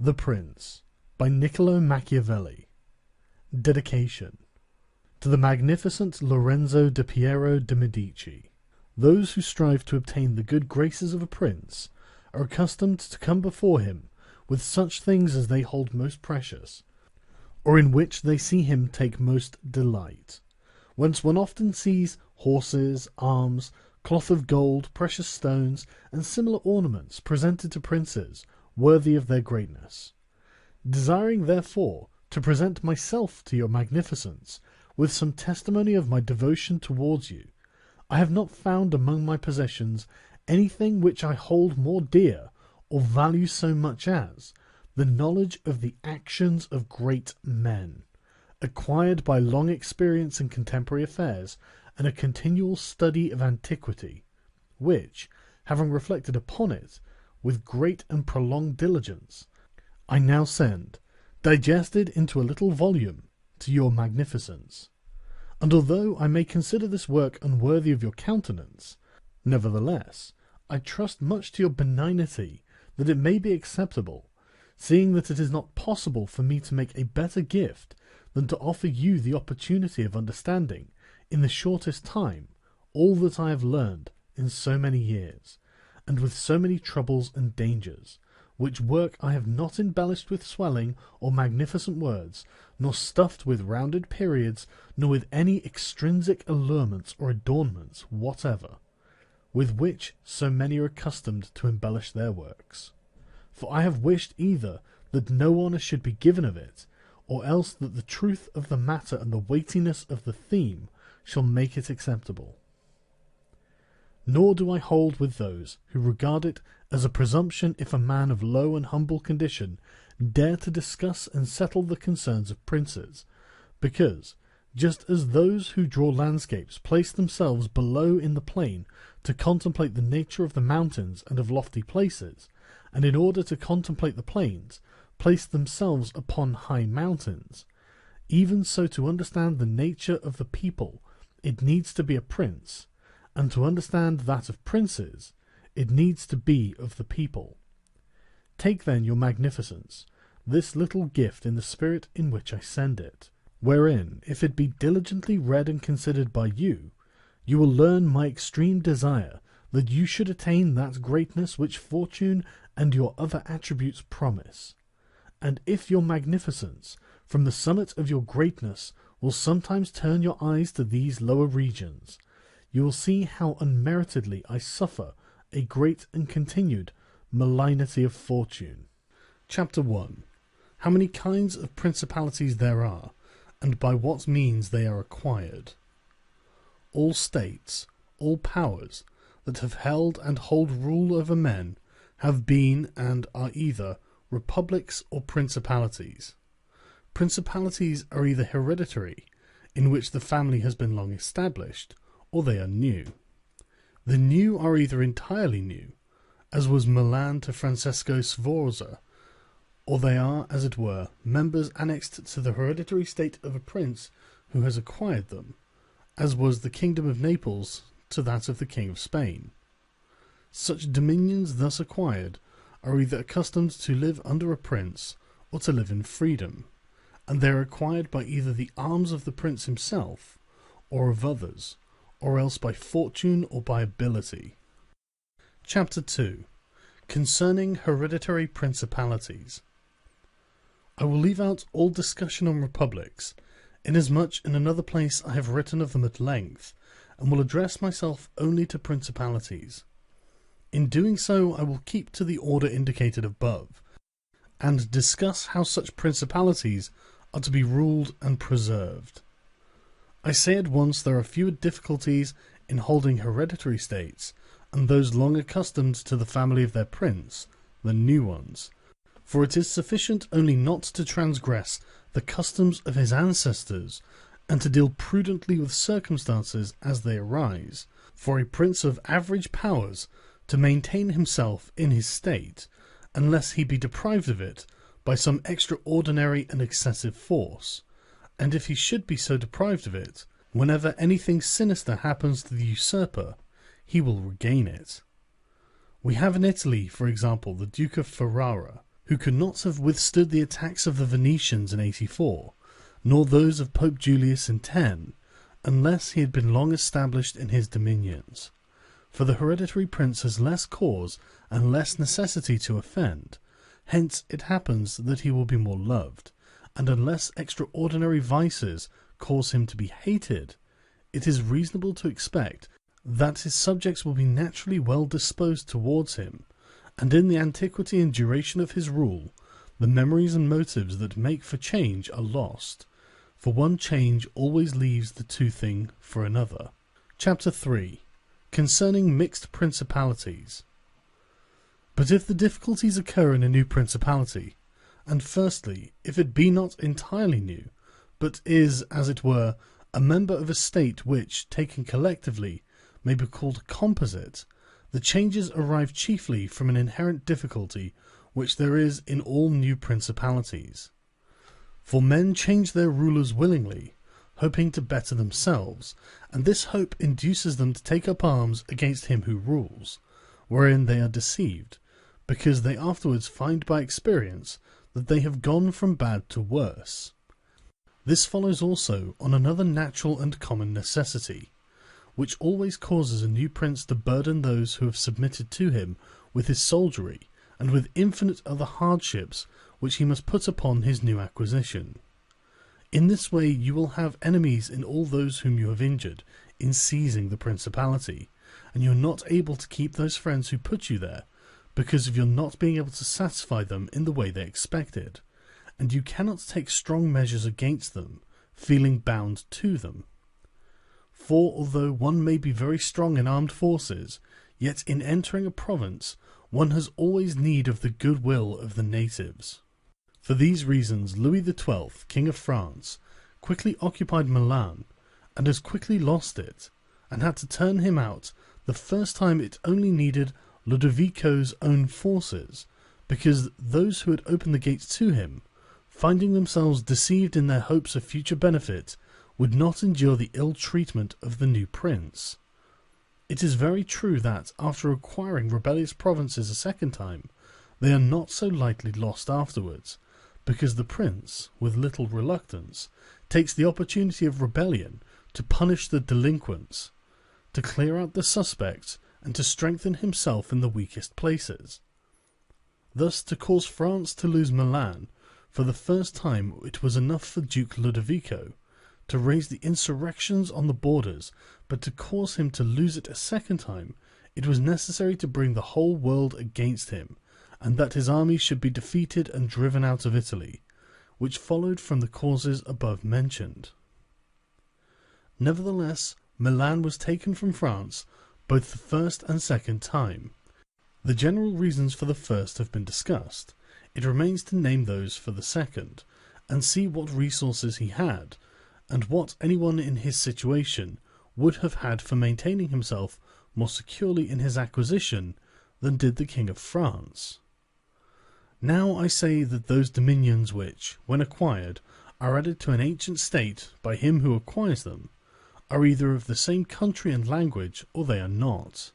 The Prince by Niccolo Machiavelli. Dedication to the magnificent Lorenzo di Piero de' Medici. Those who strive to obtain the good graces of a prince are accustomed to come before him with such things as they hold most precious, or in which they see him take most delight, whence one often sees horses, arms, cloth of gold, precious stones, and similar ornaments presented to princes worthy of their greatness. Desiring, therefore, to present myself to your magnificence with some testimony of my devotion towards you, I have not found among my possessions anything which I hold more dear or value so much as the knowledge of the actions of great men, acquired by long experience in contemporary affairs and a continual study of antiquity, which, having reflected upon it with great and prolonged diligence, I now send, digested into a little volume, to your magnificence. And although I may consider this work unworthy of your countenance, nevertheless I trust much to your benignity that it may be acceptable, seeing that it is not possible for me to make a better gift than to offer you the opportunity of understanding, in the shortest time, all that I have learned in so many years, and with so many troubles and dangers, which work I have not embellished with swelling or magnificent words, nor stuffed with rounded periods, nor with any extrinsic allurements or adornments whatever, with which so many are accustomed to embellish their works. For I have wished either that no honour should be given of it, or else that the truth of the matter and the weightiness of the theme shall make it acceptable. Nor do I hold with those who regard it as a presumption if a man of low and humble condition dare to discuss and settle the concerns of princes, because, just as those who draw landscapes place themselves below in the plain to contemplate the nature of the mountains and of lofty places, and in order to contemplate the plains, place themselves upon high mountains, even so to understand the nature of the people it needs to be a prince, and to understand that of princes it needs to be of the people. Take then your magnificence, this little gift in the spirit in which I send it, wherein, if it be diligently read and considered by you, you will learn my extreme desire that you should attain that greatness which fortune and your other attributes promise. And if your magnificence, from the summit of your greatness, will sometimes turn your eyes to these lower regions, you will see how unmeritedly I suffer a great and continued malignity of fortune. Chapter 1. How many kinds of principalities there are, and by what means they are acquired. All states, all powers, that have held and hold rule over men, have been and are either republics or principalities. Principalities are either hereditary, in which the family has been long established, or they are new. The new are either entirely new, as was Milan to Francesco Sforza, or they are, as it were, members annexed to the hereditary state of a prince who has acquired them, as was the kingdom of Naples to that of the King of Spain. Such dominions thus acquired are either accustomed to live under a prince, or to live in freedom, and they are acquired by either the arms of the prince himself, or of others, or else by fortune or by ability. Chapter 2. Concerning hereditary principalities. I will leave out all discussion on republics, inasmuch in another place I have written of them at length, and will address myself only to principalities. In doing so I will keep to the order indicated above, and discuss how such principalities are to be ruled and preserved. I say at once there are fewer difficulties in holding hereditary states, and those long accustomed to the family of their prince, than new ones, for it is sufficient only not to transgress the customs of his ancestors, and to deal prudently with circumstances as they arise, for a prince of average powers to maintain himself in his state, unless he be deprived of it by some extraordinary and excessive force, and if he should be so deprived of it, whenever anything sinister happens to the usurper, he will regain it. We have in Italy, for example, the Duke of Ferrara, who could not have withstood the attacks of the Venetians in 84, nor those of Pope Julius in 10, unless he had been long established in his dominions. For the hereditary prince has less cause and less necessity to offend, hence it happens that he will be more loved, and unless extraordinary vices cause him to be hated, it is reasonable to expect that his subjects will be naturally well disposed towards him, and in the antiquity and duration of his rule, the memories and motives that make for change are lost, for one change always leaves the two thing for another. Chapter 3. Concerning mixed principalities. But if the difficulties occur in a new principality, and firstly, if it be not entirely new, but is, as it were, a member of a state which, taken collectively, may be called composite, the changes arise chiefly from an inherent difficulty which there is in all new principalities. For men change their rulers willingly, hoping to better themselves, and this hope induces them to take up arms against him who rules, wherein they are deceived, because they afterwards find by experience that they have gone from bad to worse. This follows also on another natural and common necessity, which always causes a new prince to burden those who have submitted to him with his soldiery, and with infinite other hardships which he must put upon his new acquisition. In this way you will have enemies in all those whom you have injured in seizing the principality, and you are not able to keep those friends who put you there, because of your not being able to satisfy them in the way they expected, and you cannot take strong measures against them, feeling bound to them. For although one may be very strong in armed forces, yet in entering a province one has always need of the goodwill of the natives. For these reasons Louis XII, King of France, quickly occupied Milan, and as quickly lost it, and had to turn him out the first time it only needed Ludovico's own forces, because those who had opened the gates to him, finding themselves deceived in their hopes of future benefit, would not endure the ill treatment of the new prince. It is very true that, after acquiring rebellious provinces a second time, they are not so lightly lost afterwards, because the prince, with little reluctance, takes the opportunity of rebellion to punish the delinquents, to clear out the suspects, and to strengthen himself in the weakest places. Thus, to cause France to lose Milan, for the first time it was enough for Duke Ludovico to raise the insurrections on the borders, but to cause him to lose it a second time, it was necessary to bring the whole world against him, and that his army should be defeated and driven out of Italy, which followed from the causes above mentioned. Nevertheless, Milan was taken from France both the first and second time. The general reasons for the first have been discussed. It remains to name those for the second, and see what resources he had, and what anyone in his situation would have had for maintaining himself more securely in his acquisition than did the King of France. Now I say that those dominions which, when acquired, are added to an ancient state by him who acquires them, are either of the same country and language, or they are not.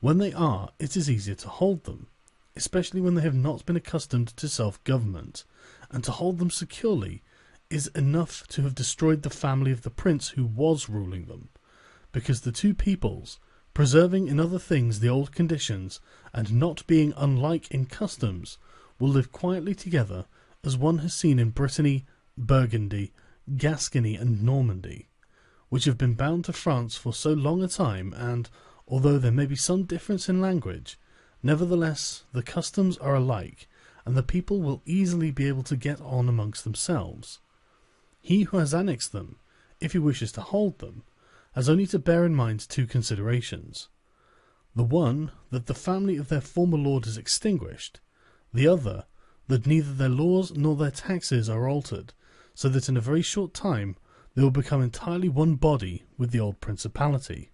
When they are, it is easier to hold them, especially when they have not been accustomed to self-government, and to hold them securely is enough to have destroyed the family of the prince who was ruling them, because the two peoples, preserving in other things the old conditions, and not being unlike in customs, will live quietly together, as one has seen in Brittany, Burgundy, Gascony, and Normandy, which have been bound to France for so long a time, and, although there may be some difference in language, nevertheless the customs are alike, and the people will easily be able to get on amongst themselves. He who has annexed them, if he wishes to hold them, has only to bear in mind two considerations. The one, that the family of their former lord is extinguished; the other, that neither their laws nor their taxes are altered, so that in a very short time they will become entirely one body with the old principality.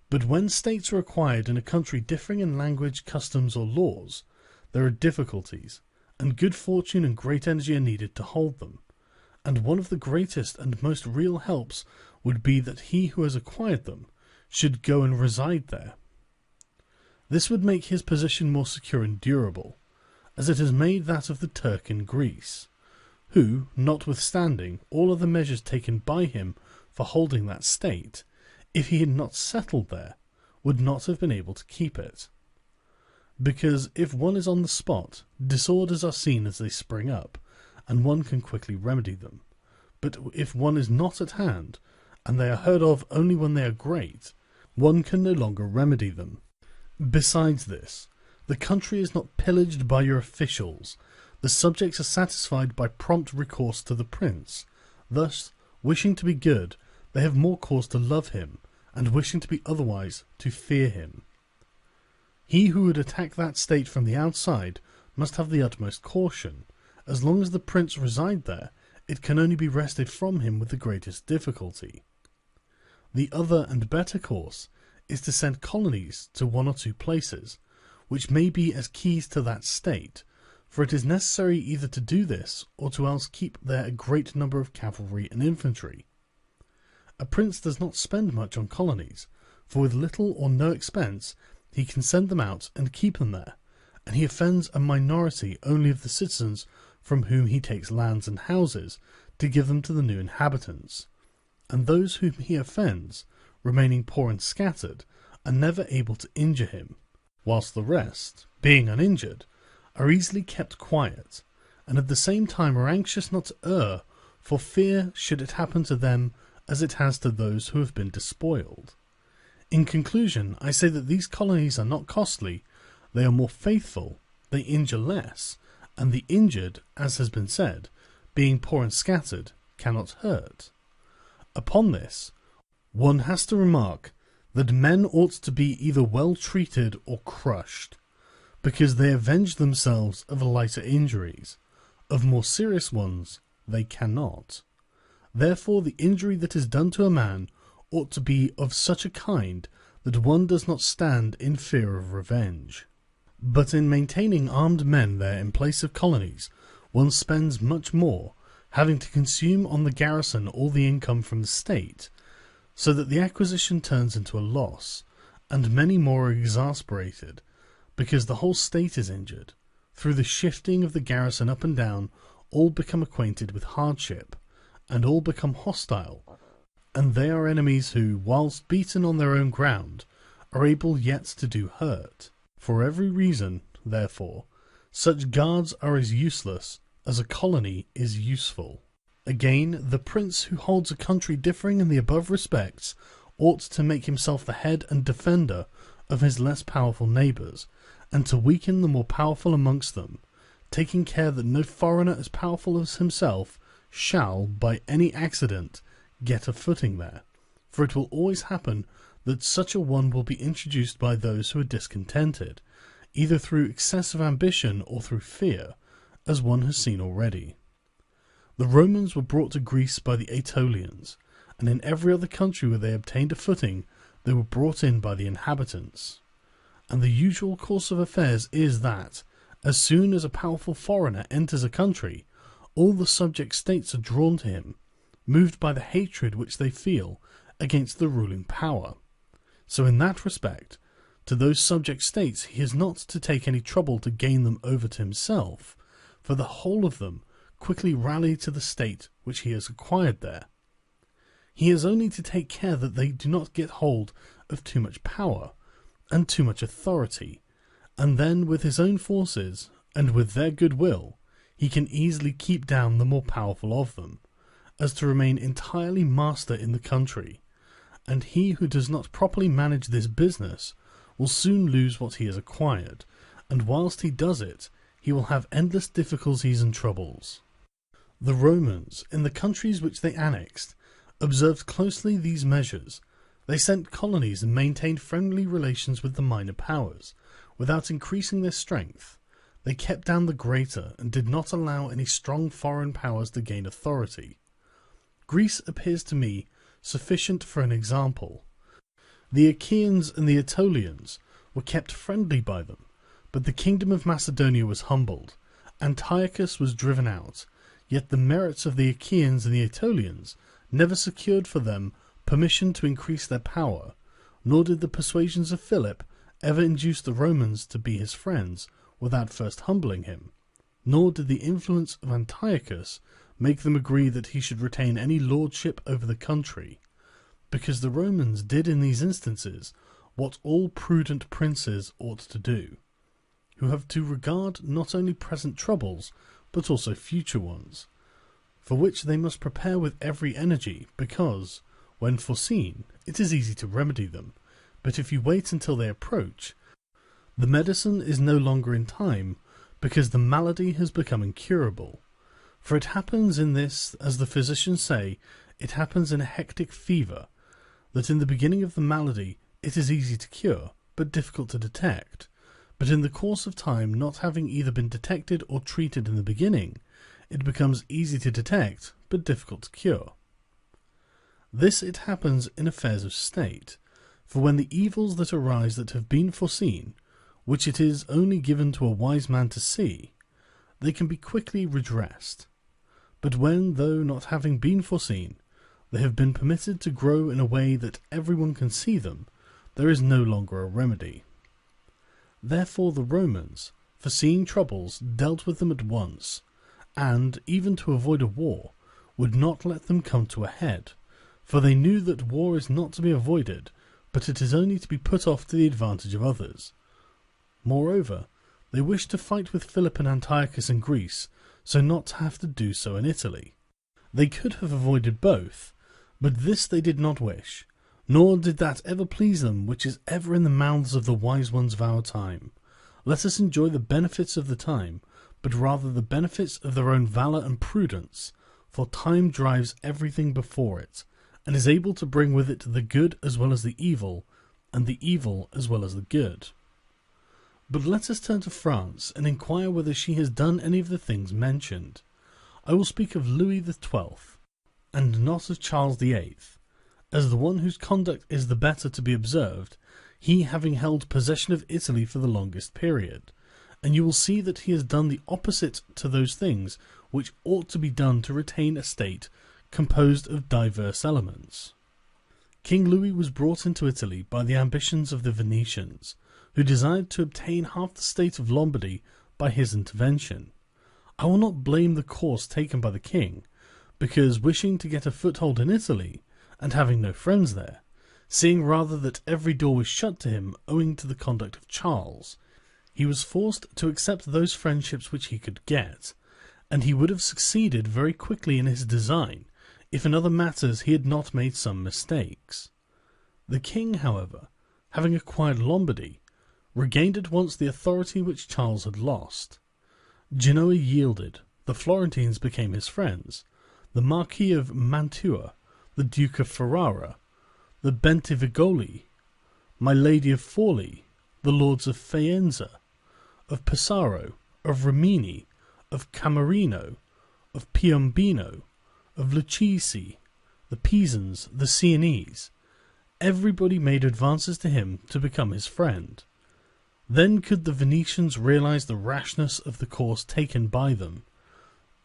But when states are acquired in a country differing in language, customs, or laws, there are difficulties, and good fortune and great energy are needed to hold them, and one of the greatest and most real helps would be that he who has acquired them should go and reside there. This would make his position more secure and durable, as it has made that of the Turk in Greece, who, notwithstanding all other measures taken by him for holding that state, if he had not settled there, would not have been able to keep it. Because if one is on the spot, disorders are seen as they spring up, and one can quickly remedy them. But if one is not at hand, and they are heard of only when they are great, one can no longer remedy them. Besides this, the country is not pillaged by your officials. The subjects are satisfied by prompt recourse to the prince. Thus, wishing to be good, they have more cause to love him, and wishing to be otherwise, to fear him. He who would attack that state from the outside must have the utmost caution. As long as the prince reside there, it can only be wrested from him with the greatest difficulty. The other and better course is to send colonies to one or two places, which may be as keys to that state, for it is necessary either to do this, or to else keep there a great number of cavalry and infantry. A prince does not spend much on colonies, for with little or no expense he can send them out and keep them there, and he offends a minority only of the citizens from whom he takes lands and houses to give them to the new inhabitants, and those whom he offends, remaining poor and scattered, are never able to injure him, whilst the rest, being uninjured, are easily kept quiet, and at the same time are anxious not to err, for fear should it happen to them as it has to those who have been despoiled. In conclusion, I say that these colonies are not costly, they are more faithful, they injure less, and the injured, as has been said, being poor and scattered, cannot hurt. Upon this, one has to remark that men ought to be either well treated or crushed, because they avenge themselves of lighter injuries. Of more serious ones, they cannot. Therefore the injury that is done to a man ought to be of such a kind that one does not stand in fear of revenge. But in maintaining armed men there in place of colonies, one spends much more, having to consume on the garrison all the income from the state, so that the acquisition turns into a loss, and many more are exasperated, because the whole state is injured. Through the shifting of the garrison up and down, all become acquainted with hardship, and all become hostile, and they are enemies who, whilst beaten on their own ground, are able yet to do hurt. For every reason, therefore, such guards are as useless as a colony is useful. Again, the prince who holds a country differing in the above respects ought to make himself the head and defender of his less powerful neighbours, and to weaken the more powerful amongst them, taking care that no foreigner as powerful as himself shall, by any accident, get a footing there, for it will always happen that such a one will be introduced by those who are discontented, either through excessive ambition or through fear, as one has seen already. The Romans were brought to Greece by the Aetolians, and in every other country where they obtained a footing, they were brought in by the inhabitants. And the usual course of affairs is that, as soon as a powerful foreigner enters a country, all the subject states are drawn to him, moved by the hatred which they feel against the ruling power. So in that respect, to those subject states he has not to take any trouble to gain them over to himself, for the whole of them quickly rally to the state which he has acquired there. He has only to take care that they do not get hold of too much power and too much authority, and then with his own forces and with their goodwill he can easily keep down the more powerful of them, as to remain entirely master in the country, and he who does not properly manage this business will soon lose what he has acquired, and whilst he does it, he will have endless difficulties and troubles. The Romans, in the countries which they annexed, observed closely these measures. They sent colonies and maintained friendly relations with the minor powers, without increasing their strength. They kept down the greater, and did not allow any strong foreign powers to gain authority. Greece appears to me sufficient for an example. The Achaeans and the Aetolians were kept friendly by them, but the kingdom of Macedonia was humbled. Antiochus was driven out, yet the merits of the Achaeans and the Aetolians never secured for them permission to increase their power, nor did the persuasions of Philip ever induce the Romans to be his friends without first humbling him, nor did the influence of Antiochus make them agree that he should retain any lordship over the country, because the Romans did in these instances what all prudent princes ought to do, who have to regard not only present troubles, but also future ones, for which they must prepare with every energy, because, when foreseen, it is easy to remedy them, but if you wait until they approach, the medicine is no longer in time, because the malady has become incurable. For it happens in this, as the physicians say, it happens in a hectic fever, that in the beginning of the malady it is easy to cure, but difficult to detect, but in the course of time, not having either been detected or treated in the beginning, it becomes easy to detect, but difficult to cure. This it happens in affairs of state, for when the evils that arise that have been foreseen, which it is only given to a wise man to see, they can be quickly redressed. But when, though not having been foreseen, they have been permitted to grow in a way that everyone can see them, there is no longer a remedy. Therefore the Romans, foreseeing troubles, dealt with them at once, and, even to avoid a war, would not let them come to a head, for they knew that war is not to be avoided, but it is only to be put off to the advantage of others. Moreover, they wished to fight with Philip and Antiochus in Greece, so not to have to do so in Italy. They could have avoided both, but this they did not wish, nor did that ever please them which is ever in the mouths of the wise ones of our time. Let us enjoy the benefits of the time, but rather the benefits of their own valour and prudence, for time drives everything before it, and is able to bring with it the good as well as the evil, and the evil as well as the good. But let us turn to France, and inquire whether she has done any of the things mentioned. I will speak of Louis XII, and not of Charles VIII, as the one whose conduct is the better to be observed, he having held possession of Italy for the longest period, and you will see that he has done the opposite to those things which ought to be done to retain a state composed of diverse elements. King Louis was brought into Italy by the ambitions of the Venetians, who desired to obtain half the state of Lombardy by his intervention. I will not blame the course taken by the king, because wishing to get a foothold in Italy, and having no friends there, seeing rather that every door was shut to him owing to the conduct of Charles, he was forced to accept those friendships which he could get, and he would have succeeded very quickly in his design, if in other matters he had not made some mistakes. The king, however, having acquired Lombardy, regained at once the authority which Charles had lost. Genoa yielded, the Florentines became his friends, the Marquis of Mantua, the Duke of Ferrara, the Bentivogli, my Lady of Forli, the Lords of Faenza, of Pesaro, of Rimini, of Camerino, of Piombino, of Lucchese, the Pisans, the Sienese. Everybody made advances to him to become his friend. Then could the Venetians realize the rashness of the course taken by them,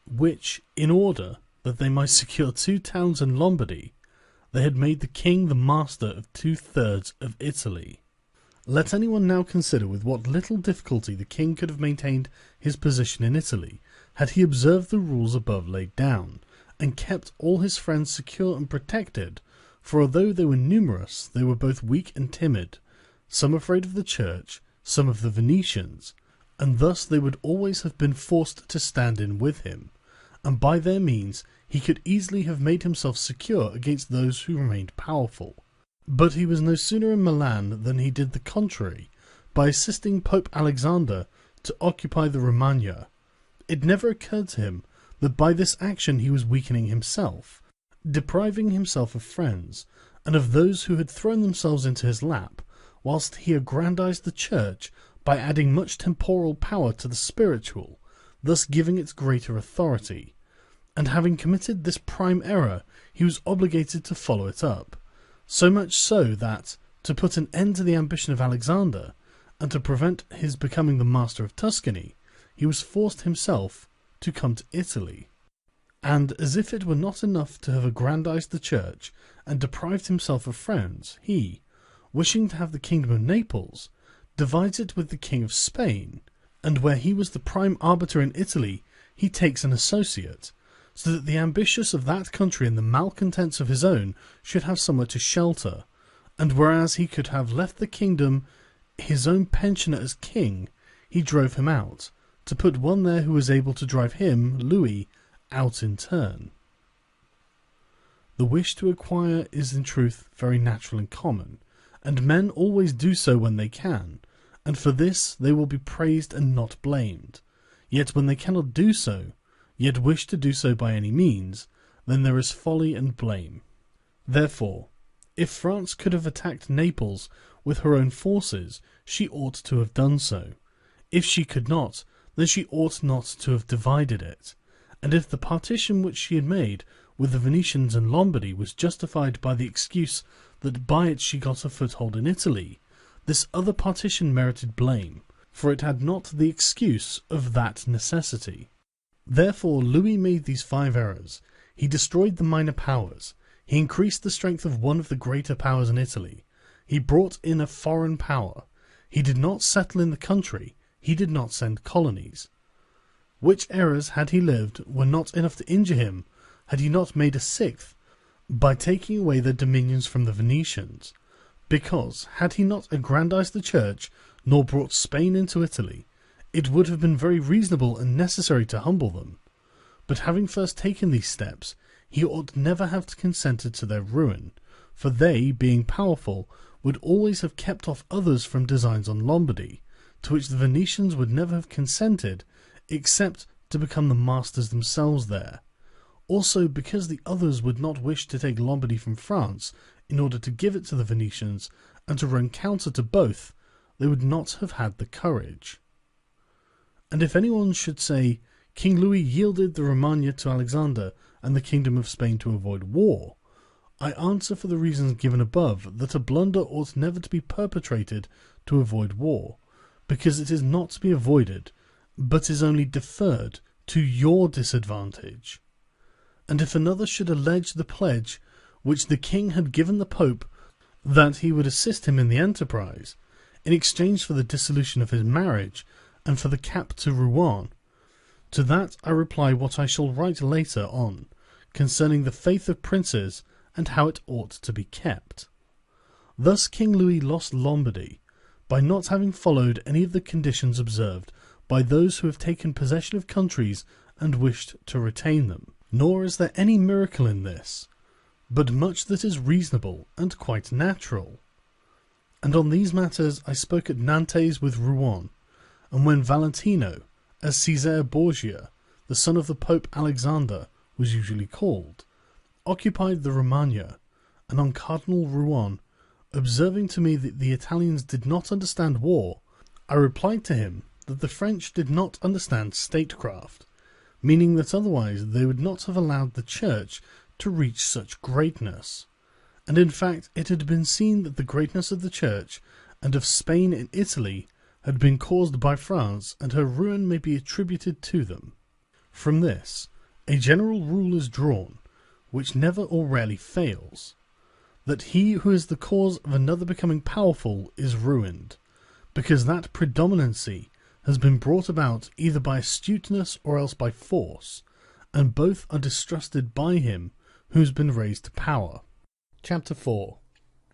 which, in order that they might secure 2 towns in Lombardy, they had made the king the master of 2/3 of Italy. Let anyone now consider with what little difficulty the king could have maintained his position in Italy, had he observed the rules above laid down, and kept all his friends secure and protected, for although they were numerous, they were both weak and timid, some afraid of the church, some of the Venetians, and thus they would always have been forced to stand in with him, and by their means he could easily have made himself secure against those who remained powerful. But he was no sooner in Milan than he did the contrary, by assisting Pope Alexander to occupy the Romagna. It never occurred to him that by this action he was weakening himself, depriving himself of friends, and of those who had thrown themselves into his lap, whilst he aggrandized the church by adding much temporal power to the spiritual, thus giving it greater authority. And having committed this prime error, he was obligated to follow it up, so much so that, to put an end to the ambition of Alexander, and to prevent his becoming the master of Tuscany, he was forced himself to come to Italy. And as if it were not enough to have aggrandized the church and deprived himself of friends, he, wishing to have the kingdom of Naples, divides it with the King of Spain, and where he was the prime arbiter in Italy, he takes an associate, so that the ambitious of that country and the malcontents of his own should have somewhere to shelter, and whereas he could have left the kingdom his own pensioner as king, he drove him out, to put one there who was able to drive him, Louis, out in turn. The wish to acquire is in truth very natural and common, and men always do so when they can, and for this they will be praised and not blamed. Yet when they cannot do so, yet wish to do so by any means, then there is folly and blame. Therefore, if France could have attacked Naples with her own forces, she ought to have done so. If she could not, then she ought not to have divided it. And if the partition which she had made with the Venetians and Lombardy was justified by the excuse that by it she got a foothold in Italy, this other partition merited blame, for it had not the excuse of that necessity. Therefore Louis made these 5 errors. He destroyed the minor powers. He increased the strength of one of the greater powers in Italy. He brought in a foreign power. He did not settle in the country. He did not send colonies. Which errors, had he lived, were not enough to injure him, had he not made a 6th, by taking away their dominions from the Venetians. Because, had he not aggrandized the church, nor brought Spain into Italy, it would have been very reasonable and necessary to humble them. But having first taken these steps, he ought never have consented to their ruin, for they, being powerful, would always have kept off others from designs on Lombardy, to which the Venetians would never have consented, except to become the masters themselves there. Also because the others would not wish to take Lombardy from France in order to give it to the Venetians, and to run counter to both, they would not have had the courage. And if anyone should say, King Louis yielded the Romagna to Alexander and the kingdom of Spain to avoid war, I answer for the reasons given above that a blunder ought never to be perpetrated to avoid war, because it is not to be avoided, but is only deferred to your disadvantage. And if another should allege the pledge which the king had given the Pope that he would assist him in the enterprise, in exchange for the dissolution of his marriage and for the cap to Rouen, to that I reply what I shall write later on concerning the faith of princes and how it ought to be kept. Thus King Louis lost Lombardy by not having followed any of the conditions observed by those who have taken possession of countries and wished to retain them. Nor is there any miracle in this, but much that is reasonable and quite natural. And on these matters I spoke at Nantes with Rouen, and when Valentino, as Cesare Borgia, the son of the Pope Alexander, was usually called, occupied the Romagna, and on Cardinal Rouen, observing to me that the Italians did not understand war, I replied to him that the French did not understand statecraft, meaning that otherwise they would not have allowed the Church to reach such greatness. And in fact it had been seen that the greatness of the Church and of Spain in Italy had been caused by France, and her ruin may be attributed to them. From this a general rule is drawn, which never or rarely fails, that he who is the cause of another becoming powerful is ruined, because that predominancy has been brought about either by astuteness or else by force, and both are distrusted by him who has been raised to power. Chapter 4.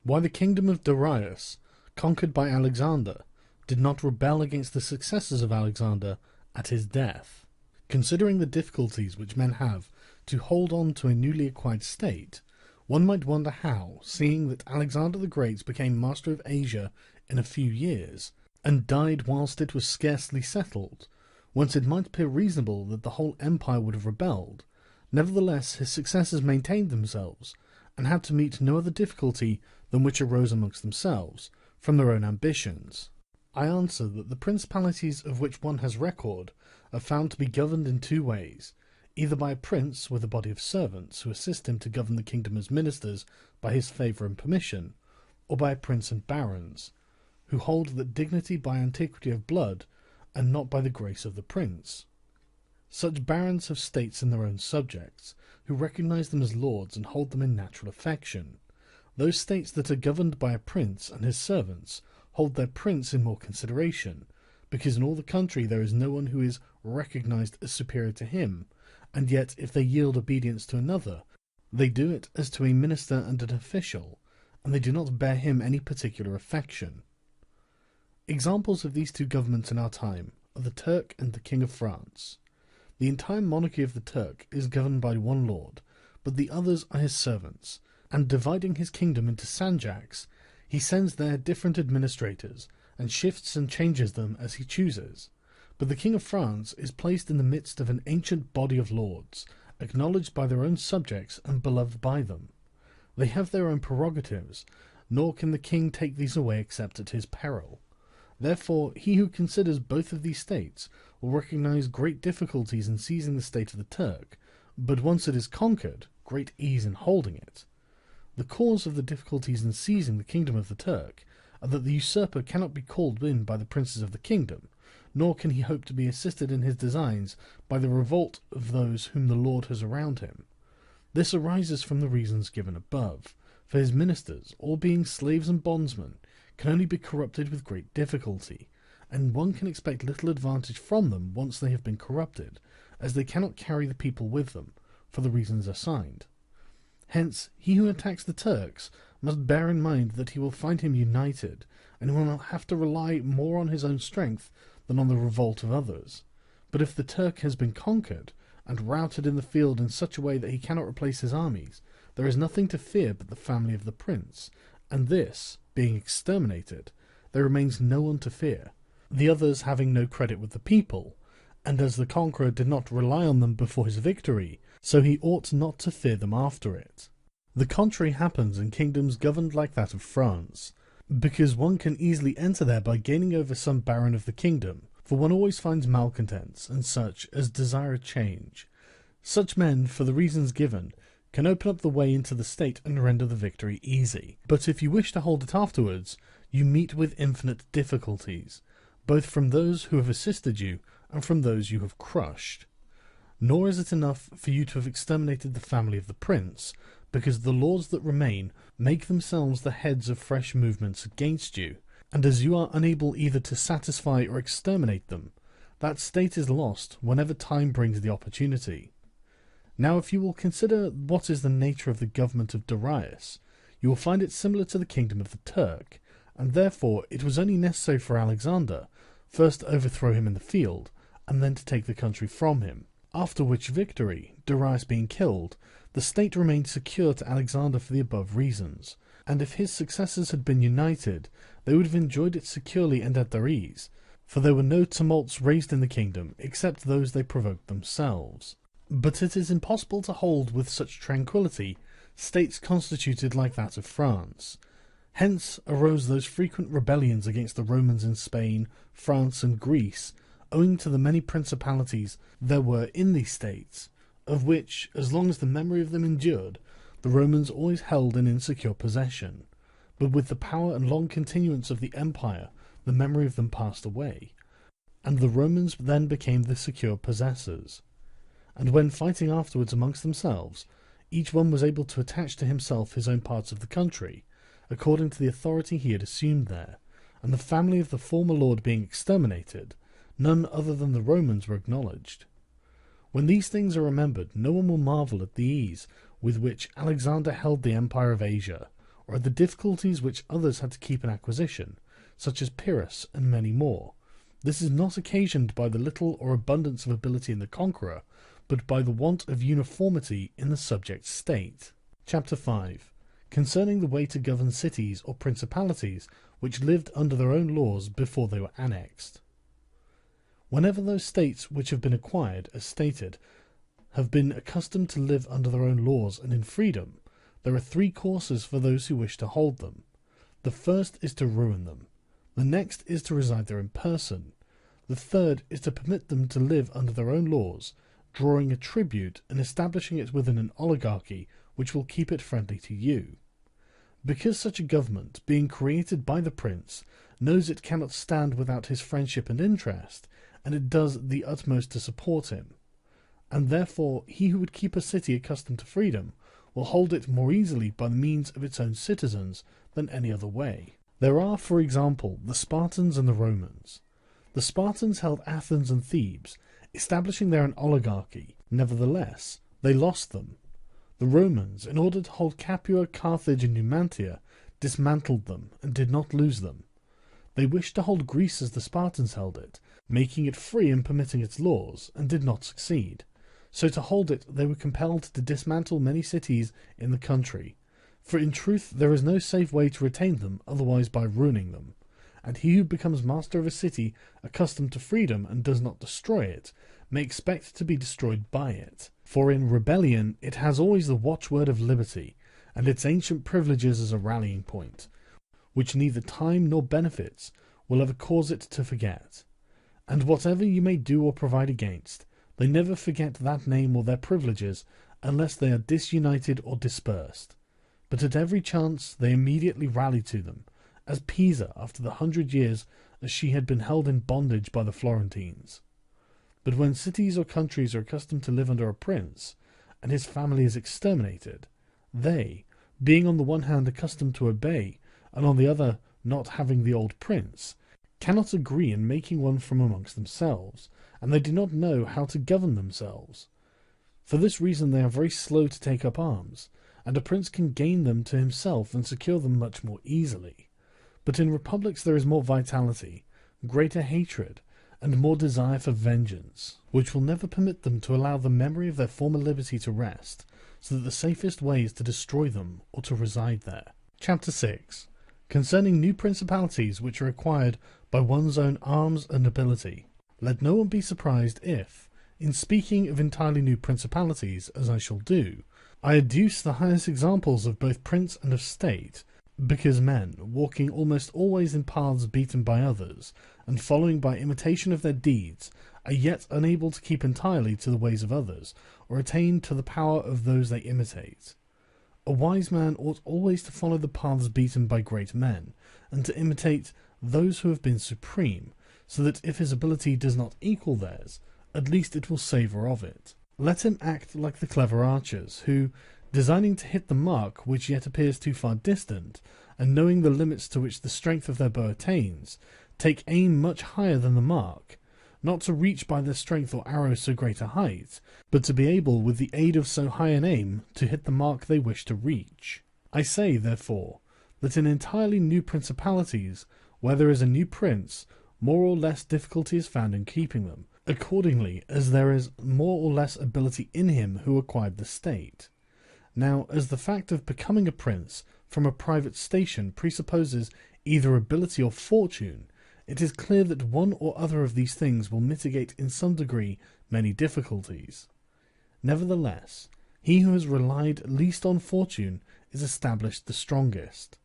Why the kingdom of Darius, conquered by Alexander, did not rebel against the successors of Alexander at his death. Considering the difficulties which men have to hold on to a newly acquired state, one might wonder how, seeing that Alexander the Great became master of Asia in a few years, and died whilst it was scarcely settled, whence it might appear reasonable that the whole empire would have rebelled, nevertheless his successors maintained themselves, and had to meet no other difficulty than which arose amongst themselves, from their own ambitions. I answer that the principalities of which one has record are found to be governed in 2 ways, either by a prince with a body of servants who assist him to govern the kingdom as ministers by his favour and permission, or by a prince and barons, who hold that dignity by antiquity of blood, and not by the grace of the prince. Such barons have states in their own subjects, who recognize them as lords and hold them in natural affection. Those states that are governed by a prince and his servants hold their prince in more consideration, because in all the country there is no one who is recognized as superior to him, and yet if they yield obedience to another, they do it as to a minister and an official, and they do not bear him any particular affection. Examples of these two governments in our time are the Turk and the King of France. The entire monarchy of the Turk is governed by one lord, but the others are his servants, and dividing his kingdom into sanjaks, he sends there different administrators, and shifts and changes them as he chooses. But the King of France is placed in the midst of an ancient body of lords, acknowledged by their own subjects and beloved by them. They have their own prerogatives, nor can the king take these away except at his peril. Therefore, he who considers both of these states will recognize great difficulties in seizing the state of the Turk, but once it is conquered, great ease in holding it. The cause of the difficulties in seizing the kingdom of the Turk are that the usurper cannot be called in by the princes of the kingdom, nor can he hope to be assisted in his designs by the revolt of those whom the Lord has around him. This arises from the reasons given above, for his ministers, all being slaves and bondsmen, can only be corrupted with great difficulty, and one can expect little advantage from them once they have been corrupted, as they cannot carry the people with them, for the reasons assigned. Hence, he who attacks the Turks must bear in mind that he will find him united, and will not have to rely more on his own strength than on the revolt of others. But if the Turk has been conquered, and routed in the field in such a way that he cannot replace his armies, there is nothing to fear but the family of the prince, and this, being exterminated, there remains no one to fear, the others having no credit with the people, and as the conqueror did not rely on them before his victory, so he ought not to fear them after it. The contrary happens in kingdoms governed like that of France, because one can easily enter there by gaining over some baron of the kingdom, for one always finds malcontents and such as desire a change. Such men, for the reasons given, can open up the way into the state and render the victory easy. But if you wish to hold it afterwards, you meet with infinite difficulties, both from those who have assisted you and from those you have crushed. Nor is it enough for you to have exterminated the family of the prince, because the lords that remain make themselves the heads of fresh movements against you, and as you are unable either to satisfy or exterminate them, that state is lost whenever time brings the opportunity. Now if you will consider what is the nature of the government of Darius, you will find it similar to the kingdom of the Turk, and therefore it was only necessary for Alexander first to overthrow him in the field, and then to take the country from him, after which victory, Darius being killed, the state remained secure to Alexander for the above reasons, and if his successors had been united, they would have enjoyed it securely and at their ease, for there were no tumults raised in the kingdom except those they provoked themselves. But it is impossible to hold with such tranquillity states constituted like that of France. Hence arose those frequent rebellions against the Romans in Spain, France, and Greece, owing to the many principalities there were in these states, of which, as long as the memory of them endured, the Romans always held an insecure possession. But with the power and long continuance of the empire, the memory of them passed away, and the Romans then became the secure possessors. And when fighting afterwards amongst themselves, each one was able to attach to himself his own parts of the country, according to the authority he had assumed there, and the family of the former lord being exterminated, none other than the Romans were acknowledged. When these things are remembered, no one will marvel at the ease with which Alexander held the empire of Asia, or at the difficulties which others had to keep in acquisition, such as Pyrrhus and many more. This is not occasioned by the little or abundance of ability in the conqueror, but by the want of uniformity in the subject state. Chapter 5. Concerning the way to govern cities or principalities which lived under their own laws before they were annexed. Whenever those states which have been acquired, as stated, have been accustomed to live under their own laws and in freedom, there are three courses for those who wish to hold them. The first is to ruin them. The next is to reside there in person. The third is to permit them to live under their own laws, drawing a tribute and establishing it within an oligarchy which will keep it friendly to you. Because such a government, being created by the prince, knows it cannot stand without his friendship and interest, and it does the utmost to support him. And therefore he who would keep a city accustomed to freedom will hold it more easily by the means of its own citizens than any other way. There are, for example, the Spartans and the Romans. The Spartans held Athens and Thebes, establishing there an oligarchy. Nevertheless, they lost them. The Romans, in order to hold Capua, Carthage, and Numantia, dismantled them and did not lose them. They wished to hold Greece as the Spartans held it, making it free and permitting its laws, and did not succeed. So to hold it, they were compelled to dismantle many cities in the country. For in truth there is no safe way to retain them otherwise by ruining them. And he who becomes master of a city accustomed to freedom and does not destroy it, may expect to be destroyed by it. For in rebellion it has always the watchword of liberty, and its ancient privileges as a rallying point, which neither time nor benefits will ever cause it to forget. And whatever you may do or provide against, they never forget that name or their privileges unless they are disunited or dispersed. But at every chance they immediately rally to them, as Pisa after the 100 years as she had been held in bondage by the Florentines. But when cities or countries are accustomed to live under a prince, and his family is exterminated, they, being on the one hand accustomed to obey, and on the other not having the old prince, cannot agree in making one from amongst themselves, and they do not know how to govern themselves. For this reason they are very slow to take up arms, and a prince can gain them to himself and secure them much more easily. But in republics there is more vitality, greater hatred, and more desire for vengeance, which will never permit them to allow the memory of their former liberty to rest, so that the safest way is to destroy them or to reside there. Chapter 6. Concerning new principalities which are acquired by one's own arms and ability. Let no one be surprised if, in speaking of entirely new principalities, as I shall do, I adduce the highest examples of both prince and of state, because men, walking almost always in paths beaten by others, and following by imitation of their deeds, are yet unable to keep entirely to the ways of others, or attain to the power of those they imitate. A wise man ought always to follow the paths beaten by great men, and to imitate those who have been supreme, so that if his ability does not equal theirs, at least it will savour of it. Let him act like the clever archers, who, designing to hit the mark which yet appears too far distant, and knowing the limits to which the strength of their bow attains, take aim much higher than the mark, not to reach by their strength or arrow so great a height, but to be able with the aid of so high an aim to hit the mark they wish to reach. I say, therefore, that in entirely new principalities, where there is a new prince, more or less difficulty is found in keeping them, accordingly as there is more or less ability in him who acquired the state. Now, as the fact of becoming a prince from a private station presupposes either ability or fortune, it is clear that one or other of these things will mitigate in some degree many difficulties. Nevertheless, he who has relied least on fortune is established the strongest.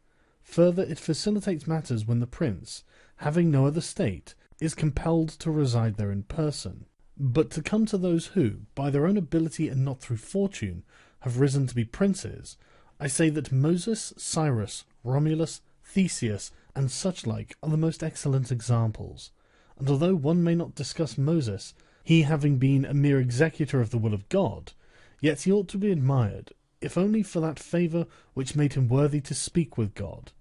Further, it facilitates matters when the prince, having no other state, is compelled to reside there in person. But to come to those who, by their own ability and not through fortune, have risen to be princes, I say that Moses, Cyrus, Romulus, Theseus, and such like are the most excellent examples. And although one may not discuss Moses, he having been a mere executor of the will of God, yet he ought to be admired, if only for that favour which made him worthy to speak with God.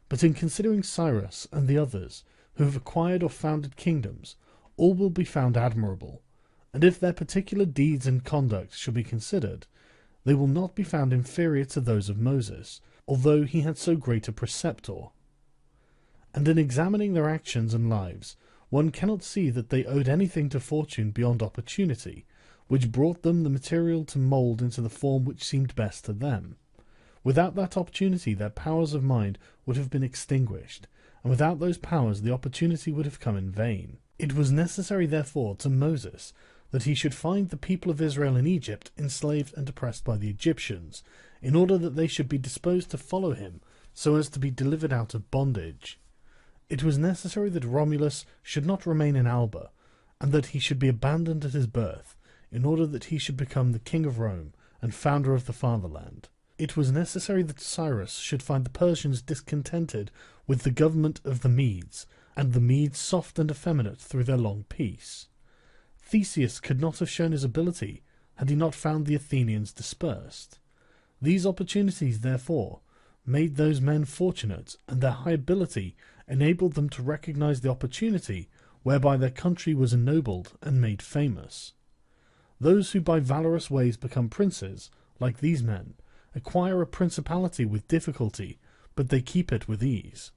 But in considering Cyrus and the others, who have acquired or founded kingdoms, all will be found admirable, and if their particular deeds and conduct shall be considered, they will not be found inferior to those of Moses, although he had so great a preceptor. And in examining their actions and lives, one cannot see that they owed anything to fortune beyond opportunity, which brought them the material to mould into the form which seemed best to them. Without that opportunity their powers of mind would have been extinguished, and without those powers the opportunity would have come in vain. It was necessary, therefore, to Moses that he should find the people of Israel in Egypt enslaved and oppressed by the Egyptians, in order that they should be disposed to follow him, so as to be delivered out of bondage. It was necessary that Romulus should not remain in Alba, and that he should be abandoned at his birth, in order that he should become the king of Rome and founder of the fatherland. It was necessary that Cyrus should find the Persians discontented with the government of the Medes, and the Medes soft and effeminate through their long peace. Theseus could not have shown his ability had he not found the Athenians dispersed. These opportunities, therefore, made those men fortunate, and their high ability enabled them to recognize the opportunity whereby their country was ennobled and made famous. Those who by valorous ways become princes, like these men, acquire a principality with difficulty, but they keep it with ease.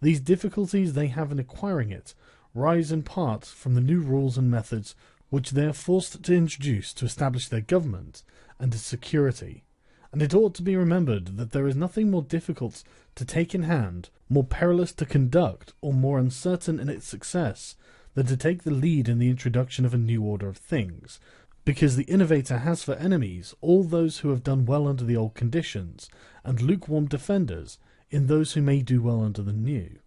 These difficulties they have in acquiring it rise in part from the new rules and methods which they are forced to introduce to establish their government and its security. And it ought to be remembered that there is nothing more difficult to take in hand, more perilous to conduct, or more uncertain in its success, than to take the lead in the introduction of a new order of things, because the innovator has for enemies all those who have done well under the old conditions, and lukewarm defenders in those who may do well under the new.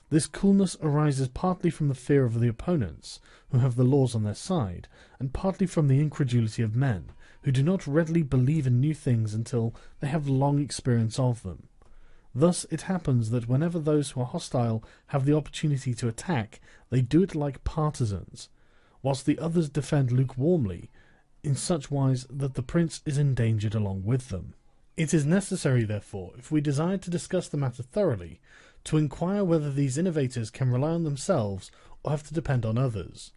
This coolness arises partly from the fear of the opponents, who have the laws on their side, and partly from the incredulity of men, who do not readily believe in new things until they have long experience of them. Thus it happens that whenever those who are hostile have the opportunity to attack, they do it like partisans, whilst the others defend lukewarmly, in such wise that the prince is endangered along with them. It is necessary, therefore, if we desire to discuss the matter thoroughly, to inquire whether these innovators can rely on themselves or have to depend on others.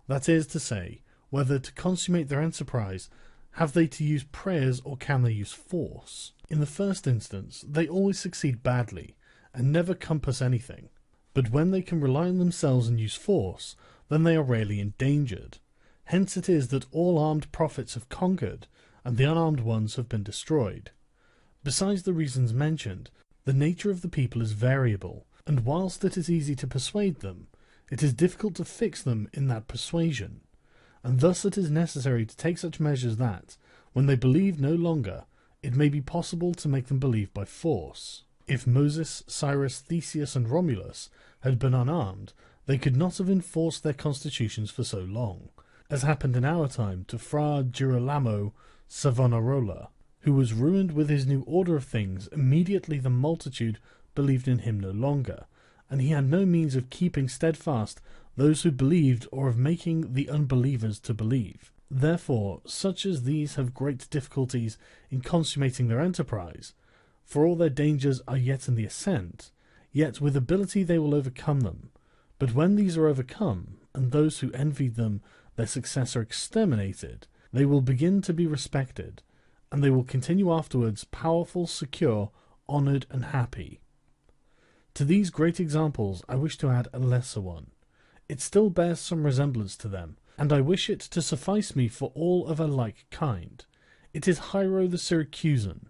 That is to say, whether to consummate their enterprise have they to use prayers or can they use force? In the first instance, they always succeed badly, and never compass anything. But when they can rely on themselves and use force, then they are rarely endangered. Hence it is that all armed prophets have conquered, and the unarmed ones have been destroyed. Besides the reasons mentioned, the nature of the people is variable, and whilst it is easy to persuade them, it is difficult to fix them in that persuasion. And thus it is necessary to take such measures that, when they believe no longer, it may be possible to make them believe by force. If Moses, Cyrus, Theseus, and Romulus had been unarmed, they could not have enforced their constitutions for so long, as happened in our time to Fra Girolamo Savonarola, who was ruined with his new order of things immediately the multitude believed in him no longer, and he had no means of keeping steadfast those who believed or of making the unbelievers to believe. Therefore, such as these have great difficulties in consummating their enterprise, for all their dangers are yet in the ascent, yet with ability they will overcome them. But when these are overcome, and those who envied them their success are exterminated, they will begin to be respected, and they will continue afterwards powerful, secure, honoured, and happy. To these great examples I wish to add a lesser one. It still bears some resemblance to them, and I wish it to suffice me for all of a like kind. It is Hiero the Syracusan.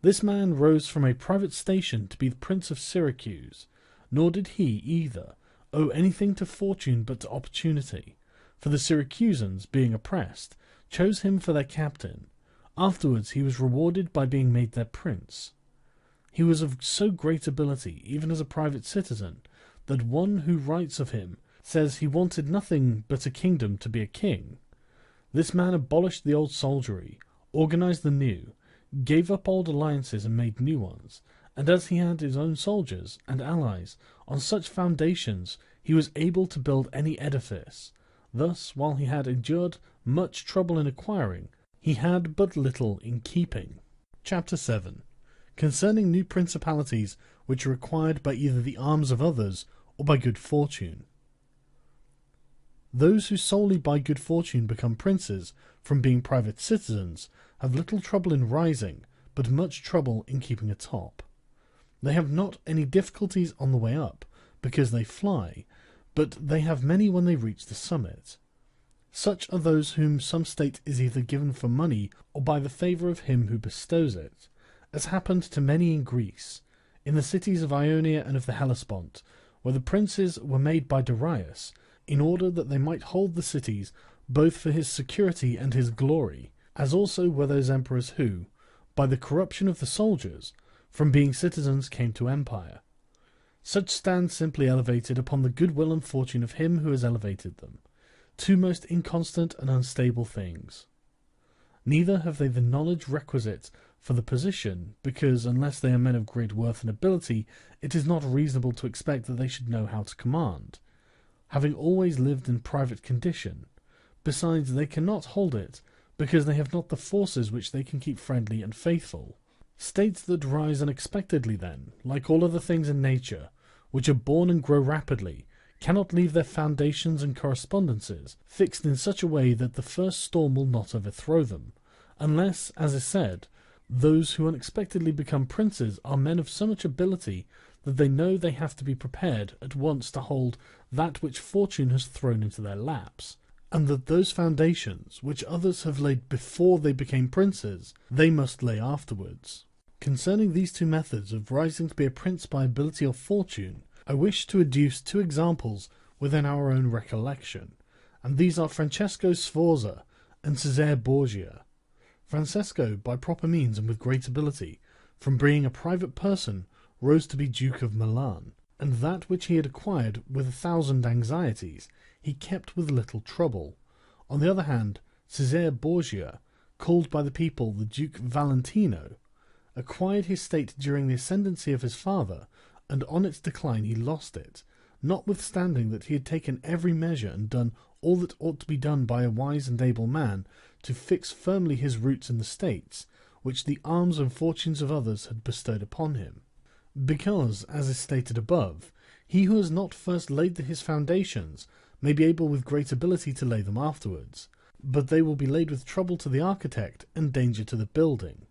This man rose from a private station to be the Prince of Syracuse, nor did he, either, owe anything to fortune but to opportunity, for the Syracusans, being oppressed, chose him for their captain. Afterwards he was rewarded by being made their prince. He was of so great ability, even as a private citizen, that one who writes of him says he wanted nothing but a kingdom to be a king. This man abolished the old soldiery, organized the new, gave up old alliances and made new ones, and as he had his own soldiers and allies, on such foundations he was able to build any edifice. Thus, while he had endured much trouble in acquiring, he had but little in keeping. Chapter 7. Concerning new principalities which are acquired by either the arms of others or by good fortune. Those who solely by good fortune become princes from being private citizens have little trouble in rising, but much trouble in keeping atop. They have not any difficulties on the way up, because they fly, but they have many when they reach the summit. Such are those whom some state is either given for money or by the favour of him who bestows it, as happened to many in Greece, in the cities of Ionia and of the Hellespont, where the princes were made by Darius, in order that they might hold the cities both for his security and his glory, as also were those emperors who, by the corruption of the soldiers, from being citizens came to empire. Such stand simply elevated upon the goodwill and fortune of him who has elevated them, two most inconstant and unstable things. Neither have they the knowledge requisite for the position, because unless they are men of great worth and ability, it is not reasonable to expect that they should know how to command, having always lived in private condition. Besides, they cannot hold it, because they have not the forces which they can keep friendly and faithful. States that rise unexpectedly then, like all other things in nature, which are born and grow rapidly, cannot leave their foundations and correspondences fixed in such a way that the first storm will not overthrow them, unless, as is said, those who unexpectedly become princes are men of so much ability that they know they have to be prepared at once to hold that which fortune has thrown into their laps, and that those foundations which others have laid before they became princes, they must lay afterwards. Concerning these two methods of rising to be a prince by ability or fortune, I wish to adduce two examples within our own recollection, and these are Francesco Sforza and Cesare Borgia. Francesco, by proper means and with great ability, from being a private person, rose to be Duke of Milan, and that which he had acquired with 1,000 anxieties, he kept with little trouble. On the other hand, Cesare Borgia, called by the people the Duke Valentino, acquired his state during the ascendancy of his father, and on its decline he lost it, notwithstanding that he had taken every measure and done all that ought to be done by a wise and able man to fix firmly his roots in the states, which the arms and fortunes of others had bestowed upon him. Because, as is stated above, he who has not first laid his foundations may be able with great ability to lay them afterwards, but they will be laid with trouble to the architect and danger to the building.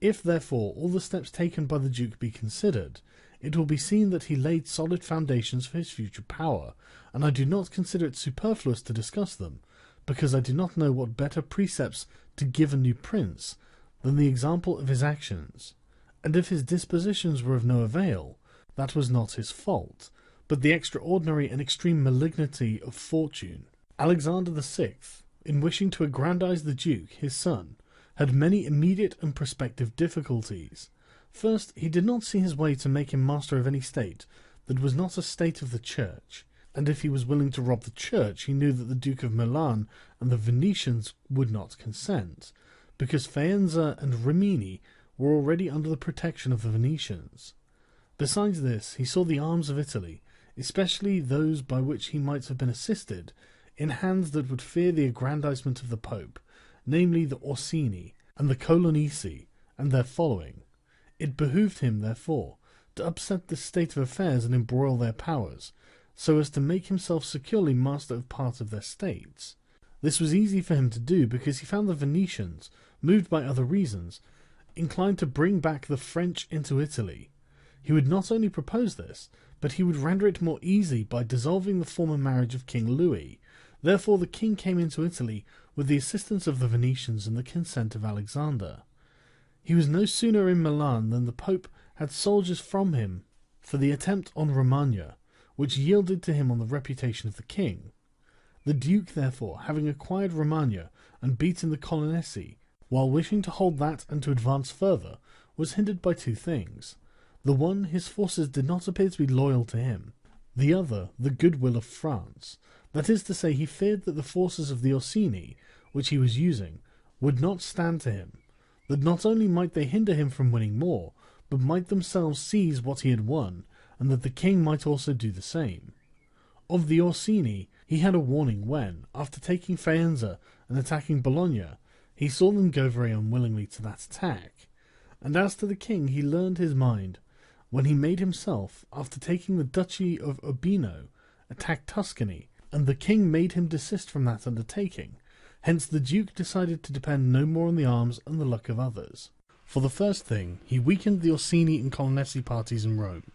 If, therefore, all the steps taken by the Duke be considered, it will be seen that he laid solid foundations for his future power, and I do not consider it superfluous to discuss them, because I do not know what better precepts to give a new prince than the example of his actions. And if his dispositions were of no avail, that was not his fault, but the extraordinary and extreme malignity of fortune. Alexander VI, in wishing to aggrandize the Duke, his son, had many immediate and prospective difficulties. First, he did not see his way to make him master of any state that was not a state of the Church, and if he was willing to rob the Church, he knew that the Duke of Milan and the Venetians would not consent, because Faenza and Rimini were already under the protection of the Venetians. Besides this, he saw the arms of Italy, especially those by which he might have been assisted, in hands that would fear the aggrandizement of the Pope, namely the Orsini and the Colonnesi, and their following. It behoved him, therefore, to upset this state of affairs and embroil their powers, so as to make himself securely master of part of their states. This was easy for him to do, because he found the Venetians, moved by other reasons, inclined to bring back the French into Italy. He would not only propose this, but he would render it more easy by dissolving the former marriage of King Louis. Therefore the king came into Italy with the assistance of the Venetians and the consent of Alexander. He was no sooner in Milan than the Pope had soldiers from him for the attempt on Romagna, which yielded to him on the reputation of the king. The Duke, therefore, having acquired Romagna and beaten the Colonnesi, while wishing to hold that and to advance further, was hindered by two things. The one, his forces did not appear to be loyal to him. The other, the goodwill of France. That is to say, he feared that the forces of the Orsini, which he was using, would not stand to him, that not only might they hinder him from winning more, but might themselves seize what he had won, and that the king might also do the same. Of the Orsini, he had a warning when, after taking Faenza and attacking Bologna, he saw them go very unwillingly to that attack. And as to the king, he learned his mind when he made himself, after taking the duchy of Urbino, attack Tuscany, and the king made him desist from that undertaking. Hence the Duke decided to depend no more on the arms and the luck of others. For the first thing, he weakened the Orsini and Colonnesi parties in Rome,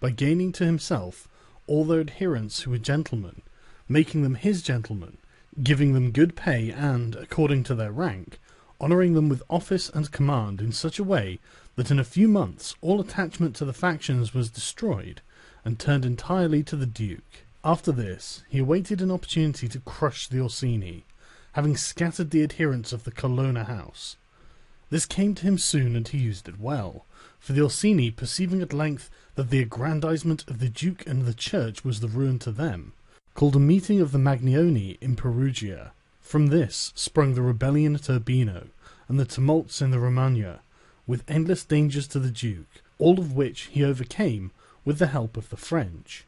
by gaining to himself all their adherents who were gentlemen, making them his gentlemen, giving them good pay and, according to their rank, honouring them with office and command in such a way that in a few months all attachment to the factions was destroyed, and turned entirely to the Duke. After this, he awaited an opportunity to crush the Orsini, having scattered the adherents of the Colonna house. This came to him soon, and he used it well, for the Orsini, perceiving at length that the aggrandizement of the Duke and the Church was the ruin to them, called a meeting of the Magnoni in Perugia. From this sprung the rebellion at Urbino, and the tumults in the Romagna, with endless dangers to the Duke, all of which he overcame with the help of the French.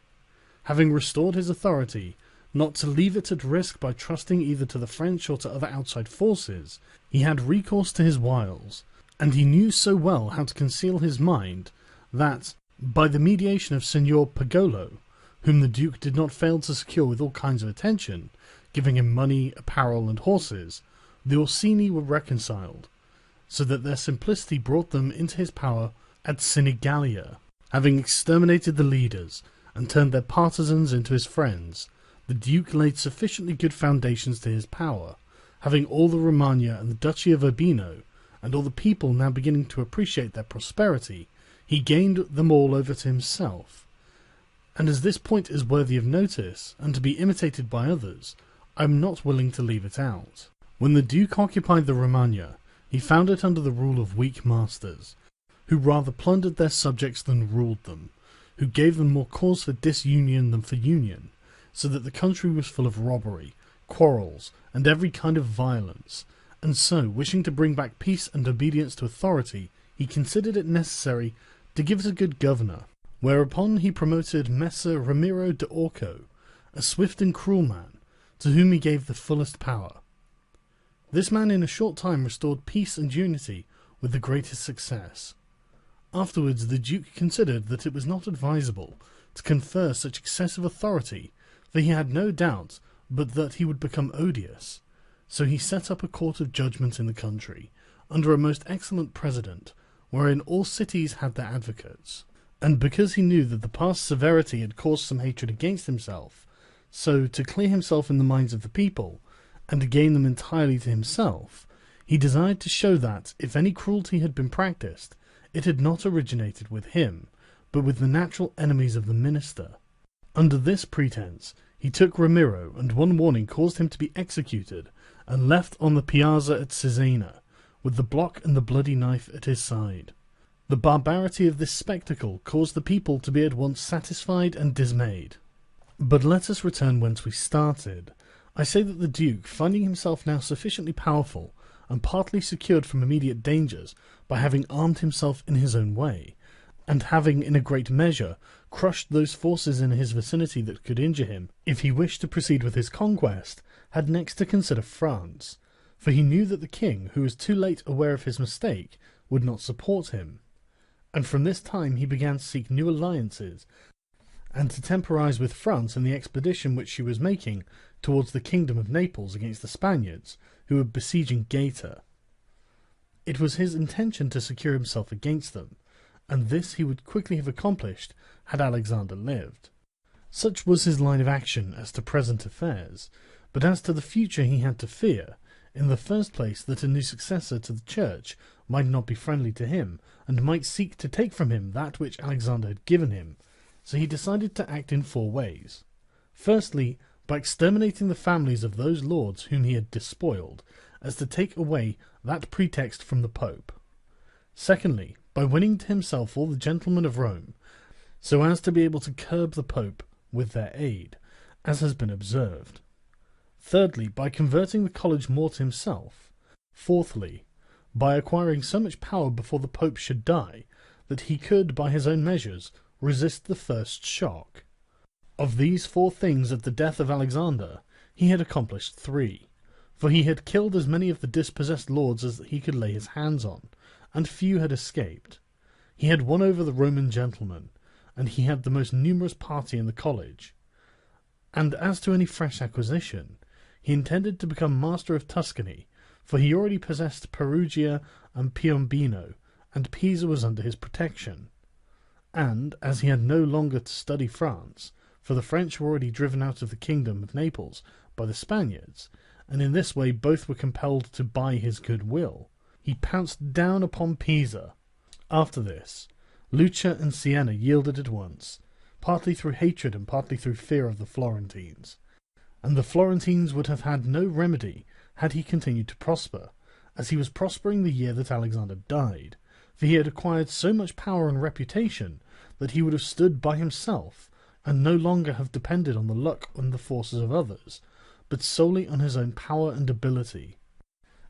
Having restored his authority, not to leave it at risk by trusting either to the French or to other outside forces, he had recourse to his wiles, and he knew so well how to conceal his mind that, by the mediation of Signor Pagolo, whom the Duke did not fail to secure with all kinds of attention, giving him money, apparel, and horses, the Orsini were reconciled, so that their simplicity brought them into his power at Sinigalia. Having exterminated the leaders and turned their partisans into his friends, the Duke laid sufficiently good foundations to his power, having all the Romagna and the Duchy of Urbino, and all the people now beginning to appreciate their prosperity, he gained them all over to himself. And as this point is worthy of notice, and to be imitated by others, I am not willing to leave it out. When the Duke occupied the Romagna, he found it under the rule of weak masters, who rather plundered their subjects than ruled them, who gave them more cause for disunion than for union, so that the country was full of robbery, quarrels, and every kind of violence, and so, wishing to bring back peace and obedience to authority, he considered it necessary to give it a good governor, whereupon he promoted Messer Ramiro de Orco, a swift and cruel man, to whom he gave the fullest power. This man in a short time restored peace and unity with the greatest success. Afterwards the Duke considered that it was not advisable to confer such excessive authority, for he had no doubt but that he would become odious. So he set up a court of judgment in the country, under a most excellent president, wherein all cities had their advocates. And because he knew that the past severity had caused some hatred against himself, so to clear himself in the minds of the people, and to gain them entirely to himself, he desired to show that, if any cruelty had been practised, it had not originated with him, but with the natural enemies of the minister. Under this pretence, he took Ramiro, and one morning caused him to be executed, and left on the piazza at Cesena, with the block and the bloody knife at his side. The barbarity of this spectacle caused the people to be at once satisfied and dismayed. But let us return whence we started. I say that the Duke, finding himself now sufficiently powerful, and partly secured from immediate dangers by having armed himself in his own way, and having in a great measure crushed those forces in his vicinity that could injure him if he wished to proceed with his conquest, had next to consider France, for he knew that the king, who was too late aware of his mistake, would not support him. And from this time he began to seek new alliances, and to temporize with France in the expedition which she was making towards the kingdom of Naples against the Spaniards, who were besieging Gaeta. It was his intention to secure himself against them, and this he would quickly have accomplished had Alexander lived. Such was his line of action as to present affairs, but as to the future he had to fear, in the first place, that a new successor to the church might not be friendly to him, and might seek to take from him that which Alexander had given him, so he decided to act in 4 ways. Firstly, by exterminating the families of those lords whom he had despoiled, as to take away that pretext from the Pope. Secondly, by winning to himself all the gentlemen of Rome, so as to be able to curb the Pope with their aid, as has been observed. Thirdly, by converting the college more to himself. Fourthly, by acquiring so much power before the Pope should die, that he could, by his own measures, resist the first shock. Of these 4 things at the death of Alexander, he had accomplished 3, for he had killed as many of the dispossessed lords as he could lay his hands on, and few had escaped. He had won over the Roman gentlemen, and he had the most numerous party in the college. And as to any fresh acquisition, he intended to become master of Tuscany, for he already possessed Perugia and Piombino, and Pisa was under his protection. And, as he had no longer to study France, for the French were already driven out of the kingdom of Naples by the Spaniards, and in this way both were compelled to buy his good will, he pounced down upon Pisa. After this, Lucca and Siena yielded at once, partly through hatred and partly through fear of the Florentines. And the Florentines would have had no remedy had he continued to prosper, as he was prospering the year that Alexander died, for he had acquired so much power and reputation that he would have stood by himself, and no longer have depended on the luck and the forces of others, but solely on his own power and ability.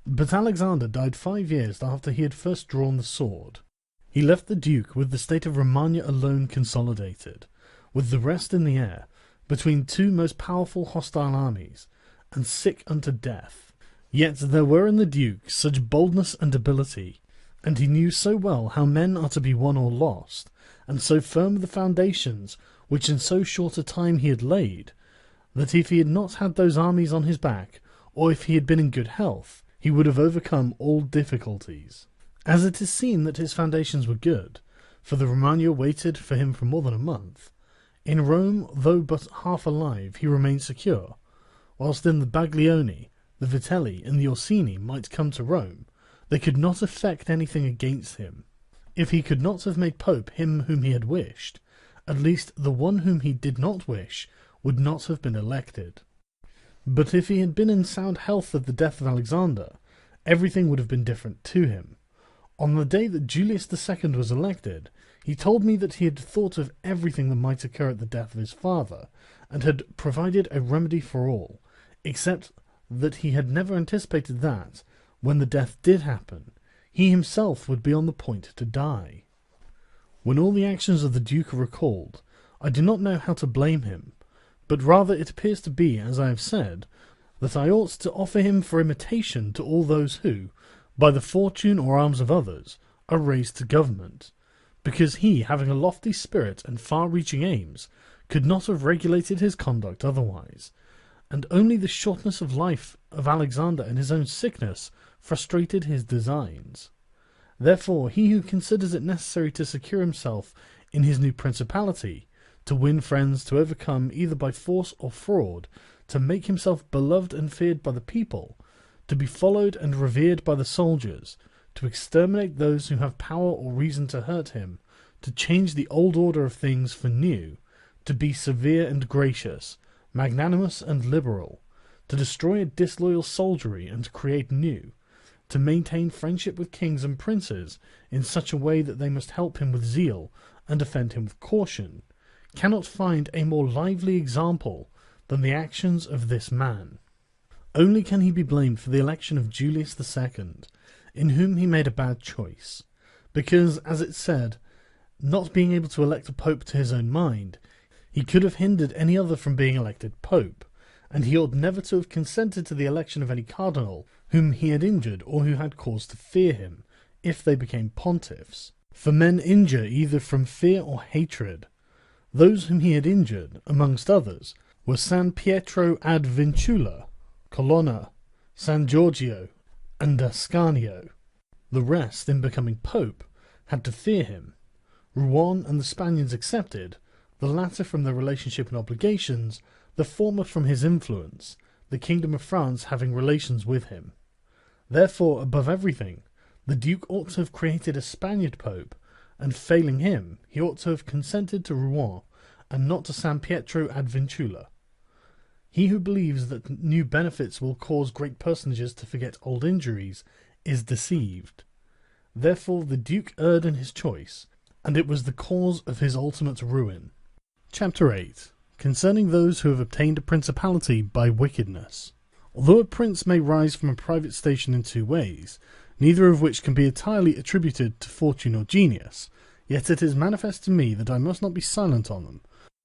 But Alexander died 5 years after he had first drawn the sword. He left the Duke with the state of Romagna alone consolidated, with the rest in the air, between 2 most powerful hostile armies, and sick unto death. Yet there were in the Duke such boldness and ability, and he knew so well how men are to be won or lost, and so firm the foundations which in so short a time he had laid, that if he had not had those armies on his back, or if he had been in good health, he would have overcome all difficulties. As it is seen that his foundations were good, for the Romagna waited for him for more than a month, in Rome, though but half alive, he remained secure, whilst in the Baglioni, the Vitelli, and the Orsini might come to Rome, they could not effect anything against him. If he could not have made Pope him whom he had wished, at least the one whom he did not wish would not have been elected. But if he had been in sound health at the death of Alexander, everything would have been different to him. On the day that Julius II was elected, he told me that he had thought of everything that might occur at the death of his father, and had provided a remedy for all, except that he had never anticipated that, when the death did happen, he himself would be on the point to die. When all the actions of the Duke are recalled, I do not know how to blame him, but rather it appears to be, as I have said, that I ought to offer him for imitation to all those who, by the fortune or arms of others, are raised to government, because he, having a lofty spirit and far-reaching aims, could not have regulated his conduct otherwise, and only the shortness of life of Alexander and his own sickness frustrated his designs. Therefore, he who considers it necessary to secure himself in his new principality, to win friends, to overcome either by force or fraud, to make himself beloved and feared by the people, to be followed and revered by the soldiers, to exterminate those who have power or reason to hurt him, to change the old order of things for new, to be severe and gracious, magnanimous and liberal, to destroy a disloyal soldiery and to create new, to maintain friendship with kings and princes in such a way that they must help him with zeal and defend him with caution, cannot find a more lively example than the actions of this man. Only can he be blamed for the election of Julius II, in whom he made a bad choice, because, as it said, not being able to elect a pope to his own mind, he could have hindered any other from being elected pope, and he ought never to have consented to the election of any cardinal whom he had injured or who had cause to fear him, if they became pontiffs. For men injure either from fear or hatred. Those whom he had injured, amongst others, were San Pietro ad Vincula, Colonna, San Giorgio, and Ascanio. The rest, in becoming pope, had to fear him. Rouen and the Spaniards accepted, the latter from their relationship and obligations, the former from his influence, the kingdom of France having relations with him. Therefore, above everything, the Duke ought to have created a Spaniard pope, and failing him, he ought to have consented to Rouen, and not to San Pietro ad Vincula. He who believes that new benefits will cause great personages to forget old injuries is deceived. Therefore the Duke erred in his choice, and it was the cause of his ultimate ruin. Chapter 8. Concerning those who have obtained a principality by wickedness. Although a prince may rise from a private station in two ways, neither of which can be entirely attributed to fortune or genius, yet it is manifest to me that I must not be silent on them,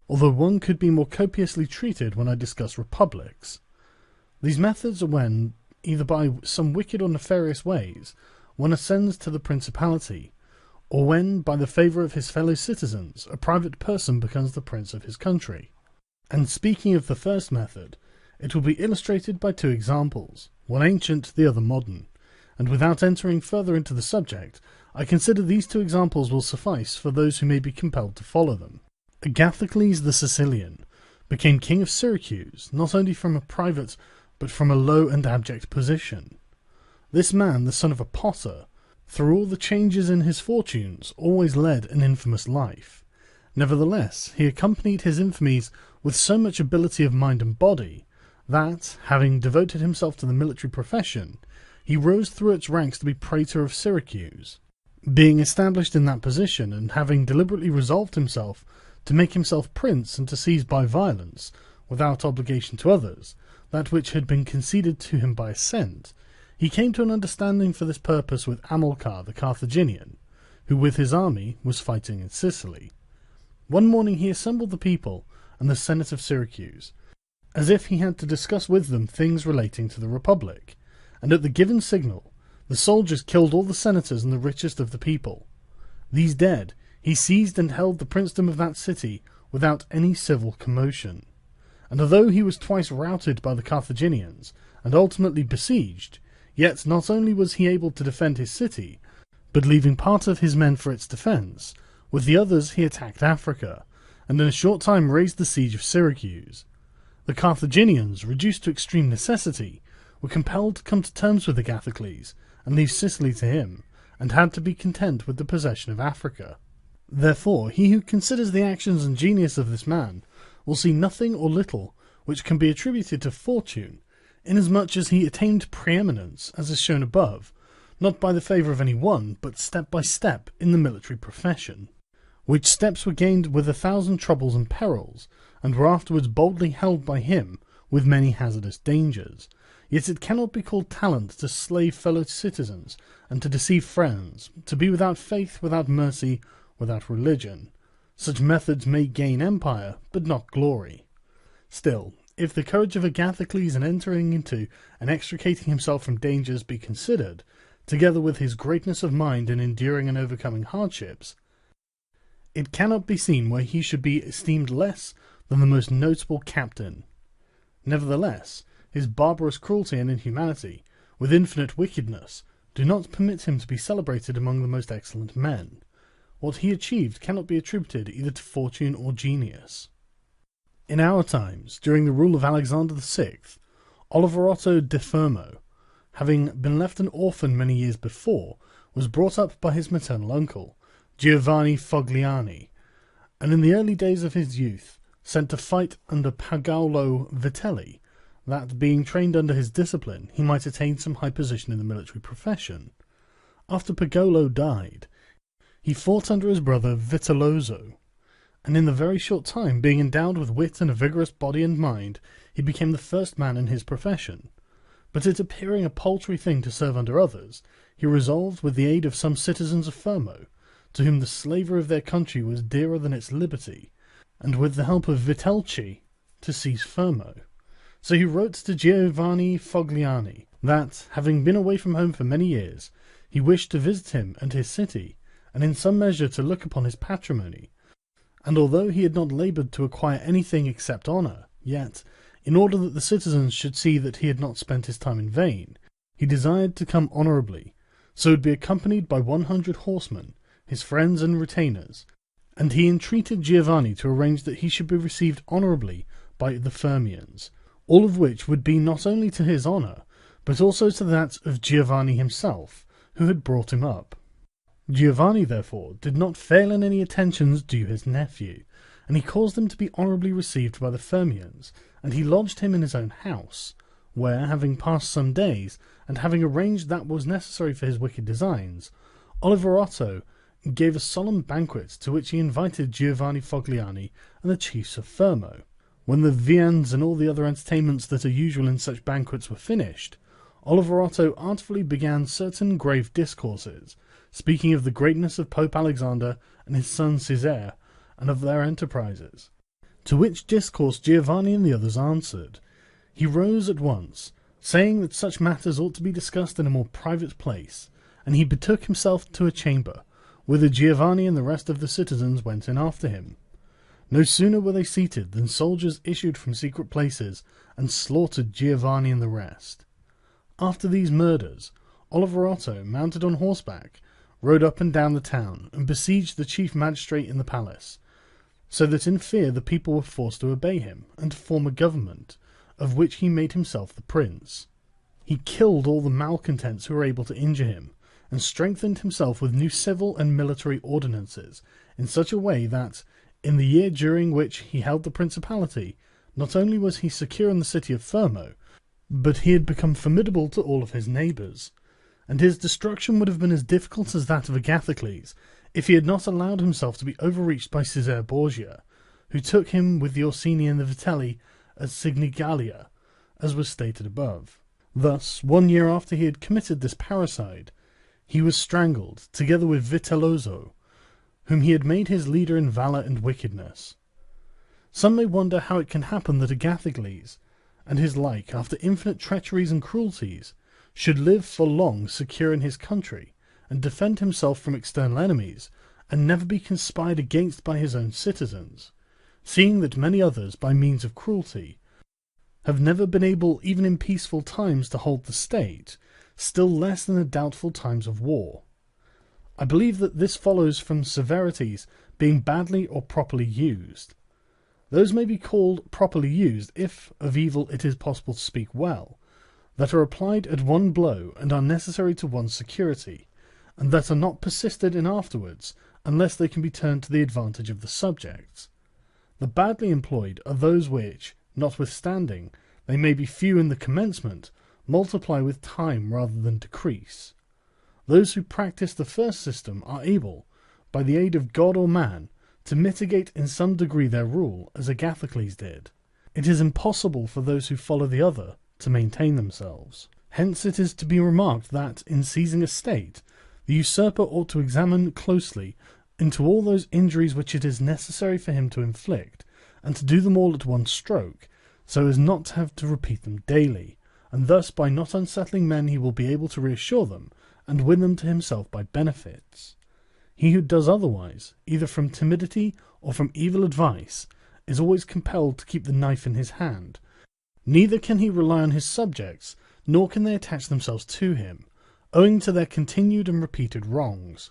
although one could be more copiously treated when I discuss republics. These methods are when, either by some wicked or nefarious ways, one ascends to the principality, or when, by the favour of his fellow citizens, a private person becomes the prince of his country. And speaking of the first method, it will be illustrated by two examples, one ancient, the other modern, and without entering further into the subject, I consider these two examples will suffice for those who may be compelled to follow them. Agathocles the Sicilian became king of Syracuse, not only from a private, but from a low and abject position. This man, the son of a potter, through all the changes in his fortunes, always led an infamous life. Nevertheless, he accompanied his infamies with so much ability of mind and body, that, having devoted himself to the military profession, he rose through its ranks to be praetor of Syracuse. Being established in that position, and having deliberately resolved himself to make himself prince and to seize by violence, without obligation to others, that which had been conceded to him by assent, he came to an understanding for this purpose with Hamilcar the Carthaginian, who with his army was fighting in Sicily. One morning he assembled the people and the Senate of Syracuse, as if he had to discuss with them things relating to the Republic, and at the given signal, The soldiers killed all the senators and the richest of the people. These dead, he seized and held the princedom of that city without any civil commotion. And although he was twice routed by the Carthaginians, and ultimately besieged, yet not only was he able to defend his city, but leaving part of his men for its defence, with the others he attacked Africa, and in a short time raised the siege of Syracuse. The Carthaginians, reduced to extreme necessity, were compelled to come to terms with Agathocles, and leave Sicily to him, and had to be content with the possession of Africa. Therefore, he who considers the actions and genius of this man will see nothing or little which can be attributed to fortune, inasmuch as he attained preeminence, as is shown above, not by the favour of any one, but step by step in the military profession, which steps were gained with 1,000 troubles and perils, and were afterwards boldly held by him with many hazardous dangers. Yet it cannot be called talent to slay fellow citizens, and to deceive friends, to be without faith, without mercy, without religion. Such methods may gain empire, but not glory. Still, if the courage of Agathocles in entering into and extricating himself from dangers be considered, together with his greatness of mind in enduring and overcoming hardships, it cannot be seen why he should be esteemed less than the most notable captain. Nevertheless, his barbarous cruelty and inhumanity, with infinite wickedness, do not permit him to be celebrated among the most excellent men. What he achieved cannot be attributed either to fortune or genius. In our times, during the rule of Alexander VI, Oliverotto de Fermo, having been left an orphan many years before, was brought up by his maternal uncle, Giovanni Fogliani, and in the early days of his youth sent to fight under Paolo Vitelli, that, being trained under his discipline, he might attain some high position in the military profession. After Pagolo died, he fought under his brother Vitellozzo, and in the very short time, being endowed with wit and a vigorous body and mind, he became the first man in his profession. But it appearing a paltry thing to serve under others, he resolved, with the aid of some citizens of Fermo, to whom the slavery of their country was dearer than its liberty, and with the help of Vitelci, to seize Fermo. So he wrote to Giovanni Fogliani that, having been away from home for many years, he wished to visit him and his city, and in some measure to look upon his patrimony. And although he had not laboured to acquire anything except honour, yet, in order that the citizens should see that he had not spent his time in vain, he desired to come honourably, so would be accompanied by 100 horsemen, his friends and retainers, and he entreated Giovanni to arrange that he should be received honourably by the Fermians, all of which would be not only to his honour, but also to that of Giovanni himself, who had brought him up. Giovanni, therefore, did not fail in any attentions due his nephew, and he caused him to be honourably received by the Fermians, and he lodged him in his own house, where, having passed some days, and having arranged that was necessary for his wicked designs, Oliverotto gave a solemn banquet to which he invited Giovanni Fogliani and the chiefs of Fermo. When the viands and all the other entertainments that are usual in such banquets were finished, Oliverotto artfully began certain grave discourses, speaking of the greatness of Pope Alexander and his son Caesar, and of their enterprises. To which discourse Giovanni and the others answered. He rose at once, saying that such matters ought to be discussed in a more private place, and he betook himself to a chamber, whither Giovanni and the rest of the citizens went in after him. No sooner were they seated than soldiers issued from secret places and slaughtered Giovanni and the rest. After these murders, Oliverotto, mounted on horseback, rode up and down the town, and besieged the chief magistrate in the palace, so that in fear the people were forced to obey him, and to form a government, of which he made himself the prince. He killed all the malcontents who were able to injure him, and strengthened himself with new civil and military ordinances, in such a way that, in the year during which he held the principality, not only was he secure in the city of Fermo, but he had become formidable to all of his neighbours, and his destruction would have been as difficult as that of Agathocles, if he had not allowed himself to be overreached by Caesar Borgia, who took him with the Orsini and the Vitelli at Signigalia, as was stated above. Thus, 1 year after he had committed this parricide, he was strangled, together with Vitellozzo, whom he had made his leader in valour and wickedness. Some may wonder how it can happen that Agathocles, and his like, after infinite treacheries and cruelties, should live for long secure in his country, and defend himself from external enemies, and never be conspired against by his own citizens, seeing that many others, by means of cruelty, have never been able even in peaceful times to hold the state, still less than in doubtful times of war. I believe that this follows from severities being badly or properly used. Those may be called properly used if of evil it is possible to speak well, that are applied at one blow and are necessary to one's security, and that are not persisted in afterwards unless they can be turned to the advantage of the subjects. The badly employed are those which, notwithstanding they may be few in the commencement, multiply with time rather than decrease. Those who practice the first system are able, by the aid of God or man, to mitigate in some degree their rule, as Agathocles did. It is impossible for those who follow the other to maintain themselves. Hence it is to be remarked that, in seizing a state, the usurper ought to examine closely into all those injuries which it is necessary for him to inflict, and to do them all at one stroke, so as not to have to repeat them daily, and thus by not unsettling men he will be able to reassure them, and win them to himself by benefits. He who does otherwise, either from timidity or from evil advice, is always compelled to keep the knife in his hand. Neither can he rely on his subjects, nor can they attach themselves to him, owing to their continued and repeated wrongs.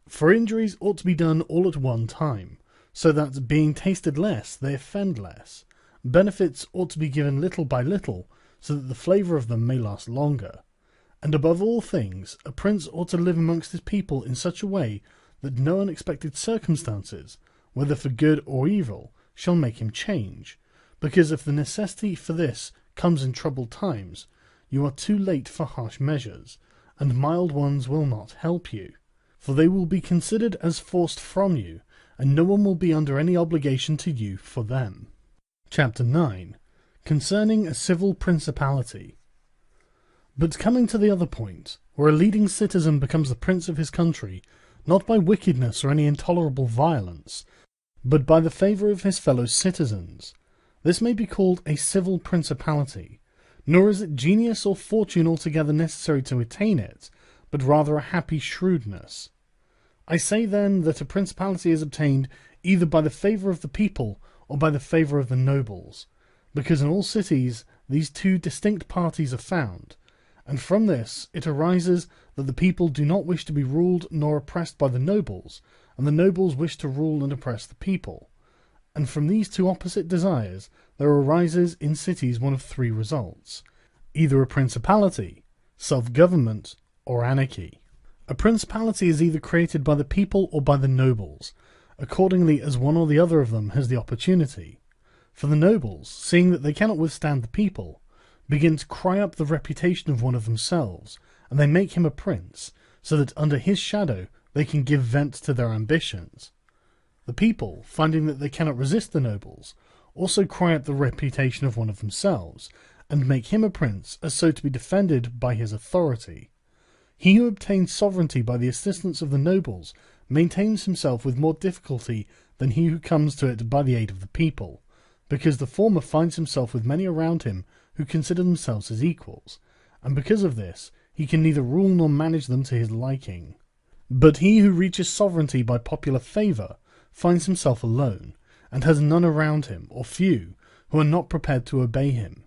For injuries ought to be done all at one time, so that, being tasted less, they offend less. Benefits ought to be given little by little, so that the flavour of them may last longer. And above all things, a prince ought to live amongst his people in such a way that no unexpected circumstances, whether for good or evil, shall make him change, because if the necessity for this comes in troubled times, you are too late for harsh measures, and mild ones will not help you, for they will be considered as forced from you, and no one will be under any obligation to you for them. Chapter 9. Concerning a civil principality. But coming to the other point, where a leading citizen becomes the prince of his country, not by wickedness or any intolerable violence, but by the favour of his fellow citizens, this may be called a civil principality, nor is it genius or fortune altogether necessary to attain it, but rather a happy shrewdness. I say then that a principality is obtained either by the favour of the people or by the favour of the nobles, because in all cities these two distinct parties are found, and from this it arises that the people do not wish to be ruled nor oppressed by the nobles, and the nobles wish to rule and oppress the people. And from these two opposite desires there arises in cities one of three results: either a principality, self-government, or anarchy. A principality is either created by the people or by the nobles, accordingly as one or the other of them has the opportunity. For the nobles, seeing that they cannot withstand the people, begin to cry up the reputation of one of themselves, and they make him a prince, so that under his shadow they can give vent to their ambitions. The people, finding that they cannot resist the nobles, also cry up the reputation of one of themselves, and make him a prince as so to be defended by his authority. He who obtains sovereignty by the assistance of the nobles maintains himself with more difficulty than he who comes to it by the aid of the people, because the former finds himself with many around him who consider themselves his equals, and because of this he can neither rule nor manage them to his liking. But he who reaches sovereignty by popular favour finds himself alone, and has none around him, or few, who are not prepared to obey him.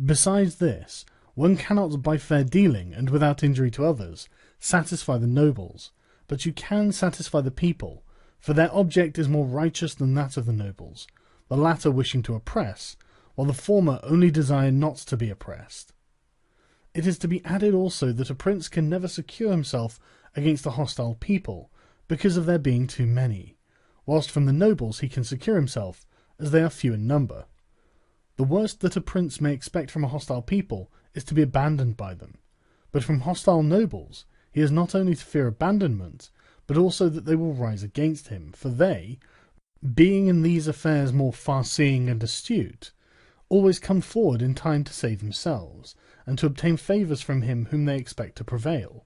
Besides this, one cannot by fair dealing, and without injury to others, satisfy the nobles, but you can satisfy the people, for their object is more righteous than that of the nobles, the latter wishing to oppress, while the former only desire not to be oppressed. It is to be added also that a prince can never secure himself against a hostile people, because of their being too many, whilst from the nobles he can secure himself, as they are few in number. The worst that a prince may expect from a hostile people is to be abandoned by them, but from hostile nobles he has not only to fear abandonment, but also that they will rise against him, for they, being in these affairs more far-seeing and astute, always come forward in time to save themselves, and to obtain favours from him whom they expect to prevail.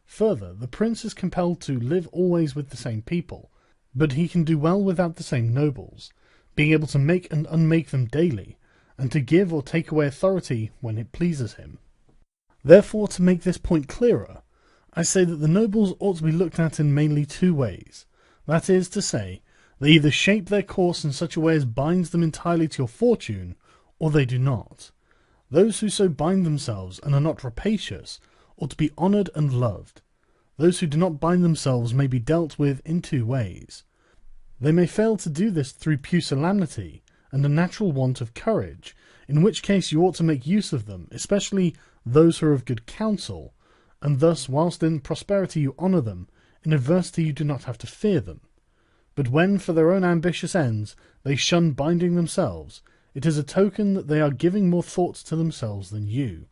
Further, the prince is compelled to live always with the same people, but he can do well without the same nobles, being able to make and unmake them daily, and to give or take away authority when it pleases him. Therefore, to make this point clearer, I say that the nobles ought to be looked at in mainly two ways. That is to say, they either shape their course in such a way as binds them entirely to your fortune, or they do not. Those who so bind themselves and are not rapacious ought to be honoured and loved. Those who do not bind themselves may be dealt with in two ways. They may fail to do this through pusillanimity and a natural want of courage, in which case you ought to make use of them, especially those who are of good counsel, and thus whilst in prosperity you honour them, in adversity you do not have to fear them. But when for their own ambitious ends they shun binding themselves, it is a token that they are giving more thought to themselves than you,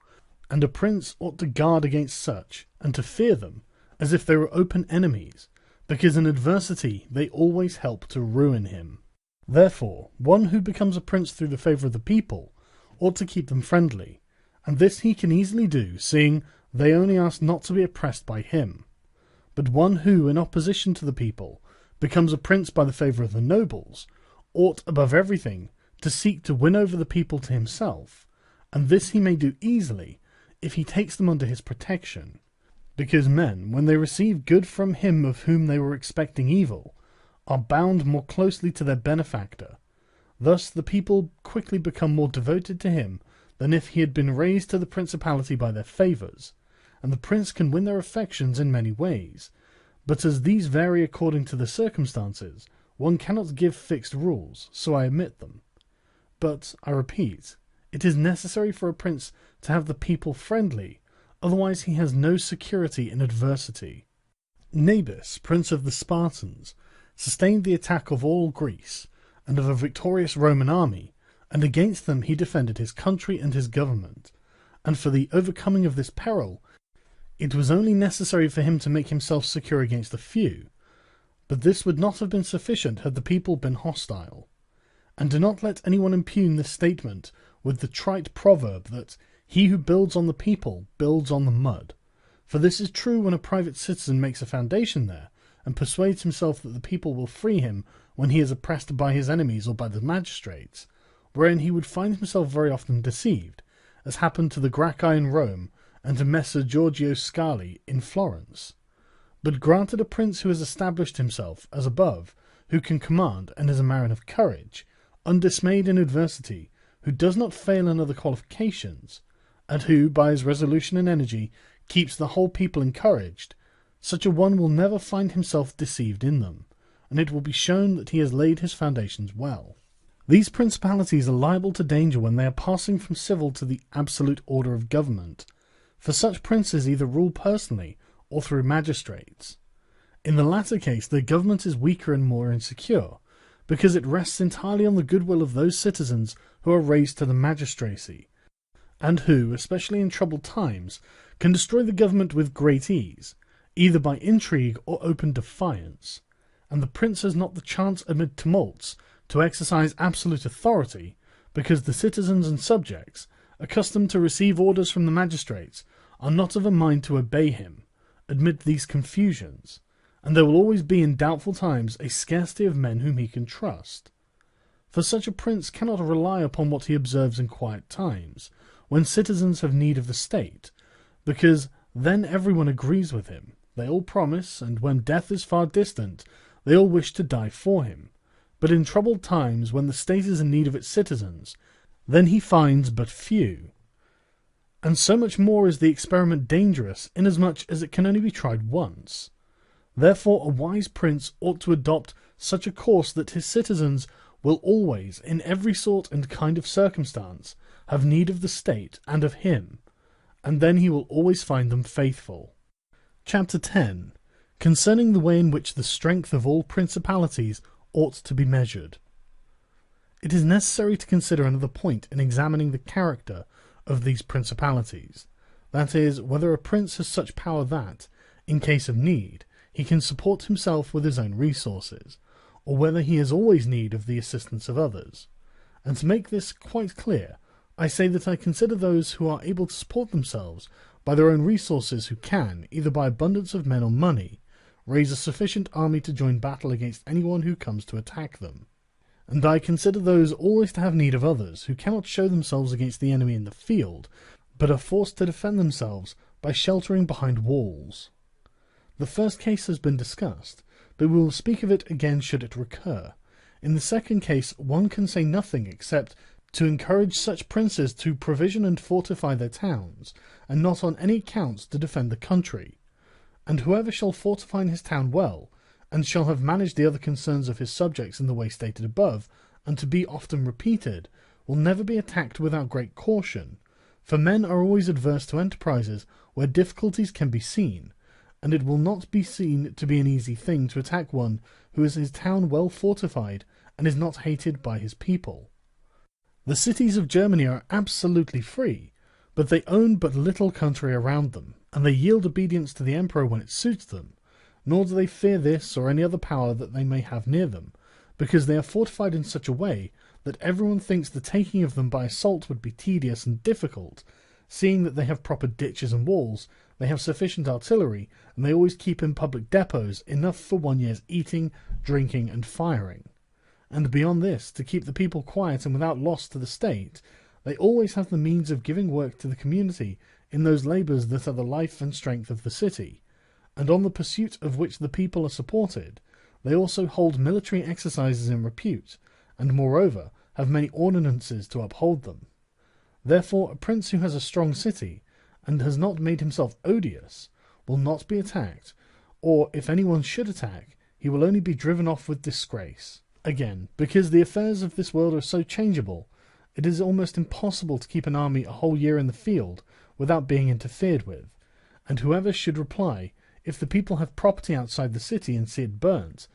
and a prince ought to guard against such, and to fear them, as if they were open enemies, because in adversity they always help to ruin him. Therefore, one who becomes a prince through the favour of the people ought to keep them friendly, and this he can easily do, seeing they only ask not to be oppressed by him. But one who, in opposition to the people, becomes a prince by the favour of the nobles, ought, above everything, to seek to win over the people to himself, and this he may do easily, if he takes them under his protection. Because men, when they receive good from him of whom they were expecting evil, are bound more closely to their benefactor. Thus the people quickly become more devoted to him than if he had been raised to the principality by their favours, and the prince can win their affections in many ways. But as these vary according to the circumstances, one cannot give fixed rules, so I omit them. But, I repeat, it is necessary for a prince to have the people friendly, otherwise he has no security in adversity. Nabis, prince of the Spartans, sustained the attack of all Greece, and of a victorious Roman army, and against them he defended his country and his government, and for the overcoming of this peril it was only necessary for him to make himself secure against a few, but this would not have been sufficient had the people been hostile. And do not let anyone impugn this statement with the trite proverb that he who builds on the people builds on the mud, for this is true when a private citizen makes a foundation there, and persuades himself that the people will free him when he is oppressed by his enemies or by the magistrates, wherein he would find himself very often deceived, as happened to the Gracchi in Rome and to Messer Giorgio Scali in Florence. But granted a prince who has established himself as above, who can command and is a man of courage, undismayed in adversity, who does not fail in other qualifications, and who, by his resolution and energy, keeps the whole people encouraged, such a one will never find himself deceived in them, and it will be shown that he has laid his foundations well. These principalities are liable to danger when they are passing from civil to the absolute order of government, for such princes either rule personally or through magistrates. In the latter case their government is weaker and more insecure, because it rests entirely on the goodwill of those citizens who are raised to the magistracy, and who, especially in troubled times, can destroy the government with great ease, either by intrigue or open defiance, and the prince has not the chance amid tumults to exercise absolute authority, because the citizens and subjects, accustomed to receive orders from the magistrates, are not of a mind to obey him, amid these confusions, and there will always be in doubtful times a scarcity of men whom he can trust. For such a prince cannot rely upon what he observes in quiet times, when citizens have need of the state, because then everyone agrees with him, they all promise, and when death is far distant, they all wish to die for him. But in troubled times, when the state is in need of its citizens, then he finds but few. And so much more is the experiment dangerous, inasmuch as it can only be tried once. Therefore a wise prince ought to adopt such a course that his citizens will always, in every sort and kind of circumstance, have need of the state and of him, and then he will always find them faithful. Chapter 10. Concerning the way in which the strength of all principalities ought to be measured. It is necessary to consider another point in examining the character of these principalities, that is, whether a prince has such power that, in case of need, he can support himself with his own resources, or whether he has always need of the assistance of others. And to make this quite clear, I say that I consider those who are able to support themselves by their own resources who can, either by abundance of men or money, raise a sufficient army to join battle against anyone who comes to attack them. And I consider those always to have need of others who cannot show themselves against the enemy in the field, but are forced to defend themselves by sheltering behind walls. The first case has been discussed, but we will speak of it again should it recur. In the second case, one can say nothing except to encourage such princes to provision and fortify their towns, and not on any account to defend the country. And whoever shall fortify his town well, and shall have managed the other concerns of his subjects in the way stated above, and to be often repeated, will never be attacked without great caution, for men are always adverse to enterprises where difficulties can be seen, and it will not be seen to be an easy thing to attack one who has his town well fortified and is not hated by his people. The cities of Germany are absolutely free, but they own but little country around them, and they yield obedience to the emperor when it suits them, nor do they fear this or any other power that they may have near them, because they are fortified in such a way that everyone thinks the taking of them by assault would be tedious and difficult, seeing that they have proper ditches and walls, they have sufficient artillery, and they always keep in public depots enough for 1 year's eating, drinking, and firing. And beyond this, to keep the people quiet and without loss to the state, they always have the means of giving work to the community in those labours that are the life and strength of the city, and on the pursuit of which the people are supported. They also hold military exercises in repute, and moreover have many ordinances to uphold them. Therefore a prince who has a strong city, and has not made himself odious, will not be attacked, or if anyone should attack, he will only be driven off with disgrace. Again, because the affairs of this world are so changeable, it is almost impossible to keep an army a whole year in the field without being interfered with, and whoever should reply, if the people have property outside the city and see it burnt,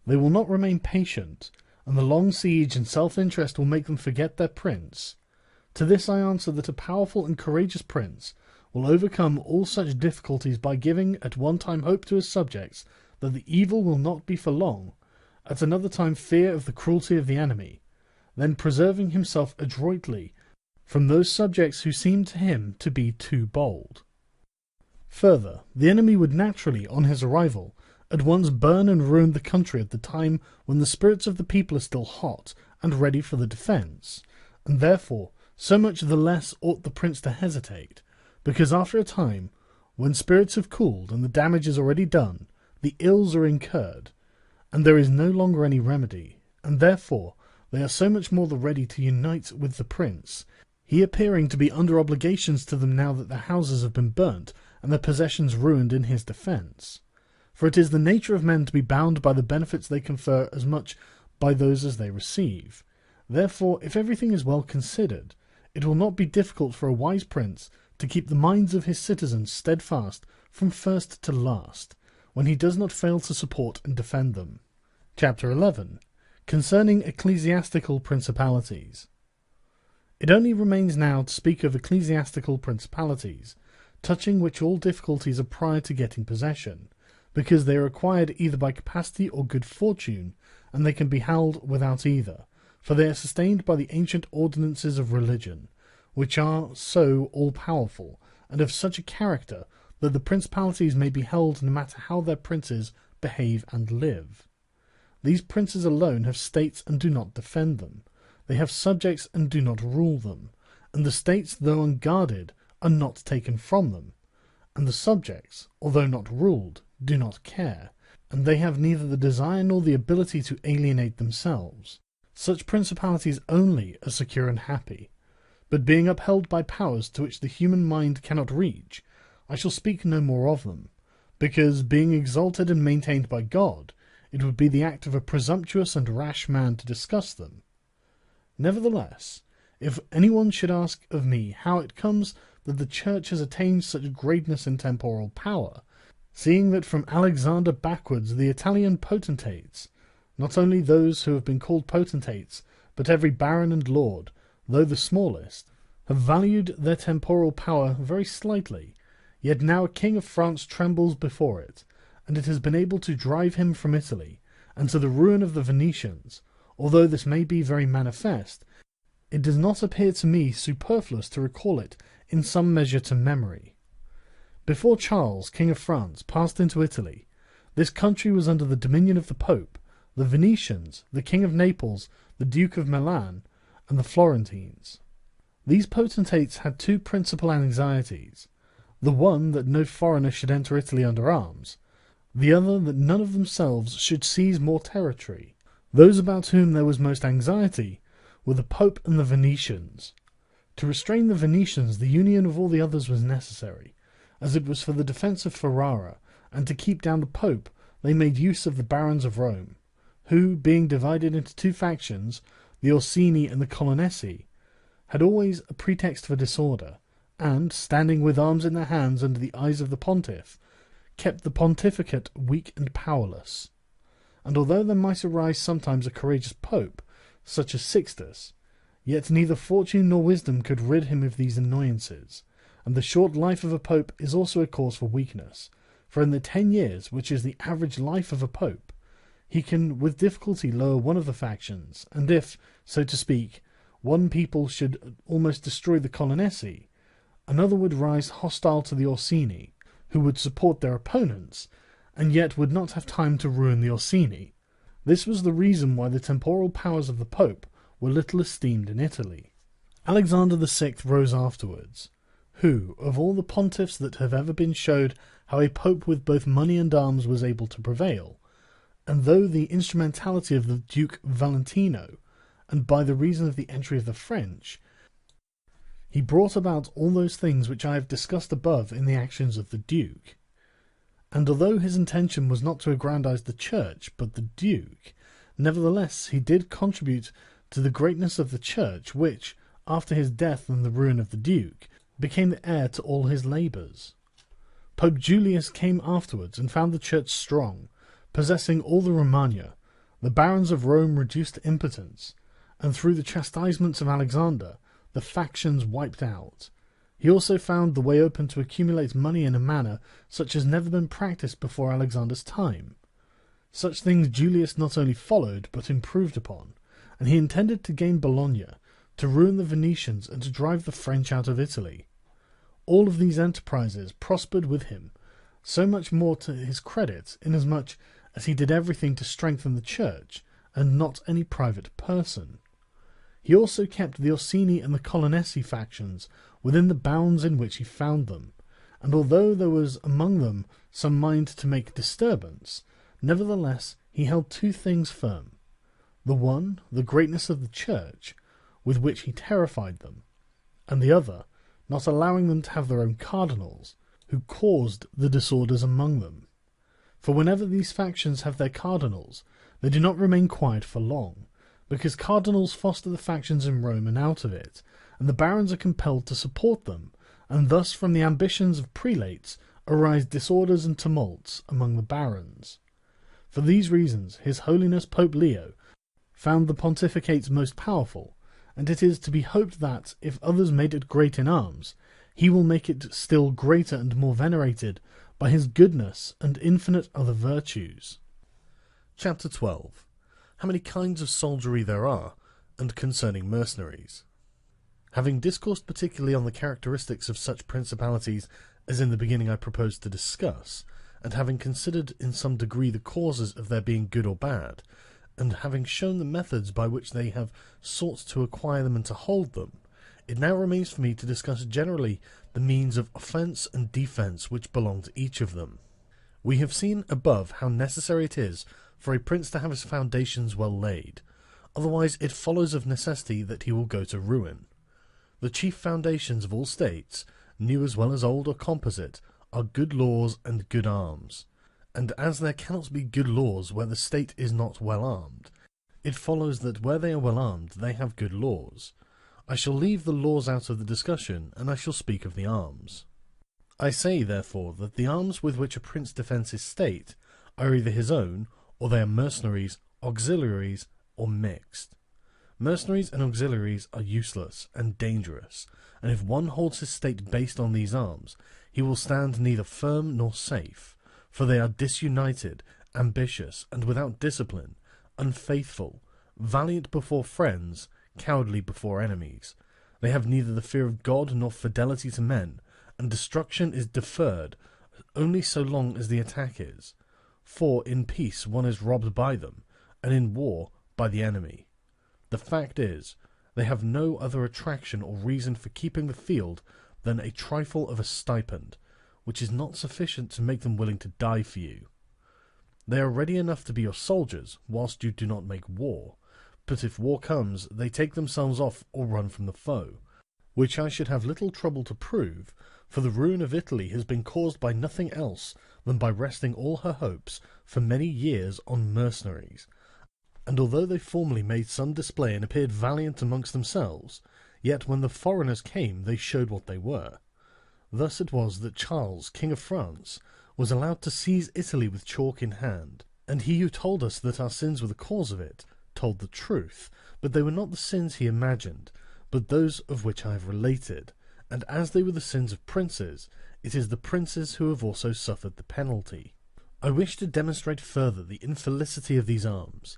they will not remain patient, and the long siege and self-interest will make them forget their prince. To this I answer that a powerful and courageous prince will overcome all such difficulties by giving at one time hope to his subjects that the evil will not be for long, at another time fear of the cruelty of the enemy, then preserving himself adroitly from those subjects who seem to him to be too bold. Further, the enemy would naturally, on his arrival, at once burn and ruin the country at the time when the spirits of the people are still hot and ready for the defence, and therefore so much the less ought the prince to hesitate, because after a time, when spirits have cooled and the damage is already done, the ills are incurred, and there is no longer any remedy, and therefore they are so much more the ready to unite with the prince, he appearing to be under obligations to them now that their houses have been burnt and their possessions ruined in his defence. For it is the nature of men to be bound by the benefits they confer as much by those as they receive. Therefore, if everything is well considered, it will not be difficult for a wise prince to keep the minds of his citizens steadfast from first to last, when he does not fail to support and defend them. Chapter 11. Concerning ecclesiastical principalities. It only remains now to speak of ecclesiastical principalities, touching which all difficulties are prior to getting possession, because they are acquired either by capacity or good fortune, and they can be held without either, for they are sustained by the ancient ordinances of religion, which are so all-powerful, and of such a character that the principalities may be held no matter how their princes behave and live. These princes alone have states and do not defend them. They have subjects and do not rule them, and the states, though unguarded, are not taken from them, and the subjects, although not ruled, do not care, and they have neither the desire nor the ability to alienate themselves. Such principalities only are secure and happy, but being upheld by powers to which the human mind cannot reach, I shall speak no more of them, because, being exalted and maintained by God, it would be the act of a presumptuous and rash man to discuss them. Nevertheless, if anyone should ask of me how it comes that the Church has attained such greatness in temporal power, seeing that from Alexander backwards the Italian potentates, not only those who have been called potentates, but every baron and lord, though the smallest, have valued their temporal power very slightly, yet now a king of France trembles before it, and it has been able to drive him from Italy, and to the ruin of the Venetians. Although this may be very manifest, it does not appear to me superfluous to recall it in some measure to memory. Before Charles, King of France, passed into Italy, this country was under the dominion of the Pope, the Venetians, the King of Naples, the Duke of Milan, and the Florentines. These potentates had two principal anxieties: the one that no foreigner should enter Italy under arms, the other that none of themselves should seize more territory. Those about whom there was most anxiety were the Pope and the Venetians. To restrain the Venetians, the union of all the others was necessary, as it was for the defence of Ferrara, and to keep down the Pope they made use of the barons of Rome, who, being divided into two factions, the Orsini and the Colonnesi, had always a pretext for disorder, and, standing with arms in their hands under the eyes of the pontiff, kept the pontificate weak and powerless. And although there might arise sometimes a courageous pope, such as Sixtus, yet neither fortune nor wisdom could rid him of these annoyances, and the short life of a pope is also a cause for weakness, for in the 10 years, which is the average life of a pope, he can with difficulty lower one of the factions, and if, so to speak, one people should almost destroy the Colonnesi, another would rise hostile to the Orsini, who would support their opponents, and yet would not have time to ruin the Orsini. This was the reason why the temporal powers of the Pope were little esteemed in Italy. Alexander VI rose afterwards, who, of all the pontiffs that have ever been, showed how a pope with both money and arms was able to prevail, and though the instrumentality of the Duke Valentino, and by the reason of the entry of the French, he brought about all those things which I have discussed above in the actions of the Duke. And although his intention was not to aggrandize the Church, but the Duke, nevertheless he did contribute to the greatness of the Church, which, after his death and the ruin of the Duke, became the heir to all his labours. Pope Julius came afterwards and found the Church strong, possessing all the Romagna, the barons of Rome reduced to impotence, and through the chastisements of Alexander, the factions wiped out. He also found the way open to accumulate money in a manner such as never been practised before Alexander's time. Such things Julius not only followed, but improved upon, and he intended to gain Bologna, to ruin the Venetians, and to drive the French out of Italy. All of these enterprises prospered with him, so much more to his credit, inasmuch as he did everything to strengthen the Church, and not any private person. He also kept the Orsini and the Colonnesi factions within the bounds in which he found them, and although there was among them some mind to make disturbance, nevertheless he held two things firm: the one, the greatness of the Church, with which he terrified them, and the other, not allowing them to have their own cardinals, who caused the disorders among them. For whenever these factions have their cardinals, they do not remain quiet for long, because cardinals foster the factions in Rome and out of it, and the barons are compelled to support them, and thus from the ambitions of prelates arise disorders and tumults among the barons. For these reasons His Holiness Pope Leo found the pontificates most powerful, and it is to be hoped that, if others made it great in arms, he will make it still greater and more venerated by his goodness and infinite other virtues. Chapter 12. How many kinds of soldiery there are, and concerning mercenaries. Having discoursed particularly on the characteristics of such principalities as in the beginning I proposed to discuss, and having considered in some degree the causes of their being good or bad, and having shown the methods by which they have sought to acquire them and to hold them, it now remains for me to discuss generally the means of offence and defence which belong to each of them. We have seen above how necessary it is for a prince to have his foundations well laid, otherwise it follows of necessity that he will go to ruin. The chief foundations of all states, new as well as old or composite, are good laws and good arms, and as there cannot be good laws where the state is not well armed, it follows that where they are well armed they have good laws. I shall leave the laws out of the discussion, and I shall speak of the arms. I say, therefore, that the arms with which a prince defends his state are either his own, or they are mercenaries, auxiliaries, or mixed. Mercenaries and auxiliaries are useless and dangerous, and if one holds his state based on these arms, he will stand neither firm nor safe, for they are disunited, ambitious, and without discipline, unfaithful, valiant before friends, cowardly before enemies. They have neither the fear of God nor fidelity to men, and destruction is deferred only so long as the attack is. For in peace one is robbed by them, and in war by the enemy. The fact is, They have no other attraction or reason for keeping the field than a trifle of a stipend, which is not sufficient to make them willing to die for you. They are ready enough to be your soldiers, whilst you do not make war, but if war comes, they take themselves off or run from the foe, which I should have little trouble to prove, for the ruin of Italy has been caused by nothing else than by resting all her hopes for many years on mercenaries, and although they formerly made some display and appeared valiant amongst themselves, yet when the foreigners came they showed what they were. Thus it was that Charles, King of France, was allowed to seize Italy with chalk in hand, and he who told us that our sins were the cause of it told the truth, but they were not the sins he imagined, but those of which I have related, and as they were the sins of princes, it is the princes who have also suffered the penalty. I wish to demonstrate further the infelicity of these arms.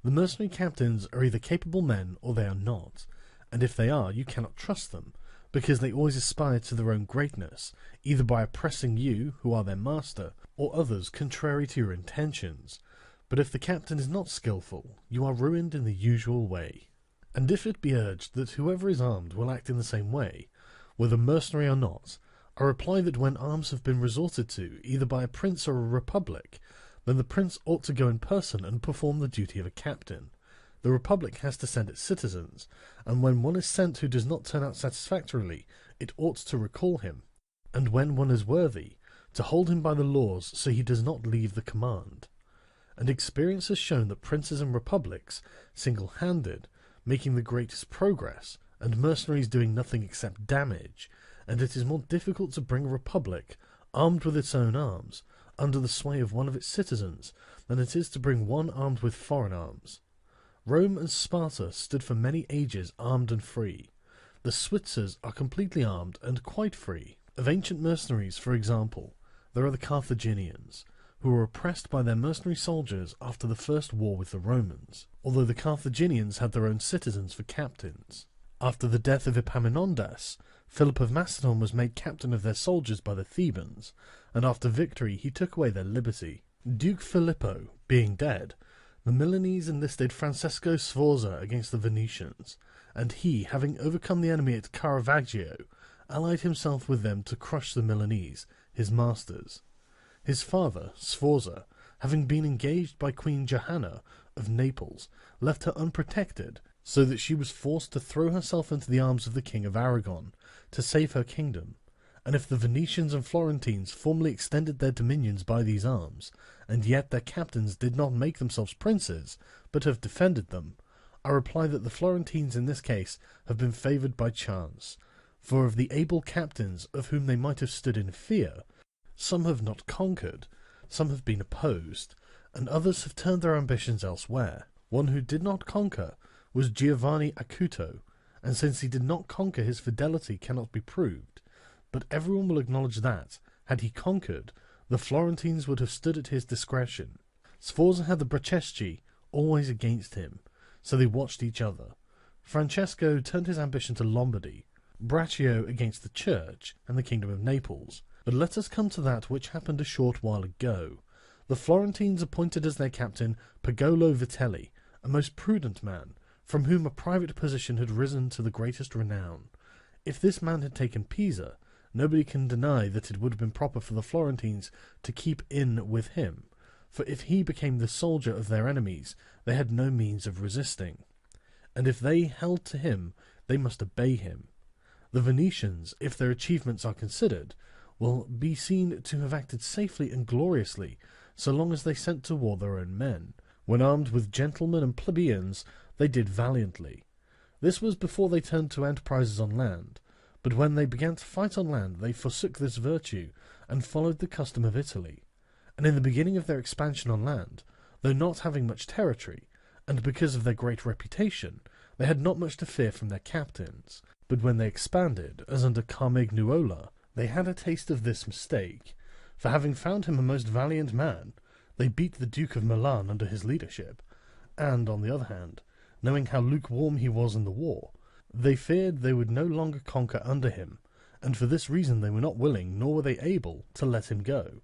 The mercenary captains are either capable men or they are not, and if they are, you cannot trust them, because they always aspire to their own greatness, either by oppressing you, who are their master, or others contrary to your intentions. But if the captain is not skilful, you are ruined in the usual way. And if it be urged that whoever is armed will act in the same way, whether mercenary or not, I reply that when arms have been resorted to, either by a prince or a republic, then the prince ought to go in person and perform the duty of a captain. The republic has to send its citizens, and when one is sent who does not turn out satisfactorily, it ought to recall him, and when one is worthy, to hold him by the laws so he does not leave the command. And experience has shown that princes and republics, single-handed, making the greatest progress, and mercenaries doing nothing except damage, and it is more difficult to bring a republic, armed with its own arms, under the sway of one of its citizens, than it is to bring one armed with foreign arms. Rome and Sparta stood for many ages armed and free. The Switzers are completely armed and quite free. Of ancient mercenaries, for example, there are the Carthaginians, who were oppressed by their mercenary soldiers after the first war with the Romans, although the Carthaginians had their own citizens for captains. After the death of Epaminondas, Philip of Macedon was made captain of their soldiers by the Thebans, and after victory he took away their liberty. Duke Filippo being dead, the Milanese enlisted Francesco Sforza against the Venetians, and he, having overcome the enemy at Caravaggio, allied himself with them to crush the Milanese, his masters. His father, Sforza, having been engaged by Queen Johanna of Naples, left her unprotected, so that she was forced to throw herself into the arms of the King of Aragon, to save her kingdom. And if the Venetians and Florentines formerly extended their dominions by these arms, and yet their captains did not make themselves princes, but have defended them, I reply that the Florentines in this case have been favoured by chance, for of the able captains of whom they might have stood in fear, some have not conquered, some have been opposed, and others have turned their ambitions elsewhere. One who did not conquer was Giovanni Acuto, and since he did not conquer, his fidelity cannot be proved. But everyone will acknowledge that, had he conquered, the Florentines would have stood at his discretion. Sforza had the Bracceschi always against him, so they watched each other. Francesco turned his ambition to Lombardy, Braccio against the Church and the Kingdom of Naples. But let us come to that which happened a short while ago. The Florentines appointed as their captain Pagolo Vitelli, a most prudent man, from whom a private position had risen to the greatest renown. If this man had taken Pisa, nobody can deny that it would have been proper for the Florentines to keep in with him, for if he became the soldier of their enemies, they had no means of resisting, and if they held to him, they must obey him. The Venetians, if their achievements are considered, will be seen to have acted safely and gloriously, so long as they sent to war their own men. When armed with gentlemen and plebeians, they did valiantly. This was before they turned to enterprises on land, but when they began to fight on land, they forsook this virtue, and followed the custom of Italy. And in the beginning of their expansion on land, though not having much territory, and because of their great reputation, they had not much to fear from their captains. But when they expanded, as under Carmignuola, they had a taste of this mistake, for having found him a most valiant man, they beat the Duke of Milan under his leadership, and, on the other hand, knowing how lukewarm he was in the war, they feared they would no longer conquer under him, and for this reason they were not willing, nor were they able, to let him go,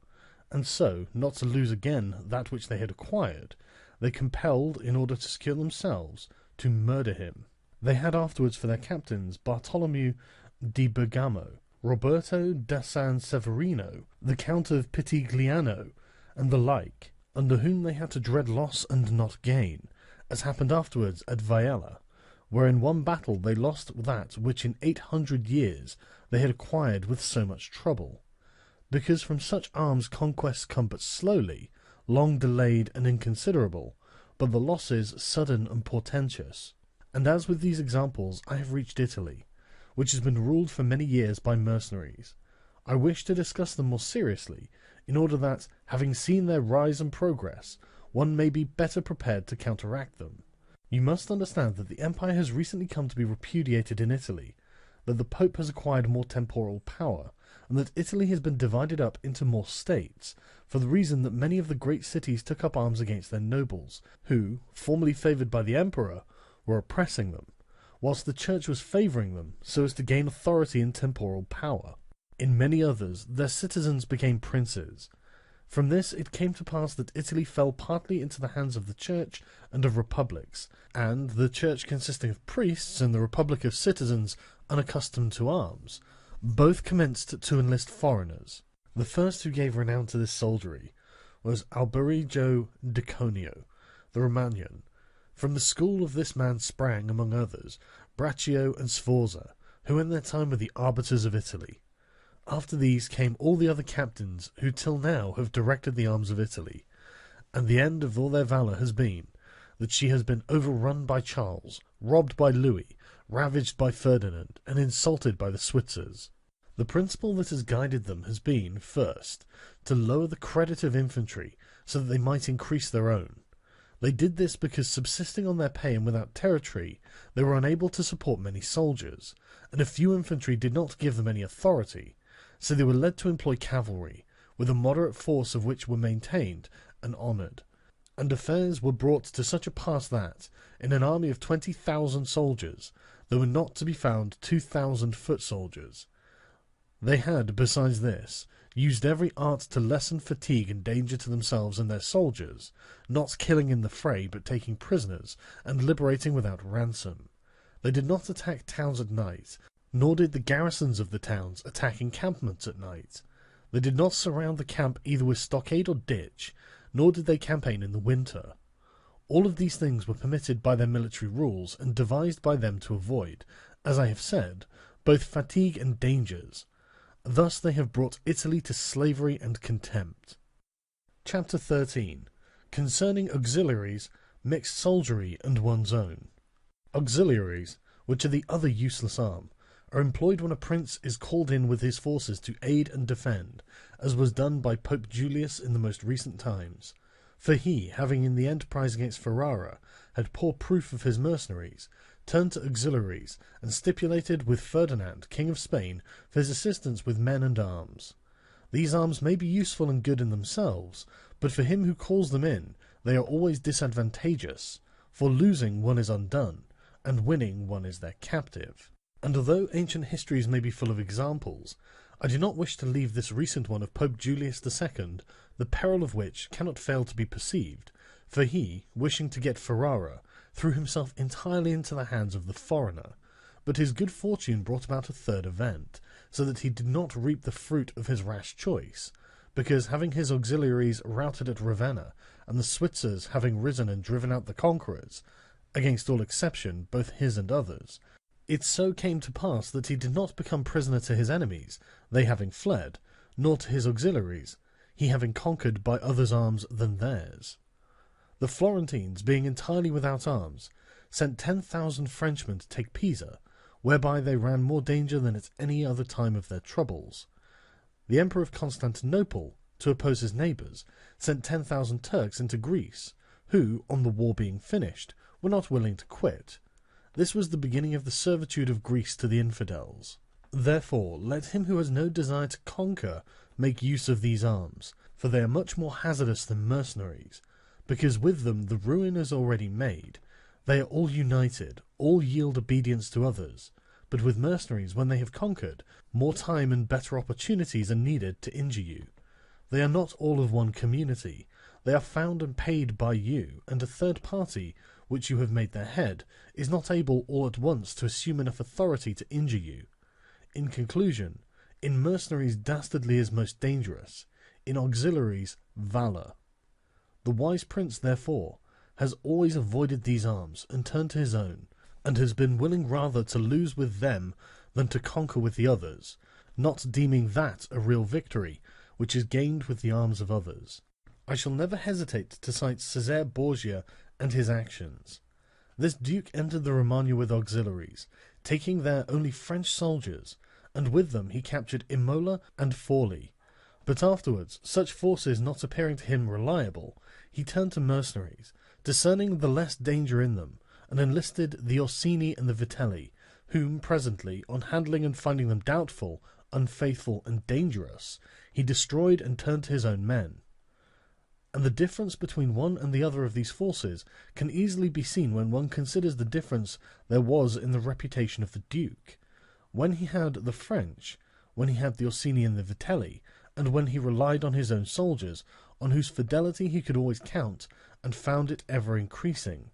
and so, not to lose again that which they had acquired, they compelled, in order to secure themselves, to murder him. They had afterwards for their captains Bartolomeo di Bergamo, Roberto da San Severino, the Count of Pitigliano, and the like, under whom they had to dread loss and not gain, as happened afterwards at Viella, where in one battle they lost that which in 800 years they had acquired with so much trouble, because from such arms conquests come but slowly, long delayed and inconsiderable, but the losses sudden and portentous. And as with these examples I have reached Italy, which has been ruled for many years by mercenaries, I wish to discuss them more seriously, in order that, having seen their rise and progress, one may be better prepared to counteract them. You must understand that the empire has recently come to be repudiated in Italy, that the Pope has acquired more temporal power, and that Italy has been divided up into more states, for the reason that many of the great cities took up arms against their nobles, who, formerly favoured by the emperor, were oppressing them, whilst the church was favouring them so as to gain authority and temporal power. In many others, their citizens became princes. From this it came to pass that Italy fell partly into the hands of the church and of republics, and the church consisting of priests and the republic of citizens unaccustomed to arms, both commenced to enlist foreigners. The first who gave renown to this soldiery was Alberigo de Conio, the Romagnan. From the school of this man sprang, among others, Braccio and Sforza, who in their time were the arbiters of Italy. After these came all the other captains who till now have directed the arms of Italy, and the end of all their valour has been that she has been overrun by Charles, robbed by Louis, ravaged by Ferdinand, and insulted by the Switzers. The principle that has guided them has been, first, to lower the credit of infantry so that they might increase their own. They did this because, subsisting on their pay and without territory, they were unable to support many soldiers, and a few infantry did not give them any authority, so they were led to employ cavalry, with a moderate force of which were maintained and honoured. And affairs were brought to such a pass that, in an army of 20,000 soldiers, there were not to be found 2,000 foot soldiers. They had, besides this, used every art to lessen fatigue and danger to themselves and their soldiers, not killing in the fray but taking prisoners, and liberating without ransom. They did not attack towns at night, nor did the garrisons of the towns attack encampments at night. They did not surround the camp either with stockade or ditch, nor did they campaign in the winter. All of these things were permitted by their military rules, and devised by them to avoid, as I have said, both fatigue and dangers. Thus they have brought Italy to slavery and contempt. Chapter 13. Concerning auxiliaries, mixed soldiery, and one's own. Auxiliaries, which are the other useless arm, are employed when a prince is called in with his forces to aid and defend, as was done by Pope Julius in the most recent times. For he, having in the enterprise against Ferrara had poor proof of his mercenaries, turned to auxiliaries, and stipulated with Ferdinand, King of Spain, for his assistance with men and arms. These arms may be useful and good in themselves, but for him who calls them in, they are always disadvantageous, for losing one is undone, and winning one is their captive. And although ancient histories may be full of examples, I do not wish to leave this recent one of Pope Julius II, the peril of which cannot fail to be perceived, for he, wishing to get Ferrara, threw himself entirely into the hands of the foreigner, but his good fortune brought about a third event, so that he did not reap the fruit of his rash choice, because having his auxiliaries routed at Ravenna, and the Switzers having risen and driven out the conquerors, against all exception, both his and others, it so came to pass that he did not become prisoner to his enemies, they having fled, nor to his auxiliaries, he having conquered by others' arms than theirs. The Florentines, being entirely without arms, sent 10,000 Frenchmen to take Pisa, whereby they ran more danger than at any other time of their troubles. The Emperor of Constantinople, to oppose his neighbours, sent 10,000 Turks into Greece, who, on the war being finished, were not willing to quit. This was the beginning of the servitude of Greece to the infidels. Therefore, let him who has no desire to conquer make use of these arms, for they are much more hazardous than mercenaries, because with them the ruin is already made. They are all united, all yield obedience to others, but with mercenaries, when they have conquered, more time and better opportunities are needed to injure you. They are not all of one community, they are found and paid by you, and a third party, which you have made their head, is not able all at once to assume enough authority to injure you. In conclusion, in mercenaries dastardly is most dangerous, in auxiliaries valour. The wise prince, therefore, has always avoided these arms, and turned to his own, and has been willing rather to lose with them than to conquer with the others, not deeming that a real victory, which is gained with the arms of others. I shall never hesitate to cite Cesare Borgia and his actions. This duke entered the Romagna with auxiliaries, taking there only French soldiers, and with them he captured Imola and Forli. But afterwards, such forces not appearing to him reliable, he turned to mercenaries, discerning the less danger in them, and enlisted the Orsini and the Vitelli, whom presently, on handling and finding them doubtful, unfaithful, and dangerous, he destroyed and turned to his own men. And the difference between one and the other of these forces can easily be seen when one considers the difference there was in the reputation of the Duke, when he had the French, when he had the Orsini and the Vitelli, and when he relied on his own soldiers, on whose fidelity he could always count, and found it ever increasing.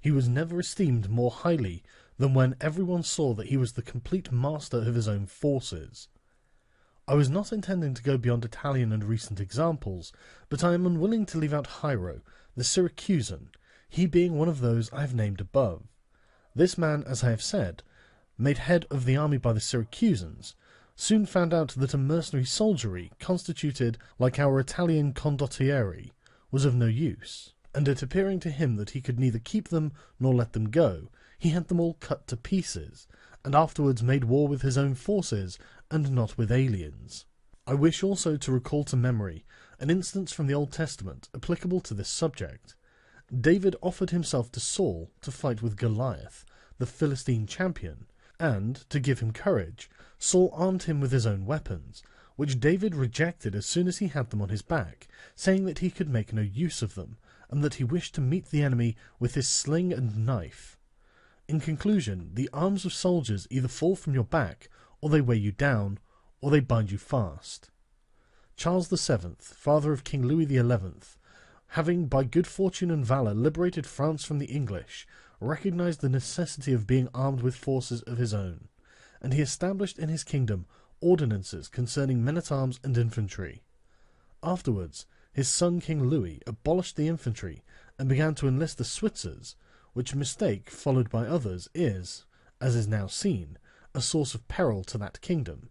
He was never esteemed more highly than when everyone saw that he was the complete master of his own forces. I was not intending to go beyond Italian and recent examples, but I am unwilling to leave out Hiero, the Syracusan, he being one of those I have named above. This man, as I have said, made head of the army by the Syracusans, soon found out that a mercenary soldiery, constituted like our Italian condottieri, was of no use, and it appearing to him that he could neither keep them nor let them go, he had them all cut to pieces, and afterwards made war with his own forces, and not with aliens. I wish also to recall to memory an instance from the Old Testament applicable to this subject. David offered himself to Saul to fight with Goliath, the Philistine champion, and, to give him courage, Saul armed him with his own weapons, which David rejected as soon as he had them on his back, saying that he could make no use of them, and that he wished to meet the enemy with his sling and knife. In conclusion, the arms of soldiers either fall from your back, or they weigh you down, or they bind you fast. Charles VII, father of King Louis XI, having by good fortune and valour liberated France from the English, recognized the necessity of being armed with forces of his own, and he established in his kingdom ordinances concerning men-at-arms and infantry. Afterwards, his son King Louis abolished the infantry, and began to enlist the Switzers, which mistake, followed by others, is, as is now seen, a source of peril to that kingdom,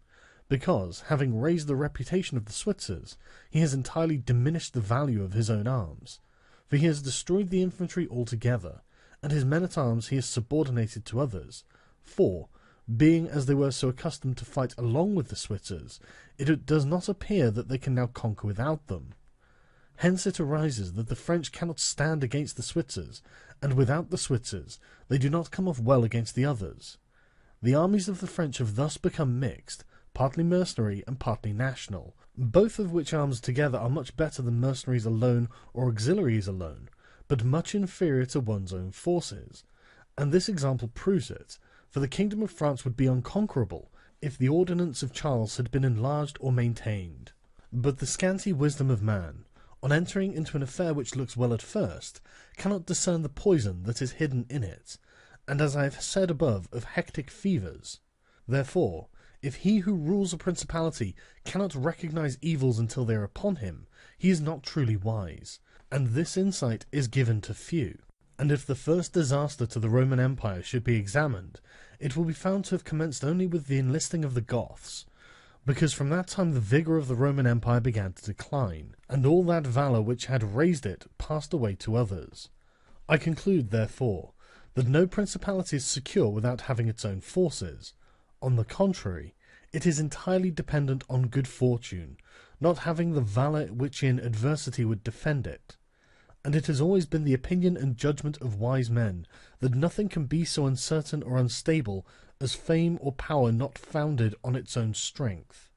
because, having raised the reputation of the Switzers, he has entirely diminished the value of his own arms, for he has destroyed the infantry altogether, and his men-at-arms he has subordinated to others, for, being as they were so accustomed to fight along with the Switzers, it does not appear that they can now conquer without them. Hence it arises that the French cannot stand against the Switzers, and without the Switzers they do not come off well against the others. The armies of the French have thus become mixed, partly mercenary and partly national, both of which arms together are much better than mercenaries alone or auxiliaries alone, but much inferior to one's own forces. And this example proves it, for the kingdom of France would be unconquerable if the ordinance of Charles had been enlarged or maintained. But the scanty wisdom of man, on entering into an affair which looks well at first, cannot discern the poison that is hidden in it, and as I have said above of hectic fevers. Therefore, if he who rules a principality cannot recognize evils until they are upon him, he is not truly wise, and this insight is given to few. And if the first disaster to the Roman Empire should be examined, it will be found to have commenced only with the enlisting of the Goths, because from that time the vigour of the Roman Empire began to decline, and all that valour which had raised it passed away to others. I conclude, therefore, that no principality is secure without having its own forces. On the contrary, it is entirely dependent on good fortune, not having the valour which in adversity would defend it. And it has always been the opinion and judgment of wise men that nothing can be so uncertain or unstable as fame or power not founded on its own strength.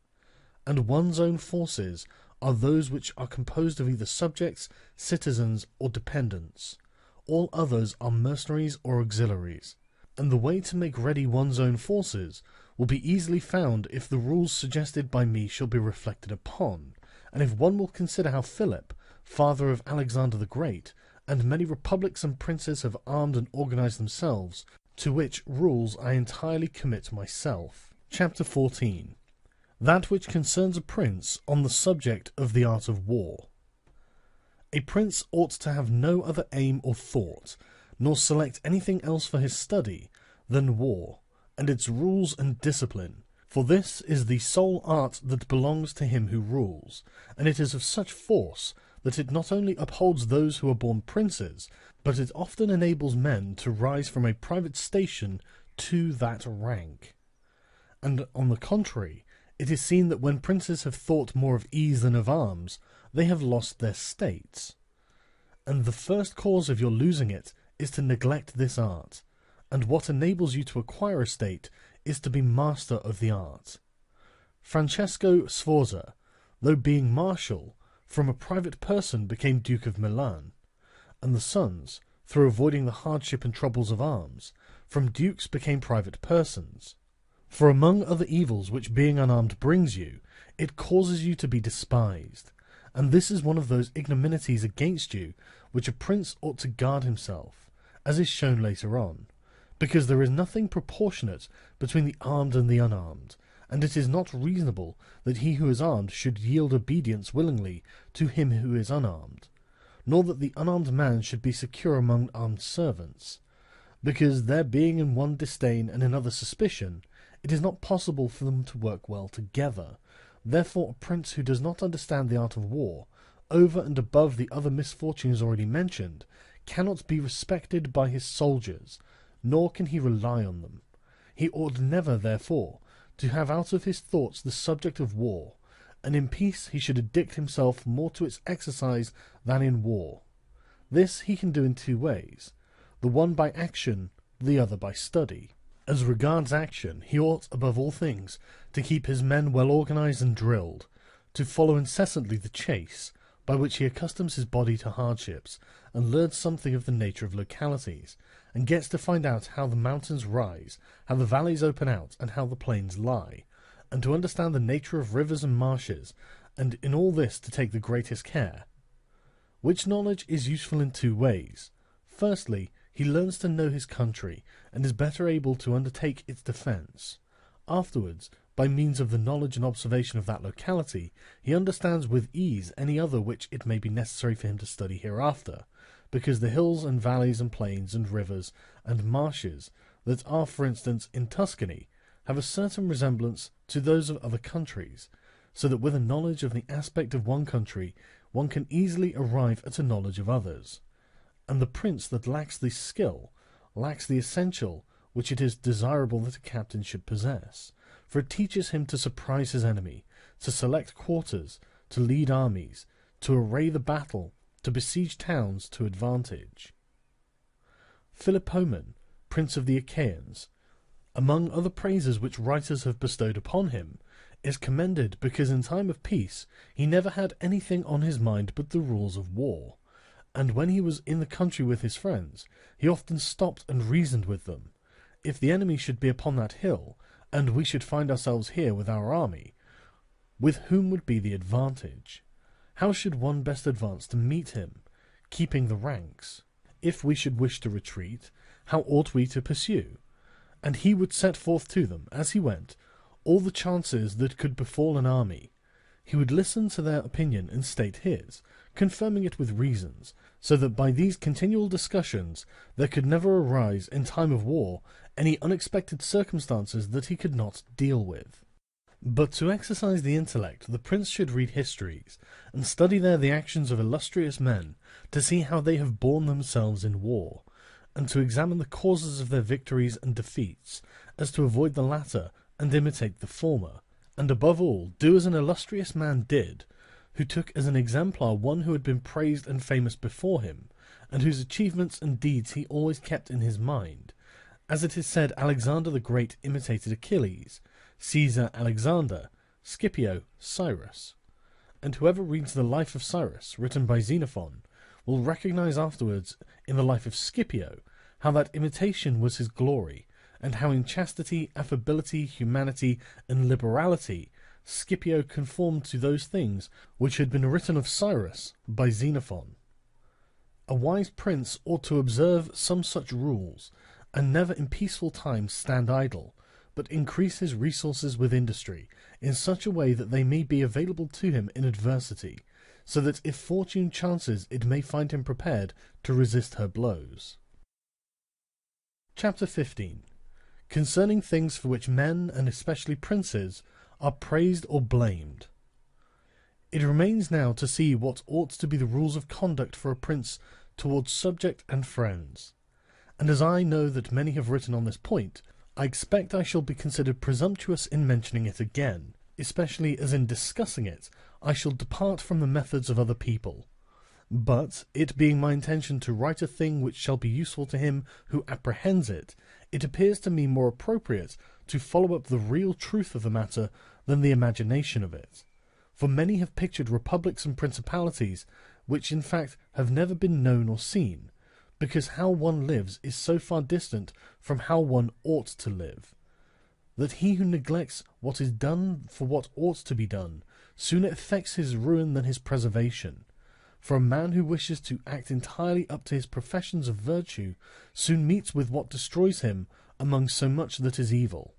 And one's own forces are those which are composed of either subjects, citizens, or dependents. All others are mercenaries or auxiliaries. And the way to make ready one's own forces will be easily found if the rules suggested by me shall be reflected upon, and if one will consider how Philip, father of Alexander the Great, and many republics and princes have armed and organized themselves, to which rules I entirely commit myself. Chapter 14. That which concerns a prince on the subject of the art of war. A prince ought to have no other aim or thought, nor select anything else for his study, than war, and its rules and discipline, for this is the sole art that belongs to him who rules, and it is of such force that it not only upholds those who are born princes, but it often enables men to rise from a private station to that rank. And on the contrary, it is seen that when princes have thought more of ease than of arms, they have lost their states. And the first cause of your losing it is to neglect this art, and what enables you to acquire a state is to be master of the art. Francesco Sforza, though being marshal, from a private person became Duke of Milan, and the sons, through avoiding the hardship and troubles of arms, from dukes became private persons. For among other evils which being unarmed brings you, it causes you to be despised, and this is one of those ignominities against you which a prince ought to guard himself, as is shown later on, because there is nothing proportionate between the armed and the unarmed, and it is not reasonable that he who is armed should yield obedience willingly to him who is unarmed, nor that the unarmed man should be secure among armed servants, because there being in one disdain and in other suspicion, it is not possible for them to work well together. Therefore a prince who does not understand the art of war, over and above the other misfortunes already mentioned, cannot be respected by his soldiers, nor can he rely on them. He ought never, therefore, to have out of his thoughts the subject of war, and in peace he should addict himself more to its exercise than in war. This he can do in two ways, the one by action, the other by study. As regards action, he ought, above all things, to keep his men well organized and drilled, to follow incessantly the chase, by which he accustoms his body to hardships, and learns something of the nature of localities, and gets to find out how the mountains rise, how the valleys open out, and how the plains lie, and to understand the nature of rivers and marshes, and in all this to take the greatest care. Which knowledge is useful in two ways. Firstly, he learns to know his country, and is better able to undertake its defence. Afterwards, by means of the knowledge and observation of that locality, he understands with ease any other which it may be necessary for him to study hereafter, because the hills and valleys and plains and rivers and marshes that are, for instance, in Tuscany, have a certain resemblance to those of other countries, so that with a knowledge of the aspect of one country one can easily arrive at a knowledge of others. And the prince that lacks this skill lacks the essential which it is desirable that a captain should possess, for it teaches him to surprise his enemy, to select quarters, to lead armies, to array the battle, to besiege towns to advantage. Philopoemen, prince of the Achaeans, among other praises which writers have bestowed upon him, is commended because in time of peace he never had anything on his mind but the rules of war, and when he was in the country with his friends, he often stopped and reasoned with them. If the enemy should be upon that hill, and we should find ourselves here with our army, with whom would be the advantage? How should one best advance to meet him, keeping the ranks? If we should wish to retreat, how ought we to pursue? And he would set forth to them, as he went, all the chances that could befall an army. He would listen to their opinion and state his, confirming it with reasons, so that by these continual discussions there could never arise in time of war any unexpected circumstances that he could not deal with. But to exercise the intellect the prince should read histories, and study there the actions of illustrious men, to see how they have borne themselves in war, and to examine the causes of their victories and defeats, as to avoid the latter and imitate the former, and above all do as an illustrious man did, who took as an exemplar one who had been praised and famous before him, and whose achievements and deeds he always kept in his mind. As it is said, Alexander the Great imitated Achilles, Caesar Alexander, Scipio Cyrus. And whoever reads the Life of Cyrus, written by Xenophon, will recognize afterwards in the life of Scipio how that imitation was his glory, and how in chastity, affability, humanity, and liberality Scipio conformed to those things which had been written of Cyrus by Xenophon. A wise prince ought to observe some such rules, and never in peaceful times stand idle, but increase his resources with industry, in such a way that they may be available to him in adversity, so that if fortune chances it may find him prepared to resist her blows. Chapter 15. Concerning things for which men, and especially princes, are praised or blamed. It remains now to see what ought to be the rules of conduct for a prince towards subject and friends. And as I know that many have written on this point, I expect I shall be considered presumptuous in mentioning it again, especially as in discussing it I shall depart from the methods of other people. But, it being my intention to write a thing which shall be useful to him who apprehends it, it appears to me more appropriate to follow up the real truth of the matter than the imagination of it. For many have pictured republics and principalities, which in fact have never been known or seen, because how one lives is so far distant from how one ought to live, that he who neglects what is done for what ought to be done sooner effects his ruin than his preservation. For a man who wishes to act entirely up to his professions of virtue soon meets with what destroys him among so much that is evil.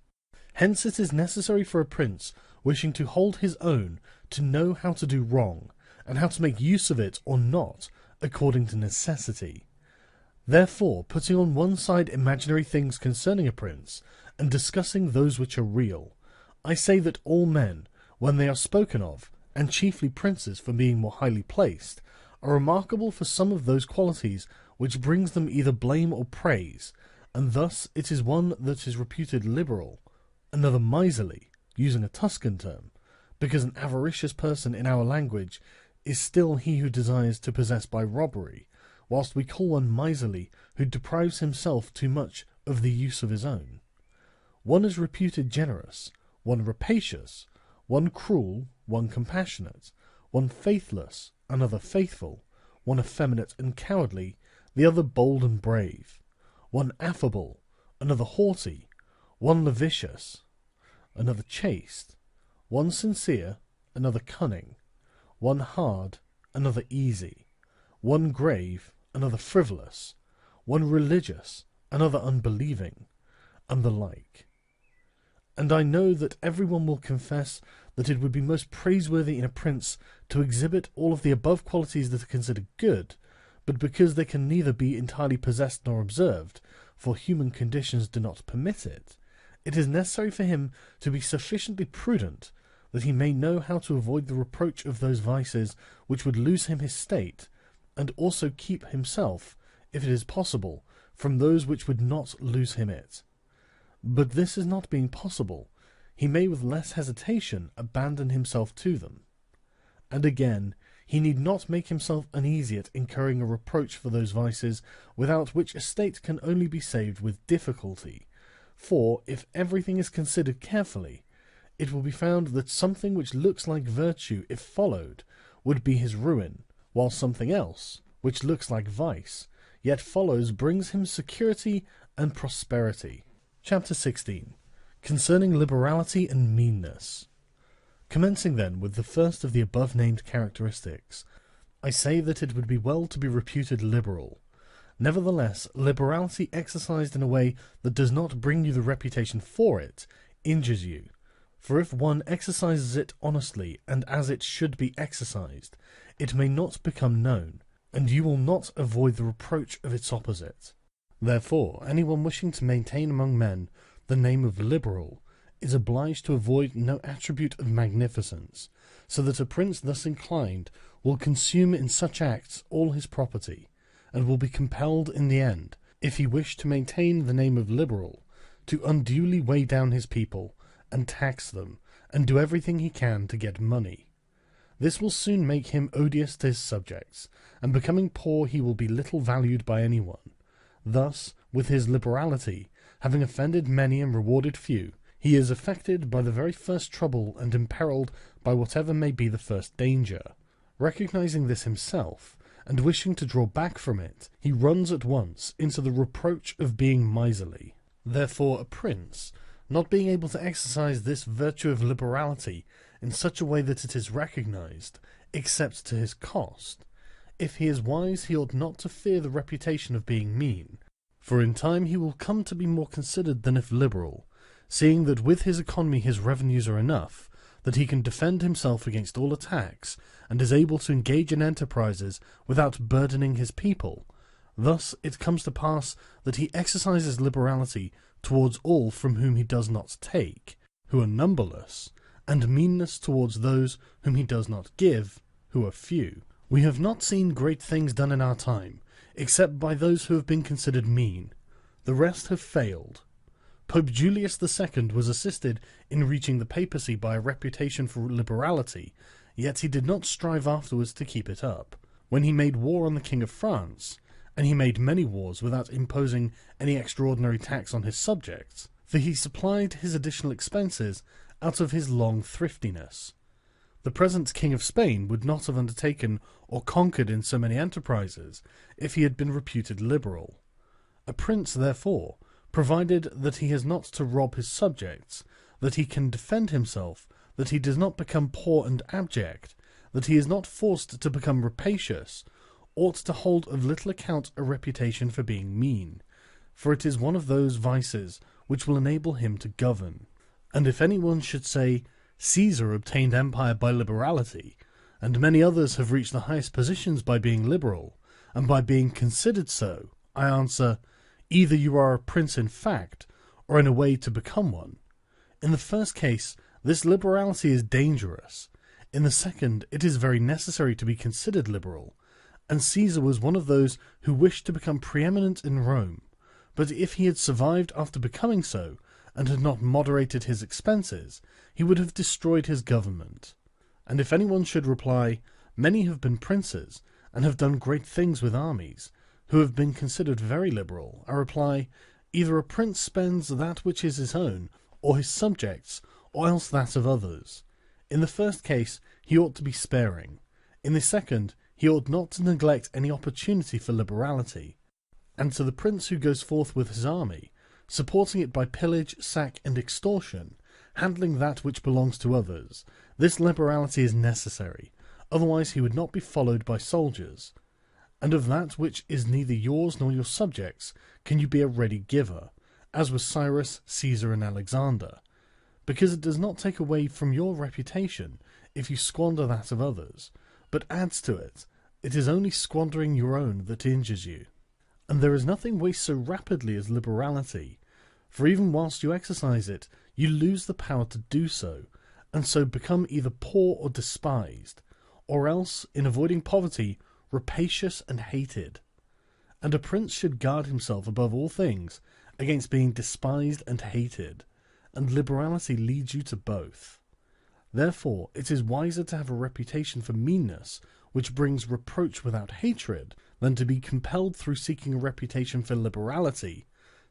Hence it is necessary for a prince wishing to hold his own to know how to do wrong, and how to make use of it or not, according to necessity. Therefore, putting on one side imaginary things concerning a prince, and discussing those which are real, I say that all men, when they are spoken of, and chiefly princes for being more highly placed, are remarkable for some of those qualities which brings them either blame or praise, and thus it is one that is reputed liberal, another miserly, using a Tuscan term, because an avaricious person in our language is still he who desires to possess by robbery, whilst we call one miserly who deprives himself too much of the use of his own. One is reputed generous, one rapacious, one cruel, one compassionate, one faithless, another faithful, one effeminate and cowardly, the other bold and brave, one affable, another haughty, one lascivious, another chaste, one sincere, another cunning, one hard, another easy, one grave, another frivolous, one religious, another unbelieving, and the like. And I know that every one will confess that it would be most praiseworthy in a prince to exhibit all of the above qualities that are considered good, but because they can neither be entirely possessed nor observed, for human conditions do not permit it, it is necessary for him to be sufficiently prudent that he may know how to avoid the reproach of those vices which would lose him his state, and also keep himself, if it is possible, from those which would not lose him it. But this is not being possible, he may with less hesitation abandon himself to them. And again, he need not make himself uneasy at incurring a reproach for those vices, without which a state can only be saved with difficulty. For, if everything is considered carefully, it will be found that something which looks like virtue, if followed, would be his ruin, while something else, which looks like vice, yet follows, brings him security and prosperity. Chapter 16. Concerning liberality and meanness. Commencing then with the first of the above-named characteristics, I say that it would be well to be reputed liberal. Nevertheless, liberality exercised in a way that does not bring you the reputation for it, injures you. For if one exercises it honestly, and as it should be exercised, it may not become known, and you will not avoid the reproach of its opposite. Therefore, anyone wishing to maintain among men the name of liberal is obliged to avoid no attribute of magnificence, so that a prince thus inclined will consume in such acts all his property, and will be compelled in the end, if he wish to maintain the name of liberal, to unduly weigh down his people, and tax them, and do everything he can to get money. This will soon make him odious to his subjects, and becoming poor he will be little valued by anyone. Thus, with his liberality, having offended many and rewarded few, he is affected by the very first trouble and imperilled by whatever may be the first danger. Recognizing this himself, and wishing to draw back from it, he runs at once into the reproach of being miserly. Therefore a prince, not being able to exercise this virtue of liberality in such a way that it is recognized, except to his cost, if he is wise, he ought not to fear the reputation of being mean, for in time he will come to be more considered than if liberal, seeing that with his economy his revenues are enough, that he can defend himself against all attacks, and is able to engage in enterprises without burdening his people. Thus it comes to pass that he exercises liberality towards all from whom he does not take, who are numberless, and meanness towards those whom he does not give, who are few. We have not seen great things done in our time, except by those who have been considered mean. The rest have failed. Pope Julius II was assisted in reaching the papacy by a reputation for liberality, yet he did not strive afterwards to keep it up. When he made war on the King of France, and he made many wars without imposing any extraordinary tax on his subjects, for he supplied his additional expenses out of his long thriftiness. The present King of Spain would not have undertaken or conquered in so many enterprises if he had been reputed liberal. A prince, therefore, provided that he has not to rob his subjects, that he can defend himself, that he does not become poor and abject, that he is not forced to become rapacious, ought to hold of little account a reputation for being mean, for it is one of those vices which will enable him to govern. And if anyone should say, Caesar obtained empire by liberality, and many others have reached the highest positions by being liberal, and by being considered so, I answer, either you are a prince in fact, or in a way to become one. In the first case, this liberality is dangerous. In the second, it is very necessary to be considered liberal, and Caesar was one of those who wished to become preeminent in Rome. But if he had survived after becoming so, and had not moderated his expenses, he would have destroyed his government. And if anyone should reply, many have been princes, and have done great things with armies, who have been considered very liberal, I reply, either a prince spends that which is his own, or his subjects, or else that of others. In the first case, he ought to be sparing. In the second, he ought not to neglect any opportunity for liberality. And to the prince who goes forth with his army, supporting it by pillage, sack, and extortion, handling that which belongs to others, this liberality is necessary, otherwise he would not be followed by soldiers. And of that which is neither yours nor your subjects can you be a ready giver, as was Cyrus, Caesar, and Alexander, because it does not take away from your reputation if you squander that of others, but adds to it. It is only squandering your own that injures you. And there is nothing wastes so rapidly as liberality, for even whilst you exercise it, you lose the power to do so, and so become either poor or despised, or else, in avoiding poverty, rapacious and hated. And a prince should guard himself above all things against being despised and hated, and liberality leads you to both. Therefore, it is wiser to have a reputation for meanness, which brings reproach without hatred, than to be compelled through seeking a reputation for liberality,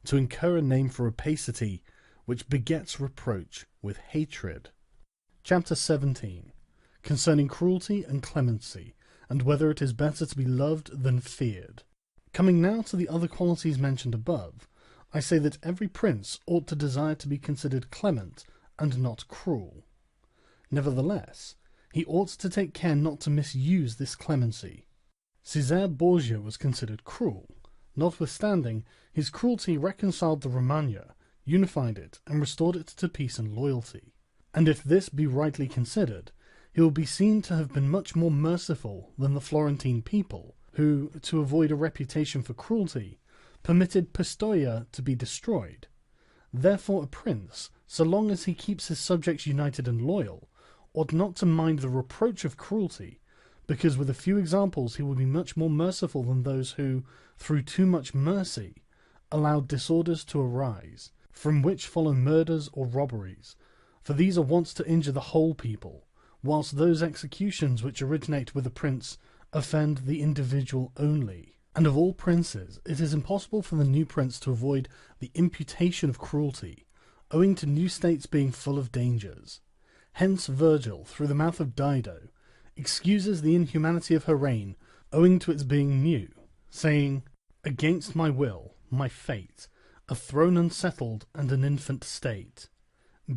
to incur a name for rapacity, which begets reproach with hatred. Chapter 17. Concerning cruelty and clemency, and whether it is better to be loved than feared. Coming now to the other qualities mentioned above, I say that every prince ought to desire to be considered clement, and not cruel. Nevertheless, he ought to take care not to misuse this clemency. Caesar Borgia was considered cruel. Notwithstanding, his cruelty reconciled the Romagna, unified it, and restored it to peace and loyalty. And if this be rightly considered, he will be seen to have been much more merciful than the Florentine people, who, to avoid a reputation for cruelty, permitted Pistoia to be destroyed. Therefore a prince, so long as he keeps his subjects united and loyal, ought not to mind the reproach of cruelty, because with a few examples he will be much more merciful than those who, through too much mercy, allow disorders to arise, from which follow murders or robberies, for these are wont to injure the whole people, whilst those executions which originate with a prince offend the individual only. And of all princes, it is impossible for the new prince to avoid the imputation of cruelty, owing to new states being full of dangers. Hence Virgil, through the mouth of Dido, excuses the inhumanity of her reign, owing to its being new, saying, "Against my will, my fate, a throne unsettled and an infant state,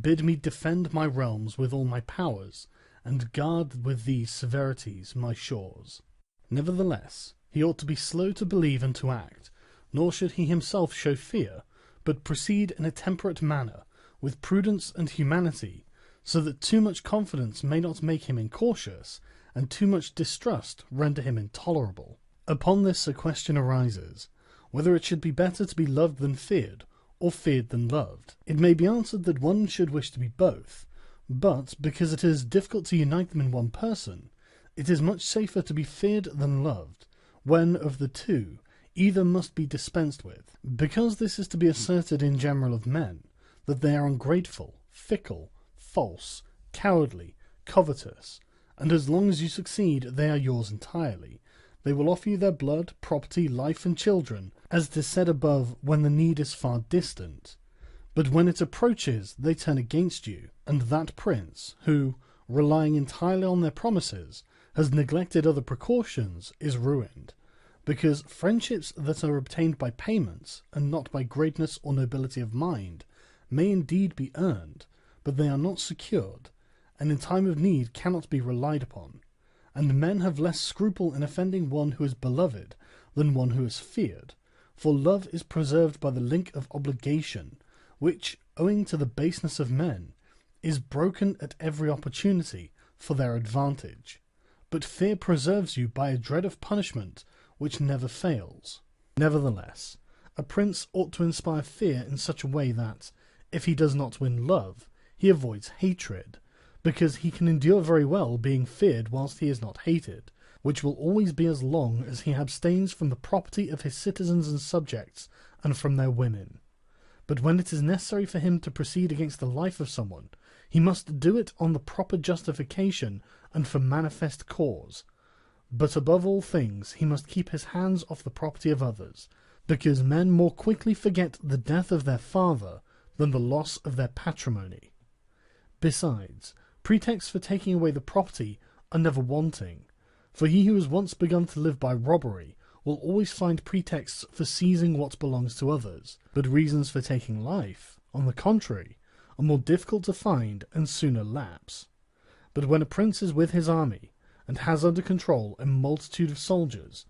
bid me defend my realms with all my powers, and guard with these severities my shores." Nevertheless, he ought to be slow to believe and to act, nor should he himself show fear, but proceed in a temperate manner, with prudence and humanity, so that too much confidence may not make him incautious, and too much distrust render him intolerable. Upon this a question arises, whether it should be better to be loved than feared, or feared than loved. It may be answered that one should wish to be both, but because it is difficult to unite them in one person, it is much safer to be feared than loved, when of the two, either must be dispensed with. Because this is to be asserted in general of men, that they are ungrateful, fickle, false, cowardly, covetous, and as long as you succeed they are yours entirely. They will offer you their blood, property, life, and children, as it is said above, when the need is far distant. But when it approaches, they turn against you, and that prince, who, relying entirely on their promises, has neglected other precautions, is ruined. Because friendships that are obtained by payments, and not by greatness or nobility of mind, may indeed be earned, but they are not secured, and in time of need cannot be relied upon. And men have less scruple in offending one who is beloved than one who is feared, for love is preserved by the link of obligation, which, owing to the baseness of men, is broken at every opportunity for their advantage. But fear preserves you by a dread of punishment which never fails. Nevertheless, a prince ought to inspire fear in such a way that, if he does not win love, he avoids hatred, because he can endure very well being feared whilst he is not hated, which will always be as long as he abstains from the property of his citizens and subjects, and from their women. But when it is necessary for him to proceed against the life of someone, he must do it on the proper justification and for manifest cause. But above all things he must keep his hands off the property of others, because men more quickly forget the death of their father than the loss of their patrimony. Besides, pretexts for taking away the property are never wanting, for he who has once begun to live by robbery will always find pretexts for seizing what belongs to others, but reasons for taking life, on the contrary, are more difficult to find and sooner lapse. But when a prince is with his army, and has under control a multitude of soldiers,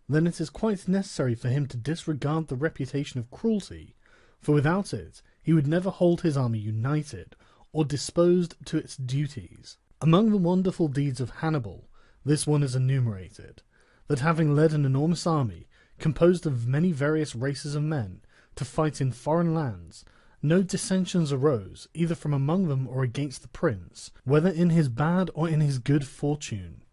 then it is quite necessary for him to disregard the reputation of cruelty, for without it he would never hold his army united, or disposed to its duties. Among the wonderful deeds of Hannibal, this one is enumerated, that having led an enormous army, composed of many various races of men, to fight in foreign lands, no dissensions arose, either from among them or against the prince, whether in his bad or in his good fortune.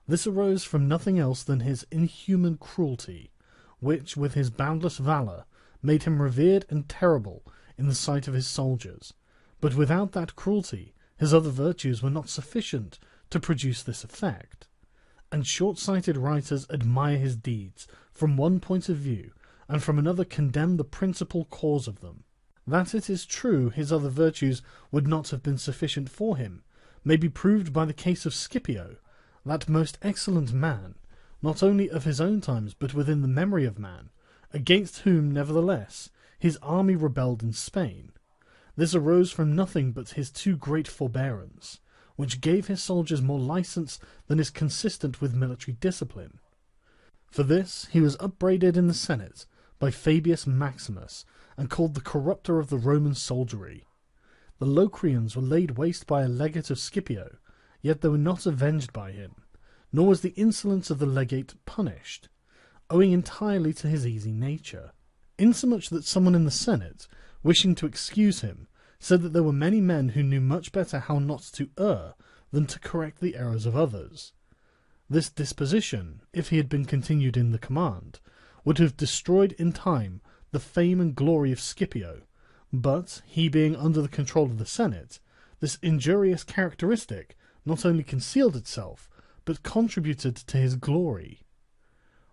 This arose from nothing else than his inhuman cruelty, which, with his boundless valour, made him revered and terrible in the sight of his soldiers. But without that cruelty, his other virtues were not sufficient to produce this effect. And short-sighted writers admire his deeds from one point of view, and from another condemn the principal cause of them. That it is true his other virtues would not have been sufficient for him may be proved by the case of Scipio, that most excellent man, not only of his own times but within the memory of man, against whom, nevertheless, his army rebelled in Spain. This arose from nothing but his too great forbearance, which gave his soldiers more license than is consistent with military discipline. For this he was upbraided in the Senate by Fabius Maximus, and called the corrupter of the Roman soldiery. The Locrians were laid waste by a legate of Scipio, yet they were not avenged by him, nor was the insolence of the legate punished, owing entirely to his easy nature, insomuch that someone in the Senate, wishing to excuse him, said that there were many men who knew much better how not to err than to correct the errors of others. This disposition, if he had been continued in the command, would have destroyed in time the fame and glory of Scipio, but, he being under the control of the Senate, this injurious characteristic not only concealed itself, but contributed to his glory.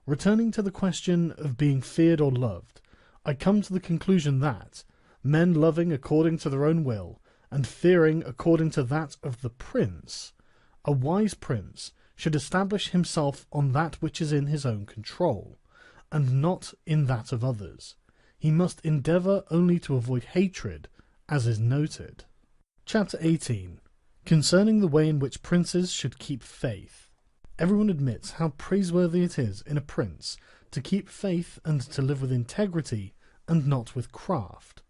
Returning to the question of being feared or loved, I come to the conclusion that, men loving according to their own will, and fearing according to that of the prince, a wise prince should establish himself on that which is in his own control, and not in that of others. He must endeavour only to avoid hatred, as is noted. Chapter 18. Concerning the way in which princes should keep faith. Everyone admits how praiseworthy it is in a prince to keep faith and to live with integrity and not with craft.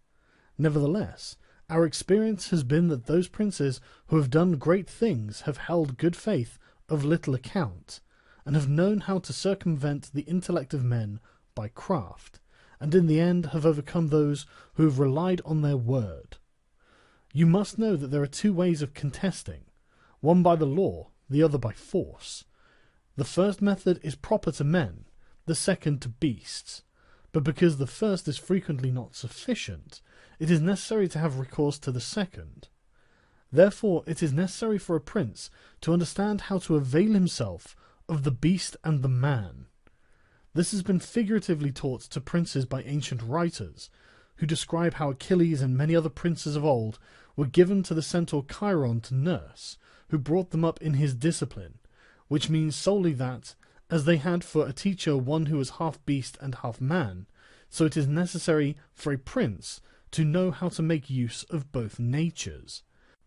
Nevertheless, our experience has been that those princes who have done great things have held good faith of little account, and have known how to circumvent the intellect of men by craft, and in the end have overcome those who have relied on their word. You must know that there are two ways of contesting, one by the law, the other by force. The first method is proper to men, the second to beasts. But because the first is frequently not sufficient, it is necessary to have recourse to the second. Therefore it is necessary for a prince to understand how to avail himself of the beast and the man. This has been figuratively taught to princes by ancient writers, who describe how Achilles and many other princes of old were given to the centaur Chiron to nurse, who brought them up in his discipline, which means solely that, as they had for a teacher one who was half beast and half man, so it is necessary for a prince to know how to make use of both natures,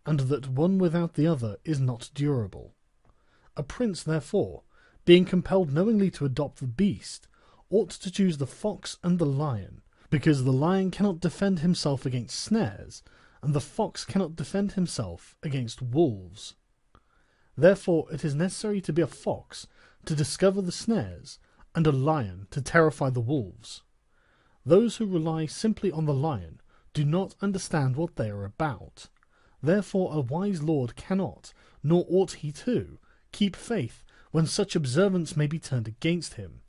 and that one without the other is not durable. A prince, therefore, being compelled knowingly to adopt the beast, ought to choose the fox and the lion, because the lion cannot defend himself against snares, and the fox cannot defend himself against wolves. Therefore it is necessary to be a fox to discover the snares, and a lion to terrify the wolves. Those who rely simply on the lion do not understand what they are about. Therefore a wise lord cannot, nor ought he to, keep faith when such observance may be turned against him,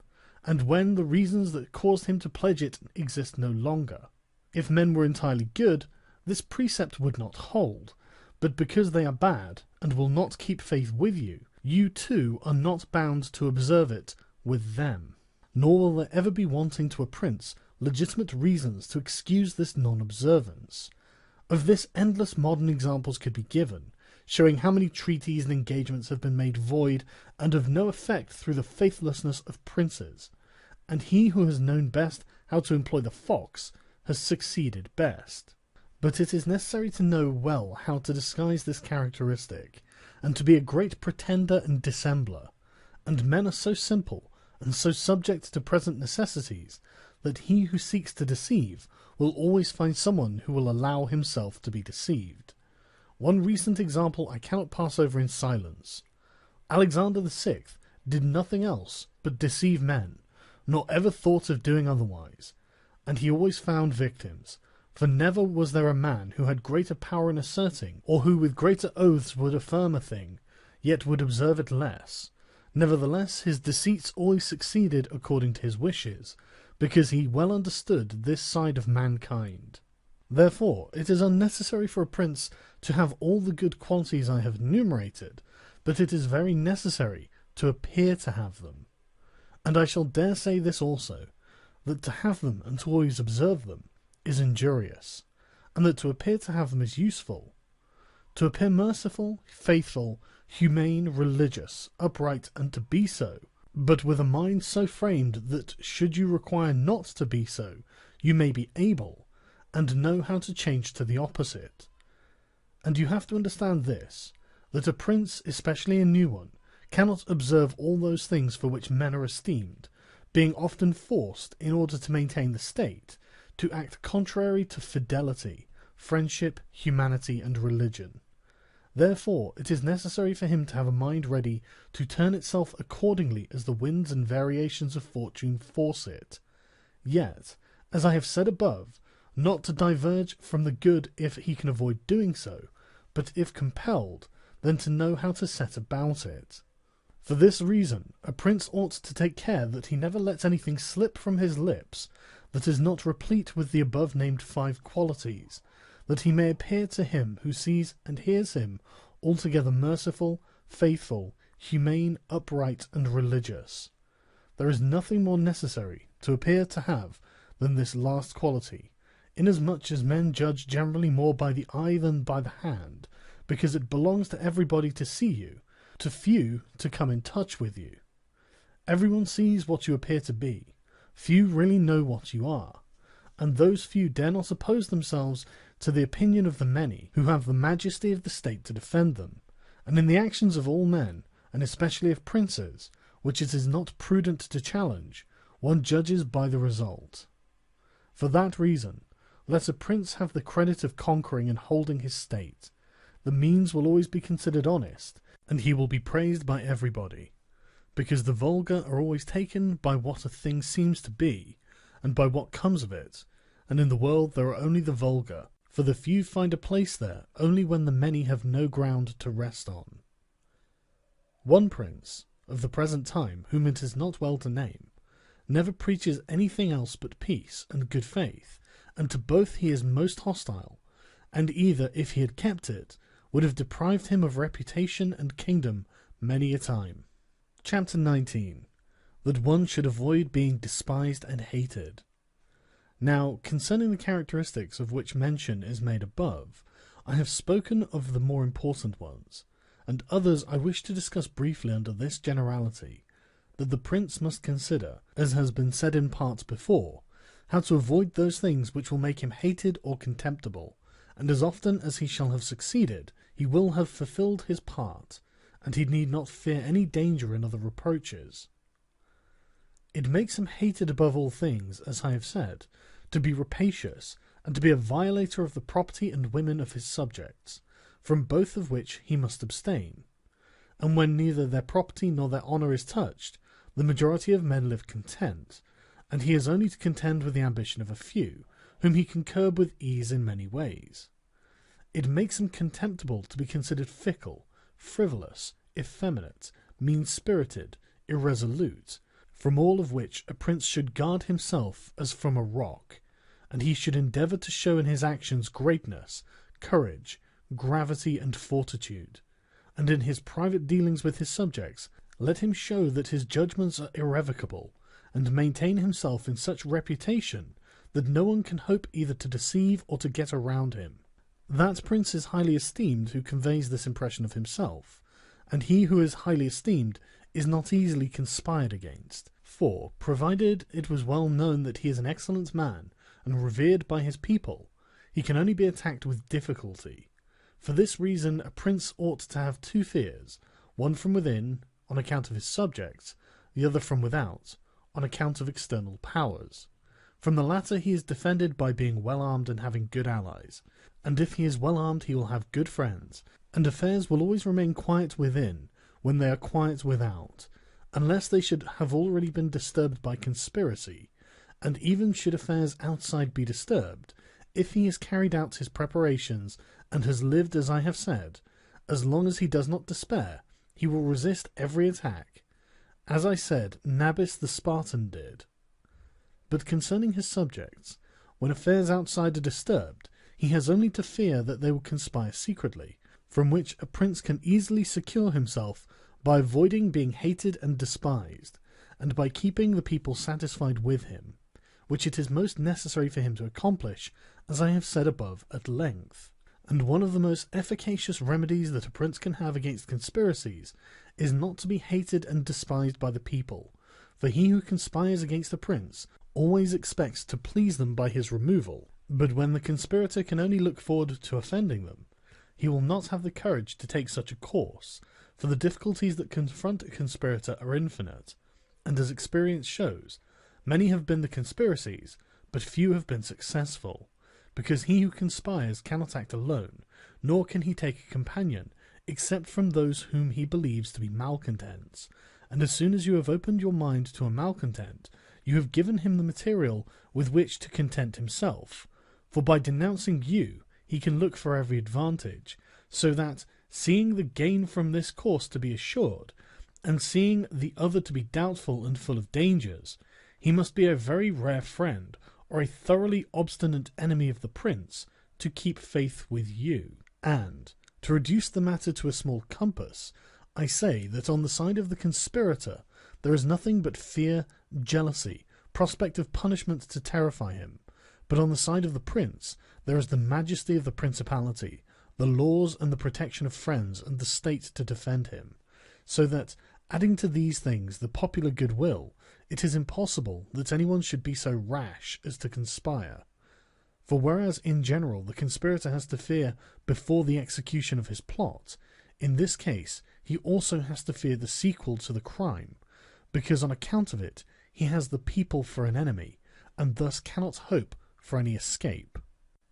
and when the reasons that caused him to pledge it exist no longer. If men were entirely good, this precept would not hold, but because they are bad, and will not keep faith with you, you too are not bound to observe it with them. Nor will there ever be wanting to a prince legitimate reasons to excuse this non-observance. Of this endless modern examples could be given, showing how many treaties and engagements have been made void and of no effect through the faithlessness of princes, and he who has known best how to employ the fox has succeeded best. But it is necessary to know well how to disguise this characteristic, and to be a great pretender and dissembler, and men are so simple and so subject to present necessities that he who seeks to deceive will always find someone who will allow himself to be deceived. One recent example I cannot pass over in silence. Alexander VI did nothing else but deceive men, nor ever thought of doing otherwise, and he always found victims, for never was there a man who had greater power in asserting, or who with greater oaths would affirm a thing, yet would observe it less. Nevertheless his deceits always succeeded according to his wishes, because he well understood this side of mankind. Therefore it is unnecessary for a prince to have all the good qualities I have enumerated, but it is very necessary to appear to have them. And I shall dare say this also, that to have them and to always observe them is injurious, and that to appear to have them is useful. To appear merciful, faithful, humane, religious, upright, and to be so, but with a mind so framed that should you require not to be so, you may be able, and know how to change to the opposite. And you have to understand this, that a prince, especially a new one, cannot observe all those things for which men are esteemed, being often forced, in order to maintain the state, to act contrary to fidelity, friendship, humanity, and religion. Therefore it is necessary for him to have a mind ready to turn itself accordingly as the winds and variations of fortune force it, yet, as I have said above, not to diverge from the good if he can avoid doing so, but if compelled, then to know how to set about it. For this reason, a prince ought to take care that he never lets anything slip from his lips that is not replete with the above-named 5 qualities, that he may appear to him who sees and hears him altogether merciful, faithful, humane, upright, and religious. There is nothing more necessary to appear to have than this last quality, inasmuch as men judge generally more by the eye than by the hand, because it belongs to everybody to see you, to few to come in touch with you. Everyone sees what you appear to be, few really know what you are, and those few dare not oppose themselves to the opinion of the many, who have the majesty of the state to defend them, and in the actions of all men and especially of princes, which it is not prudent to challenge, one judges by the result. For that reason, let a prince have the credit of conquering and holding his state. The means will always be considered honest, and he will be praised by everybody, because the vulgar are always taken by what a thing seems to be, and by what comes of it, and in the world there are only the vulgar, for the few find a place there only when the many have no ground to rest on. One prince, of the present time, whom it is not well to name, never preaches anything else but peace and good faith, and to both he is most hostile, and either, if he had kept it, would have deprived him of reputation and kingdom many a time. Chapter 19. That one should avoid being despised and hated. Now, concerning the characteristics of which mention is made above, I have spoken of the more important ones, and others I wish to discuss briefly under this generality, that the prince must consider, as has been said in parts before, how to avoid those things which will make him hated or contemptible, and as often as he shall have succeeded, he will have fulfilled his part, and he need not fear any danger in other reproaches. It makes him hated above all things, as I have said, to be rapacious, and to be a violator of the property and women of his subjects, from both of which he must abstain. And when neither their property nor their honour is touched, the majority of men live content, and he has only to contend with the ambition of a few, whom he can curb with ease in many ways. It makes him contemptible to be considered fickle, frivolous, effeminate, mean-spirited, irresolute, from all of which a prince should guard himself as from a rock, and he should endeavour to show in his actions greatness, courage, gravity, and fortitude, and in his private dealings with his subjects let him show that his judgments are irrevocable, and maintain himself in such reputation that no one can hope either to deceive or to get around him. That prince is highly esteemed who conveys this impression of himself, and he who is highly esteemed is not easily conspired against, for, provided it was well known that he is an excellent man, and revered by his people, he can only be attacked with difficulty. For this reason a prince ought to have two fears, one from within, on account of his subjects, the other from without, on account of external powers. From the latter he is defended by being well armed and having good allies, and if he is well armed he will have good friends, and affairs will always remain quiet within when they are quiet without, unless they should have already been disturbed by conspiracy, and even should affairs outside be disturbed, if he has carried out his preparations and has lived as I have said, as long as he does not despair, he will resist every attack, as I said Nabis the Spartan did. But concerning his subjects, when affairs outside are disturbed, he has only to fear that they will conspire secretly, from which a prince can easily secure himself by avoiding being hated and despised, and by keeping the people satisfied with him, which it is most necessary for him to accomplish, as I have said above at length. And one of the most efficacious remedies that a prince can have against conspiracies is not to be hated and despised by the people, for he who conspires against a prince always expects to please them by his removal, but when the conspirator can only look forward to offending them, he will not have the courage to take such a course, for the difficulties that confront a conspirator are infinite, and as experience shows, many have been the conspiracies, but few have been successful, because he who conspires cannot act alone, nor can he take a companion, except from those whom he believes to be malcontents, and as soon as you have opened your mind to a malcontent, you have given him the material with which to content himself, for by denouncing you he can look for every advantage, so that, seeing the gain from this course to be assured, and seeing the other to be doubtful and full of dangers, he must be a very rare friend, or a thoroughly obstinate enemy of the prince, to keep faith with you. And, to reduce the matter to a small compass, I say that on the side of the conspirator there is nothing but fear, jealousy, prospect of punishment to terrify him, but on the side of the prince there is the majesty of the principality, the laws and the protection of friends and the state to defend him, so that, adding to these things the popular goodwill, it is impossible that anyone should be so rash as to conspire. For whereas in general the conspirator has to fear before the execution of his plot, in this case he also has to fear the sequel to the crime, because on account of it he has the people for an enemy, and thus cannot hope for any escape.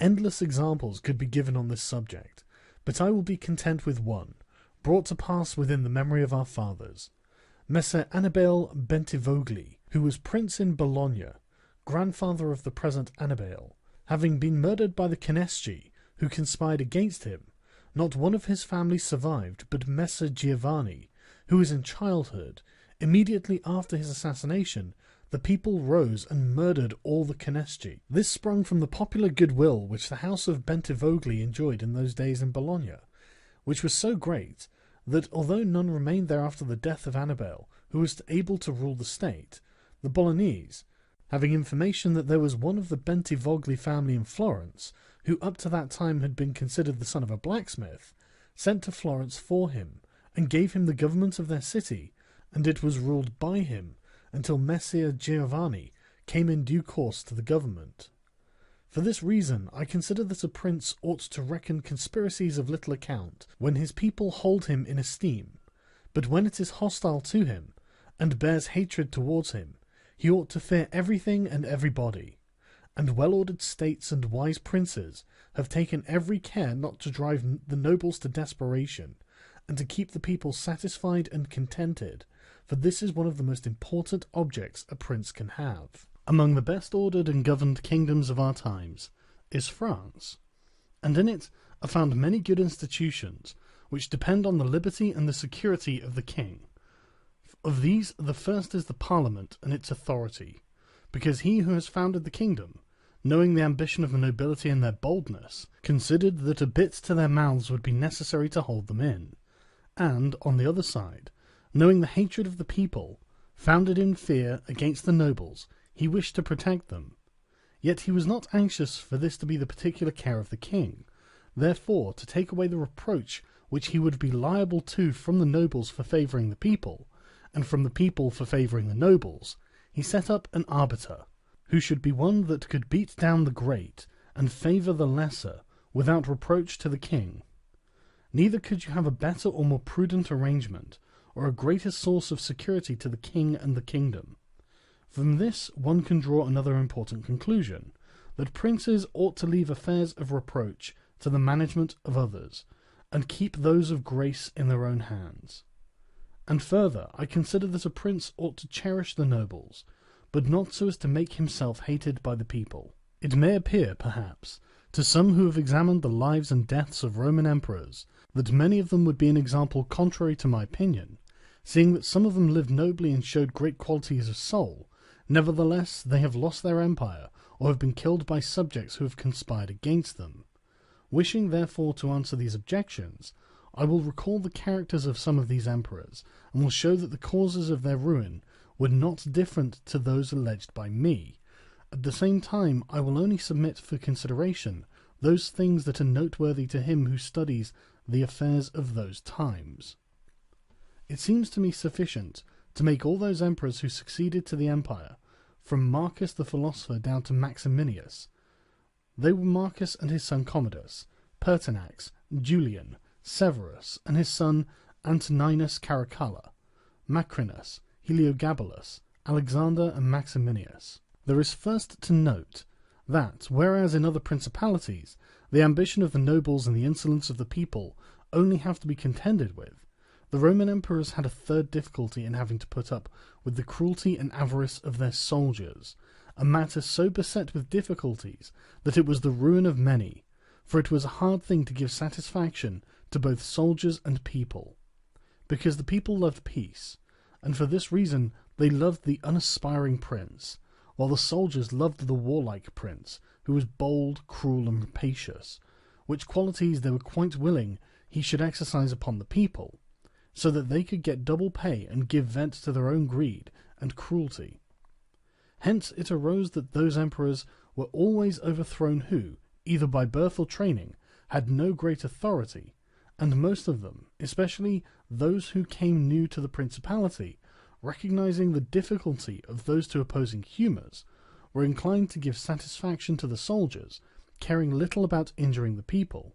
Endless examples could be given on this subject, but I will be content with one, brought to pass within the memory of our fathers. Messer Annibale Bentivogli, who was prince in Bologna, grandfather of the present Annibale, having been murdered by the Canesci, who conspired against him, not one of his family survived but Messer Giovanni, who was in childhood. Immediately after his assassination, the people rose and murdered all the Canesci. This sprung from the popular goodwill which the house of Bentivogli enjoyed in those days in Bologna, which was so great that although none remained there after the death of Annibale who was able to rule the state, the Bolognese, having information that there was one of the Bentivogli family in Florence, who up to that time had been considered the son of a blacksmith, sent to Florence for him, and gave him the government of their city, and it was ruled by him until Messer Giovanni came in due course to the government. For this reason I consider that a prince ought to reckon conspiracies of little account when his people hold him in esteem, but when it is hostile to him, and bears hatred towards him, he ought to fear everything and everybody. And well-ordered states and wise princes have taken every care not to drive the nobles to desperation, and to keep the people satisfied and contented, for this is one of the most important objects a prince can have. Among the best ordered and governed kingdoms of our times is France, and in it are found many good institutions which depend on the liberty and the security of the king. Of these the first is the Parliament and its authority, because he who has founded the kingdom, knowing the ambition of the nobility and their boldness, considered that a bit to their mouths would be necessary to hold them in, and, on the other side, knowing the hatred of the people, founded in fear against the nobles, he wished to protect them. Yet he was not anxious for this to be the particular care of the king. Therefore, to take away the reproach which he would be liable to from the nobles for favouring the people, and from the people for favouring the nobles, he set up an arbiter, who should be one that could beat down the great, and favour the lesser, without reproach to the king. Neither could you have a better or more prudent arrangement, or a greater source of security to the king and the kingdom. From this one can draw another important conclusion, that princes ought to leave affairs of reproach to the management of others, and keep those of grace in their own hands. And further, I consider that a prince ought to cherish the nobles, but not so as to make himself hated by the people. It may appear, perhaps, to some who have examined the lives and deaths of Roman emperors, that many of them would be an example contrary to my opinion, seeing that some of them lived nobly and showed great qualities of soul. Nevertheless, they have lost their empire, or have been killed by subjects who have conspired against them. Wishing, therefore, to answer these objections, I will recall the characters of some of these emperors, and will show that the causes of their ruin were not different to those alleged by me. At the same time, I will only submit for consideration those things that are noteworthy to him who studies the affairs of those times. It seems to me sufficient to make all those emperors who succeeded to the empire, from Marcus the philosopher down to Maximinius. They were Marcus and his son Commodus, Pertinax, Julian, Severus, and his son Antoninus Caracalla, Macrinus, Heliogabalus, Alexander, and Maximinius. There is first to note that, whereas in other principalities the ambition of the nobles and the insolence of the people only have to be contended with, the Roman emperors had a third difficulty in having to put up with the cruelty and avarice of their soldiers, a matter so beset with difficulties that it was the ruin of many, for it was a hard thing to give satisfaction to both soldiers and people, because the people loved peace, and for this reason they loved the unaspiring prince, while the soldiers loved the warlike prince, who was bold, cruel, and rapacious, which qualities they were quite willing he should exercise upon the people, so that they could get double pay and give vent to their own greed and cruelty. Hence it arose that those emperors were always overthrown who, either by birth or training, had no great authority, and most of them, especially those who came new to the principality, recognizing the difficulty of those two opposing humours, were inclined to give satisfaction to the soldiers, caring little about injuring the people.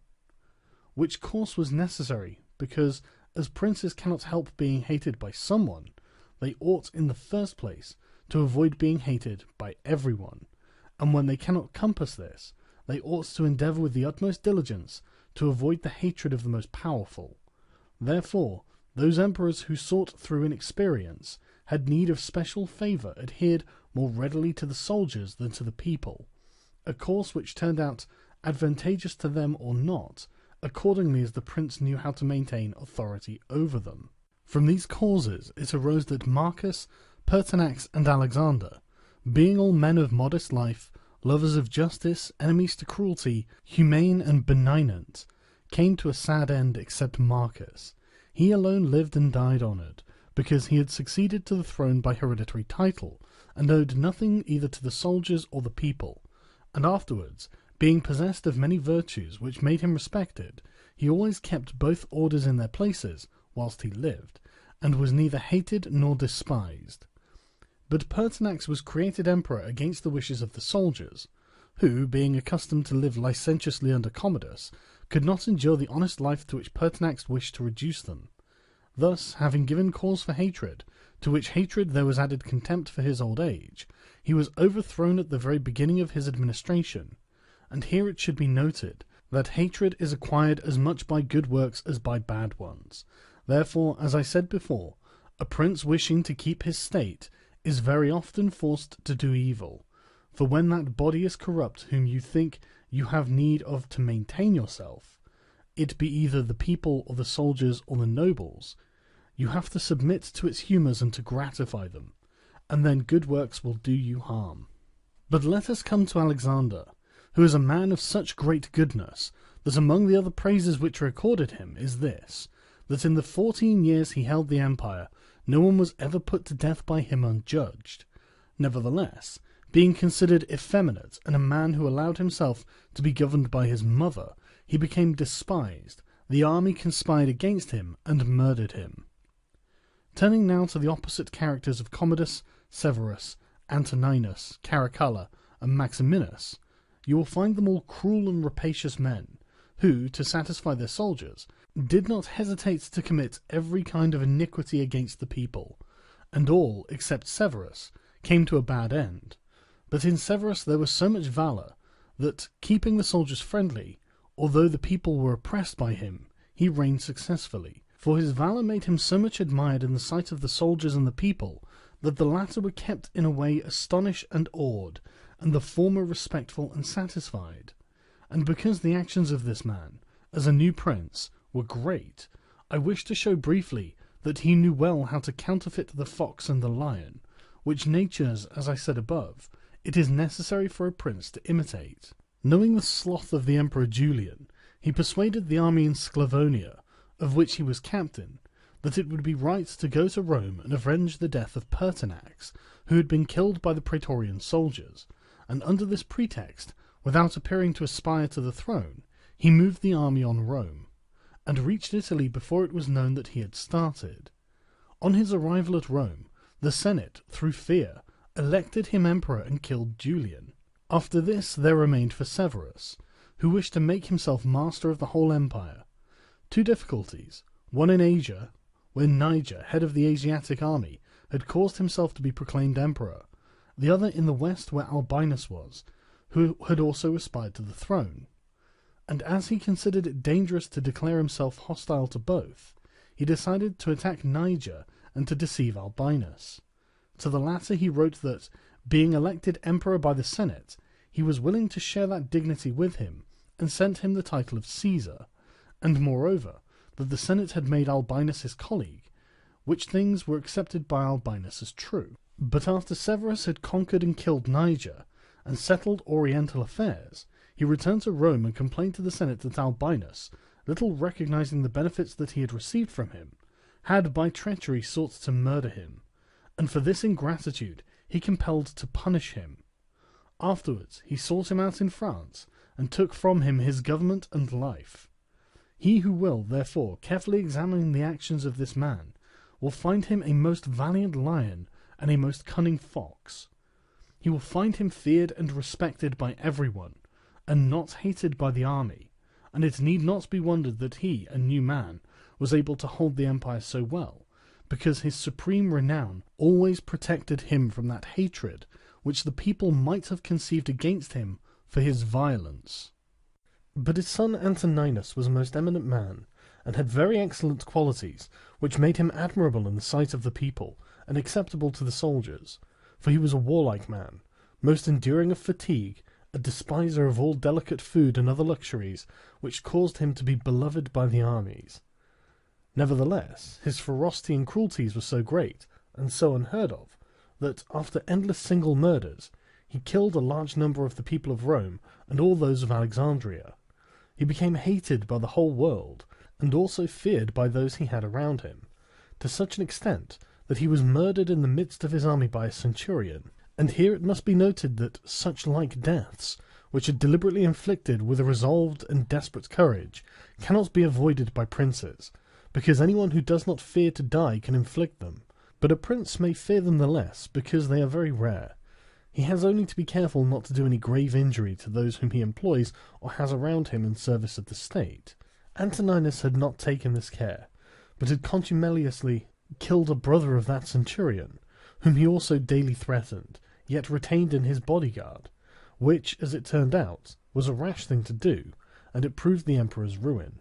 Which course was necessary, because, as princes cannot help being hated by someone, they ought in the first place to avoid being hated by everyone, and when they cannot compass this, they ought to endeavour with the utmost diligence to avoid the hatred of the most powerful. Therefore, those emperors who sought through inexperience had need of special favour adhered more readily to the soldiers than to the people, a course which turned out advantageous to them or not, accordingly as the prince knew how to maintain authority over them. From these causes it arose that Marcus, Pertinax, and Alexander, being all men of modest life, lovers of justice, enemies to cruelty, humane and benignant, came to a sad end except Marcus. He alone lived and died honoured, because he had succeeded to the throne by hereditary title, and owed nothing either to the soldiers or the people, and afterwards, being possessed of many virtues which made him respected, he always kept both orders in their places whilst he lived, and was neither hated nor despised. But Pertinax was created emperor against the wishes of the soldiers, who, being accustomed to live licentiously under Commodus, could not endure the honest life to which Pertinax wished to reduce them. Thus, having given cause for hatred, to which hatred there was added contempt for his old age, he was overthrown at the very beginning of his administration. And here it should be noted that hatred is acquired as much by good works as by bad ones. Therefore, as I said before, a prince wishing to keep his state is very often forced to do evil, for when that body is corrupt whom you think you have need of to maintain yourself, it be either the people or the soldiers or the nobles, you have to submit to its humours and to gratify them, and then good works will do you harm. But let us come to Alexander, who is a man of such great goodness, that among the other praises which are accorded him is this, that in the 14 years he held the empire, no one was ever put to death by him unjudged. Nevertheless, being considered effeminate and a man who allowed himself to be governed by his mother, he became despised, the army conspired against him, and murdered him. Turning now to the opposite characters of Commodus, Severus, Antoninus, Caracalla, and Maximinus, you will find them all cruel and rapacious men, who, to satisfy their soldiers, did not hesitate to commit every kind of iniquity against the people, and all, except Severus, came to a bad end. But in Severus there was so much valour, that, keeping the soldiers friendly, although the people were oppressed by him, he reigned successfully, for his valour made him so much admired in the sight of the soldiers and the people, that the latter were kept in a way astonished and awed, and the former respectful and satisfied. And because the actions of this man, as a new prince, were great, I wish to show briefly that he knew well how to counterfeit the fox and the lion, which natures, as I said above, it is necessary for a prince to imitate. Knowing the sloth of the Emperor Julian, he persuaded the army in Sclavonia, of which he was captain, that it would be right to go to Rome and avenge the death of Pertinax, who had been killed by the praetorian soldiers, and under this pretext, without appearing to aspire to the throne, he moved the army on Rome, and reached Italy before it was known that he had started. On his arrival at Rome, the Senate, through fear, elected him emperor and killed Julian. After this there remained for Severus, who wished to make himself master of the whole empire. Two difficulties, one in Asia, where Niger, head of the Asiatic army, had caused himself to be proclaimed emperor, the other in the west where Albinus was, who had also aspired to the throne. And as he considered it dangerous to declare himself hostile to both, he decided to attack Niger and to deceive Albinus. To the latter he wrote that, being elected emperor by the Senate, he was willing to share that dignity with him, and sent him the title of Caesar, and moreover, that the Senate had made Albinus his colleague, which things were accepted by Albinus as true. But after Severus had conquered and killed Niger, and settled oriental affairs, he returned to Rome and complained to the Senate that Albinus, little recognizing the benefits that he had received from him, had by treachery sought to murder him, and for this ingratitude he compelled to punish him. Afterwards he sought him out in France, and took from him his government and life. He who will, therefore, carefully examine the actions of this man, will find him a most valiant lion and a most cunning fox. He will find him feared and respected by everyone, and not hated by the army, and it need not be wondered that he, a new man, was able to hold the empire so well, because his supreme renown always protected him from that hatred which the people might have conceived against him for his violence. But his son Antoninus was a most eminent man, and had very excellent qualities, which made him admirable in the sight of the people, and acceptable to the soldiers, for he was a warlike man, most enduring of fatigue, a despiser of all delicate food and other luxuries, which caused him to be beloved by the armies. Nevertheless, his ferocity and cruelties were so great, and so unheard of, that, after endless single murders, he killed a large number of the people of Rome and all those of Alexandria. He became hated by the whole world, and also feared by those he had around him, to such an extent that he was murdered in the midst of his army by a centurion. And here it must be noted that such like deaths, which are deliberately inflicted with a resolved and desperate courage, cannot be avoided by princes, because anyone who does not fear to die can inflict them. But a prince may fear them the less, because they are very rare. He has only to be careful not to do any grave injury to those whom he employs or has around him in service of the state. Antoninus had not taken this care, but had contumeliously killed a brother of that centurion, whom he also daily threatened, yet retained in his bodyguard, which, as it turned out, was a rash thing to do, and it proved the emperor's ruin.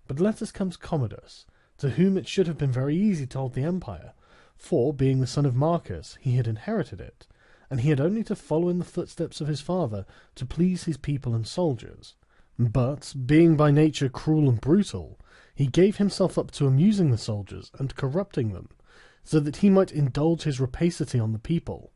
But let us come to Commodus, to whom it should have been very easy to hold the empire, for, being the son of Marcus, he had inherited it, and he had only to follow in the footsteps of his father to please his people and soldiers. But, being by nature cruel and brutal, he gave himself up to amusing the soldiers and corrupting them, so that he might indulge his rapacity on the people.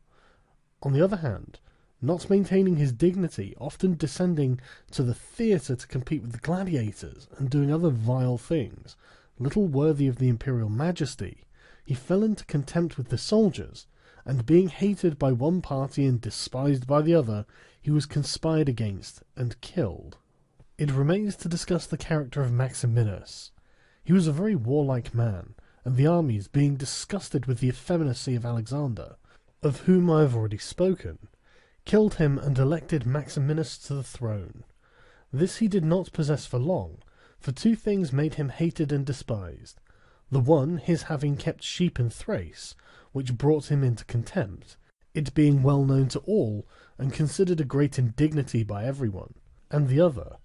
On the other hand, not maintaining his dignity, often descending to the theatre to compete with the gladiators, and doing other vile things, little worthy of the imperial majesty, he fell into contempt with the soldiers, and being hated by one party and despised by the other, he was conspired against and killed. It remains to discuss the character of Maximinus. He was a very warlike man, and the armies, being disgusted with the effeminacy of Alexander, of whom I have already spoken, killed him and elected Maximinus to the throne. This he did not possess for long, for two things made him hated and despised. The one, his having kept sheep in Thrace, which brought him into contempt, it being well known to all, and considered a great indignity by everyone, and the other,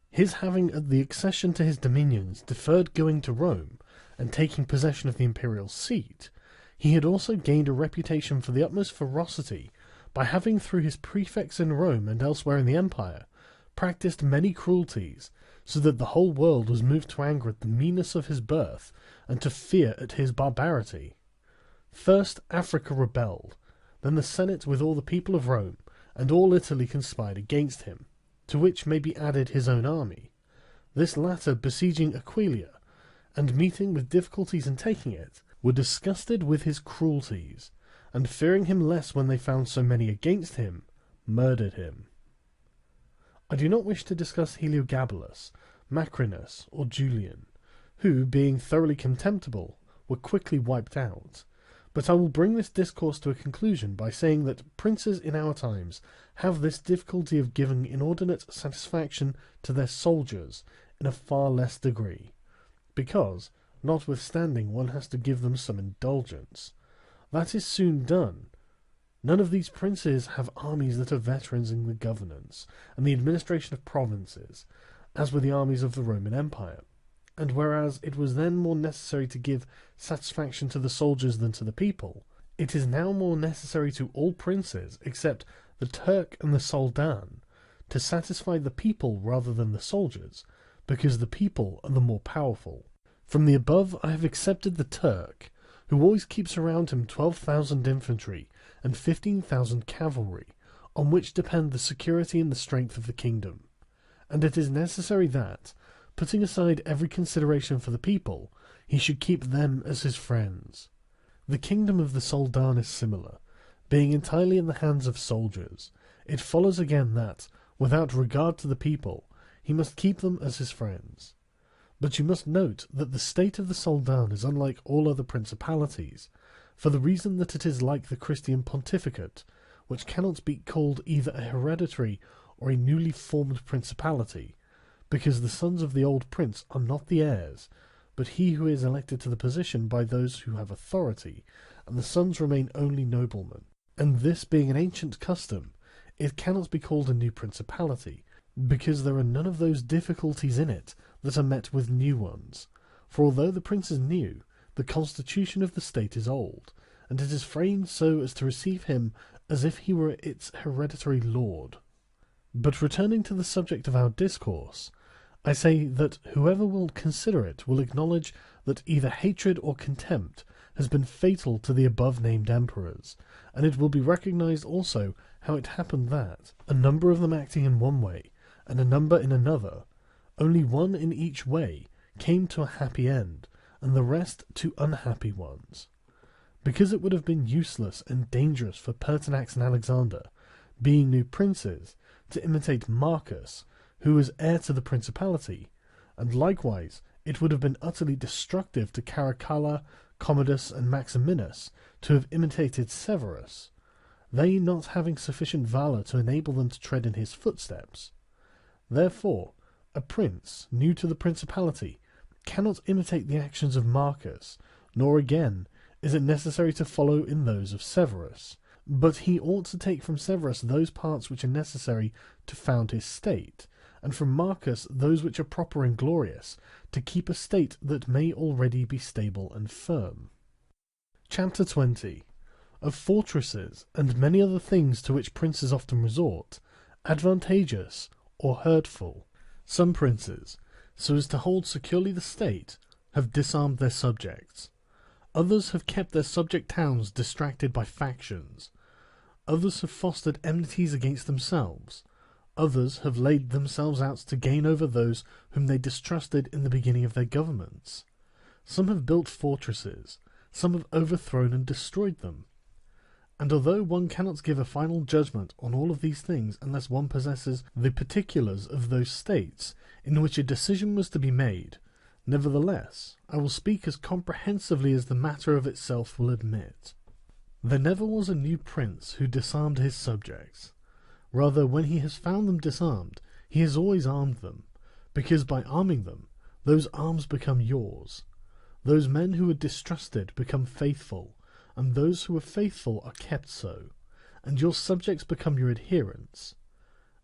his having at the accession to his dominions deferred going to Rome, and taking possession of the imperial seat. He had also gained a reputation for the utmost ferocity, by having through his prefects in Rome and elsewhere in the empire, practised many cruelties, so that the whole world was moved to anger at the meanness of his birth, and to fear at his barbarity. First Africa rebelled, then the Senate with all the people of Rome, and all Italy conspired against him, to which may be added his own army, this latter besieging Aquileia, and meeting with difficulties in taking it, were disgusted with his cruelties, and fearing him less when they found so many against him, murdered him. I do not wish to discuss Heliogabalus, Macrinus, or Julian, who, being thoroughly contemptible, were quickly wiped out, but I will bring this discourse to a conclusion by saying that princes in our times have this difficulty of giving inordinate satisfaction to their soldiers in a far less degree, because, notwithstanding, one has to give them some indulgence. That is soon done. None of these princes have armies that are veterans in the governance and the administration of provinces, as were the armies of the Roman Empire. And whereas it was then more necessary to give satisfaction to the soldiers than to the people, it is now more necessary to all princes, except the Turk and the Soldan, to satisfy the people rather than the soldiers, because the people are the more powerful. From the above I have accepted the Turk, who always keeps around him 12,000 infantry and 15,000 cavalry, on which depend the security and the strength of the kingdom. And it is necessary that, putting aside every consideration for the people, he should keep them as his friends. The kingdom of the Soldan is similar, being entirely in the hands of soldiers. It follows again that, without regard to the people, he must keep them as his friends. But you must note that the state of the Soldan is unlike all other principalities, for the reason that it is like the Christian pontificate, which cannot be called either a hereditary or a newly formed principality, because the sons of the old prince are not the heirs, but he who is elected to the position by those who have authority, and the sons remain only noblemen. And this being an ancient custom, it cannot be called a new principality, because there are none of those difficulties in it that are met with new ones. For although the prince is new, the constitution of the state is old, and it is framed so as to receive him as if he were its hereditary lord. But returning to the subject of our discourse, I say that whoever will consider it will acknowledge that either hatred or contempt has been fatal to the above-named emperors, and it will be recognized also how it happened that, a number of them acting in one way, and a number in another, only one in each way came to a happy end, and the rest to unhappy ones. Because it would have been useless and dangerous for Pertinax and Alexander, being new princes, to imitate Marcus, who was heir to the principality, and likewise it would have been utterly destructive to Caracalla, Commodus, and Maximinus to have imitated Severus, they not having sufficient valour to enable them to tread in his footsteps. Therefore, a prince new to the principality cannot imitate the actions of Marcus, nor again is it necessary to follow in those of Severus, but he ought to take from Severus those parts which are necessary to found his state, and from Marcus those which are proper and glorious, to keep a state that may already be stable and firm. Chapter 20. Of fortresses, and many other things to which princes often resort, advantageous or hurtful. Some princes, so as to hold securely the state, have disarmed their subjects. Others have kept their subject towns distracted by factions. Others have fostered enmities against themselves. Others have laid themselves out to gain over those whom they distrusted in the beginning of their governments. Some have built fortresses, some have overthrown and destroyed them. And although one cannot give a final judgment on all of these things unless one possesses the particulars of those states in which a decision was to be made, nevertheless, I will speak as comprehensively as the matter of itself will admit. There never was a new prince who disarmed his subjects. Rather, when he has found them disarmed, he has always armed them, because by arming them, those arms become yours. Those men who are distrusted become faithful, and those who are faithful are kept so, and your subjects become your adherents.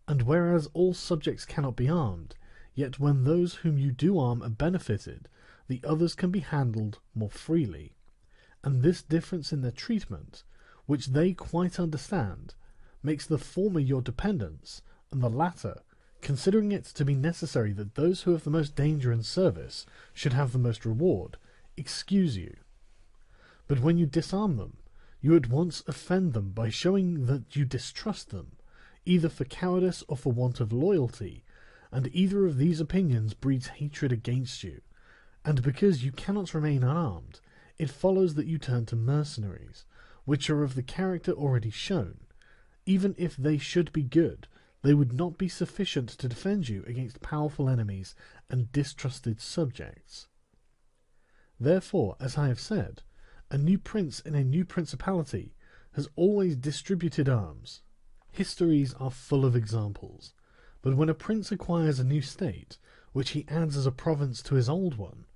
And whereas all subjects cannot be armed, yet when those whom you do arm are benefited, the others can be handled more freely. And this difference in their treatment, which they quite understand, makes the former your dependents, and the latter, considering it to be necessary that those who have the most danger and service should have the most reward, excuse you. But when you disarm them, you at once offend them by showing that you distrust them, either for cowardice or for want of loyalty, and either of these opinions breeds hatred against you. And because you cannot remain unarmed, it follows that you turn to mercenaries, which are of the character already shown. Even if they should be good, they would not be sufficient to defend you against powerful enemies and distrusted subjects. Therefore, as I have said, a new prince in a new principality has always distributed arms. Histories are full of examples, but when a prince acquires a new state, which he adds as a province to his old one,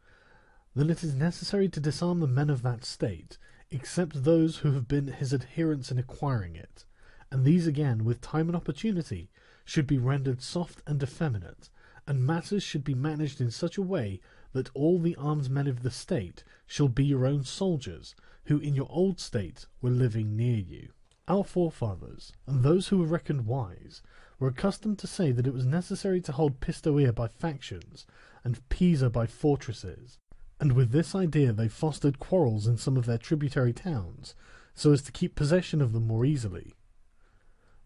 then it is necessary to disarm the men of that state, except those who have been his adherents in acquiring it, and these again, with time and opportunity, should be rendered soft and effeminate, and matters should be managed in such a way that all the armed men of the state shall be your own soldiers, who in your old state were living near you. Our forefathers, and those who were reckoned wise, were accustomed to say that it was necessary to hold Pistoia by factions, and Pisa by fortresses, and with this idea they fostered quarrels in some of their tributary towns, so as to keep possession of them more easily.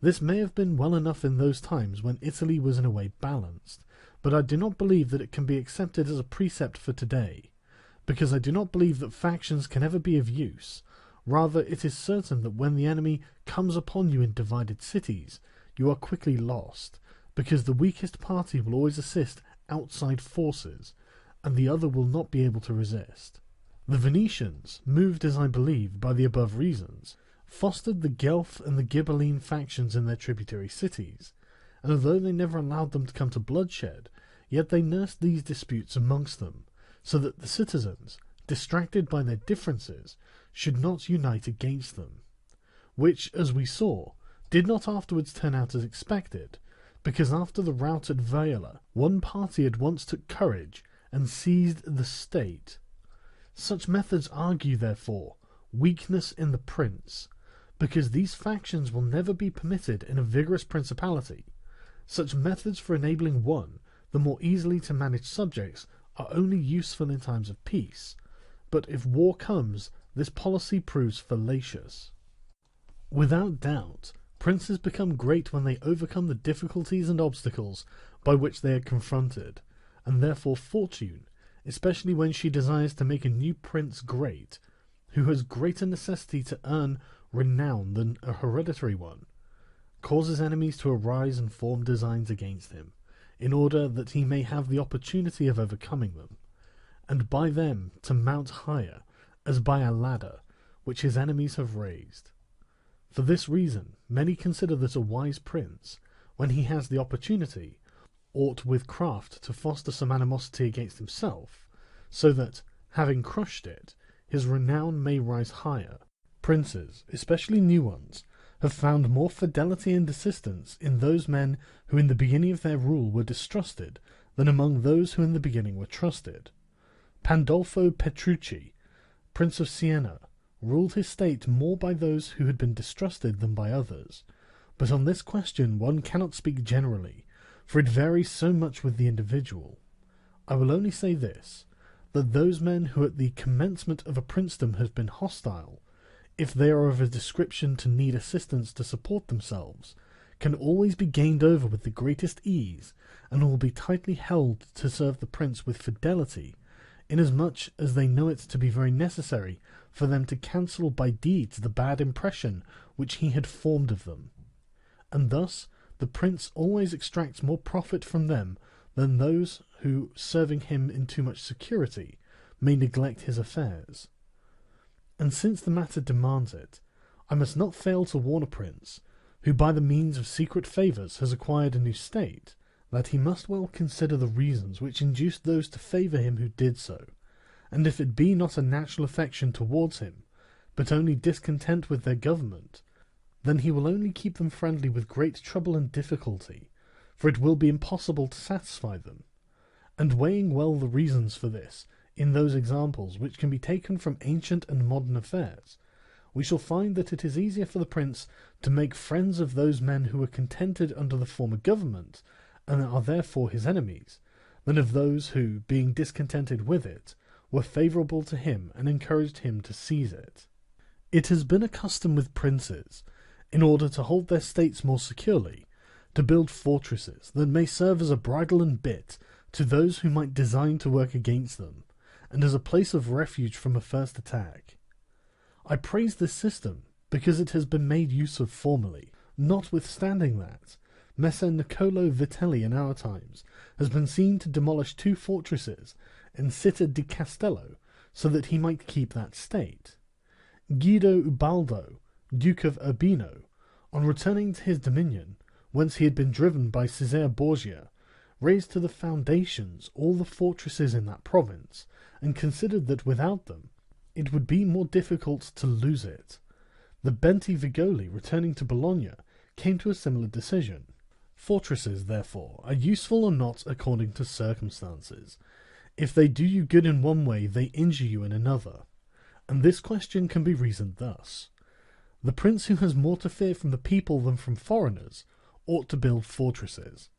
This may have been well enough in those times when Italy was in a way balanced, but I do not believe that it can be accepted as a precept for today, because I do not believe that factions can ever be of use. Rather, it is certain that when the enemy comes upon you in divided cities, you are quickly lost, because the weakest party will always assist outside forces, and the other will not be able to resist. The Venetians, moved as I believe by the above reasons, fostered the Guelph and the Ghibelline factions in their tributary cities, and although they never allowed them to come to bloodshed, yet they nursed these disputes amongst them, so that the citizens, distracted by their differences, should not unite against them, which, as we saw, did not afterwards turn out as expected, because after the rout at Vaila, one party at once took courage and seized the state. Such methods argue, therefore, weakness in the prince, because these factions will never be permitted in a vigorous principality. Such methods for enabling one the more easily to manage subjects are only useful in times of peace, but if war comes, this policy proves fallacious. Without doubt, princes become great when they overcome the difficulties and obstacles by which they are confronted, and therefore fortune, especially when she desires to make a new prince great, who has greater necessity to earn renown than a hereditary one, causes enemies to arise and form designs against him, in order that he may have the opportunity of overcoming them, and by them to mount higher, as by a ladder, which his enemies have raised. For this reason, many consider that a wise prince, when he has the opportunity, ought with craft to foster some animosity against himself, so that, having crushed it, his renown may rise higher. Princes, especially new ones, have found more fidelity and assistance in those men who in the beginning of their rule were distrusted than among those who in the beginning were trusted. Pandolfo Petrucci, Prince of Siena, ruled his state more by those who had been distrusted than by others, but on this question one cannot speak generally, for it varies so much with the individual. I will only say this, that those men who at the commencement of a princedom have been hostile, if they are of a description to need assistance to support themselves, can always be gained over with the greatest ease, and will be tightly held to serve the prince with fidelity, inasmuch as they know it to be very necessary for them to cancel by deeds the bad impression which he had formed of them. And thus the prince always extracts more profit from them than those who, serving him in too much security, may neglect his affairs. And since the matter demands it, I must not fail to warn a prince, who by the means of secret favours has acquired a new state, that he must well consider the reasons which induced those to favour him who did so, and if it be not a natural affection towards him, but only discontent with their government, then he will only keep them friendly with great trouble and difficulty, for it will be impossible to satisfy them. And weighing well the reasons for this, in those examples which can be taken from ancient and modern affairs, we shall find that it is easier for the prince to make friends of those men who were contented under the former government, and are therefore his enemies, than of those who, being discontented with it, were favourable to him and encouraged him to seize it. It has been a custom with princes, in order to hold their states more securely, to build fortresses that may serve as a bridle and bit to those who might design to work against them, and as a place of refuge from a first attack. I praise this system because it has been made use of formerly, notwithstanding that Messer Niccolo Vitelli in our times has been seen to demolish 2 fortresses in Città di Castello so that he might keep that state. Guido Ubaldo, Duke of Urbino, on returning to his dominion, whence he had been driven by Cesare Borgia, raised to the foundations all the fortresses in that province, and considered that without them it would be more difficult to lose it. The Bentivogli, returning to Bologna, came to a similar decision. Fortresses, therefore, are useful or not according to circumstances. If they do you good in one way, they injure you in another. And this question can be reasoned thus. The prince who has more to fear from the people than from foreigners ought to build fortresses,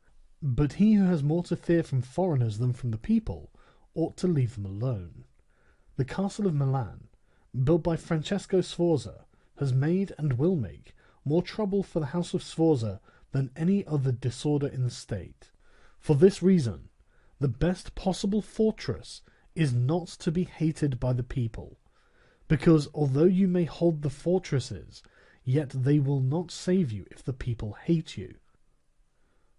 but he who has more to fear from foreigners than from the people ought to leave them alone. The castle of Milan, built by Francesco Sforza, has made and will make more trouble for the house of Sforza than any other disorder in the state. For this reason, the best possible fortress is not to be hated by the people, because although you may hold the fortresses, yet they will not save you if the people hate you.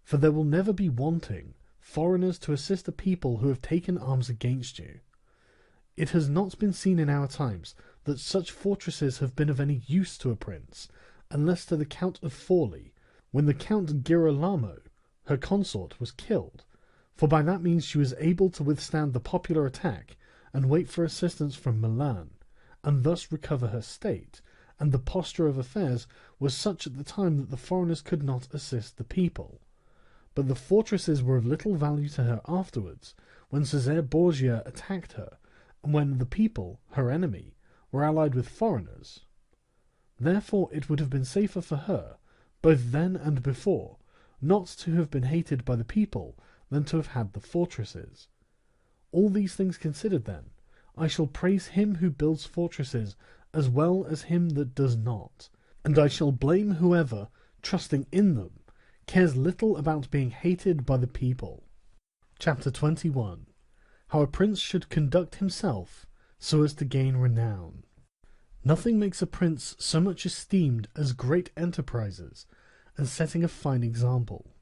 For there will never be wanting foreigners to assist a people who have taken arms against you. It has not been seen in our times that such fortresses have been of any use to a prince, unless to the Count of Forli, when the Count Girolamo, her consort, was killed, for by that means she was able to withstand the popular attack and wait for assistance from Milan, and thus recover her state, and the posture of affairs was such at the time that the foreigners could not assist the people. But the fortresses were of little value to her afterwards, when Cesare Borgia attacked her, and when the people, her enemy, were allied with foreigners. Therefore it would have been safer for her, both then and before, not to have been hated by the people than to have had the fortresses. All these things considered, then, I shall praise him who builds fortresses as well as him that does not, and I shall blame whoever, trusting in them, cares little about being hated by the people. Chapter 21. How a prince should conduct himself so as to gain renown. Nothing makes a prince so much esteemed as great enterprises and setting a fine example.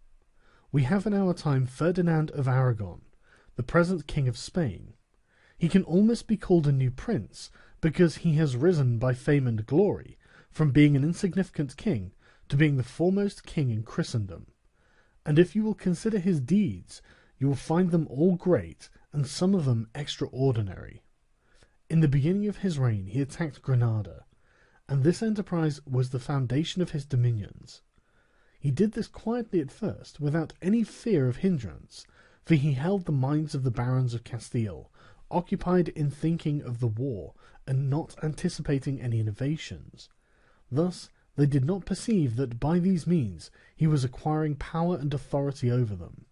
We have in our time Ferdinand of Aragon, the present King of Spain. He can almost be called a new prince, because he has risen by fame and glory from being an insignificant king to being the foremost king in Christendom. And if you will consider his deeds, you will find them all great, and some of them extraordinary. In the beginning of his reign he attacked Granada, and this enterprise was the foundation of his dominions. He did this quietly at first, without any fear of hindrance, for he held the minds of the barons of Castile occupied in thinking of the war and not anticipating any innovations. Thus they did not perceive that by these means he was acquiring power and authority over them.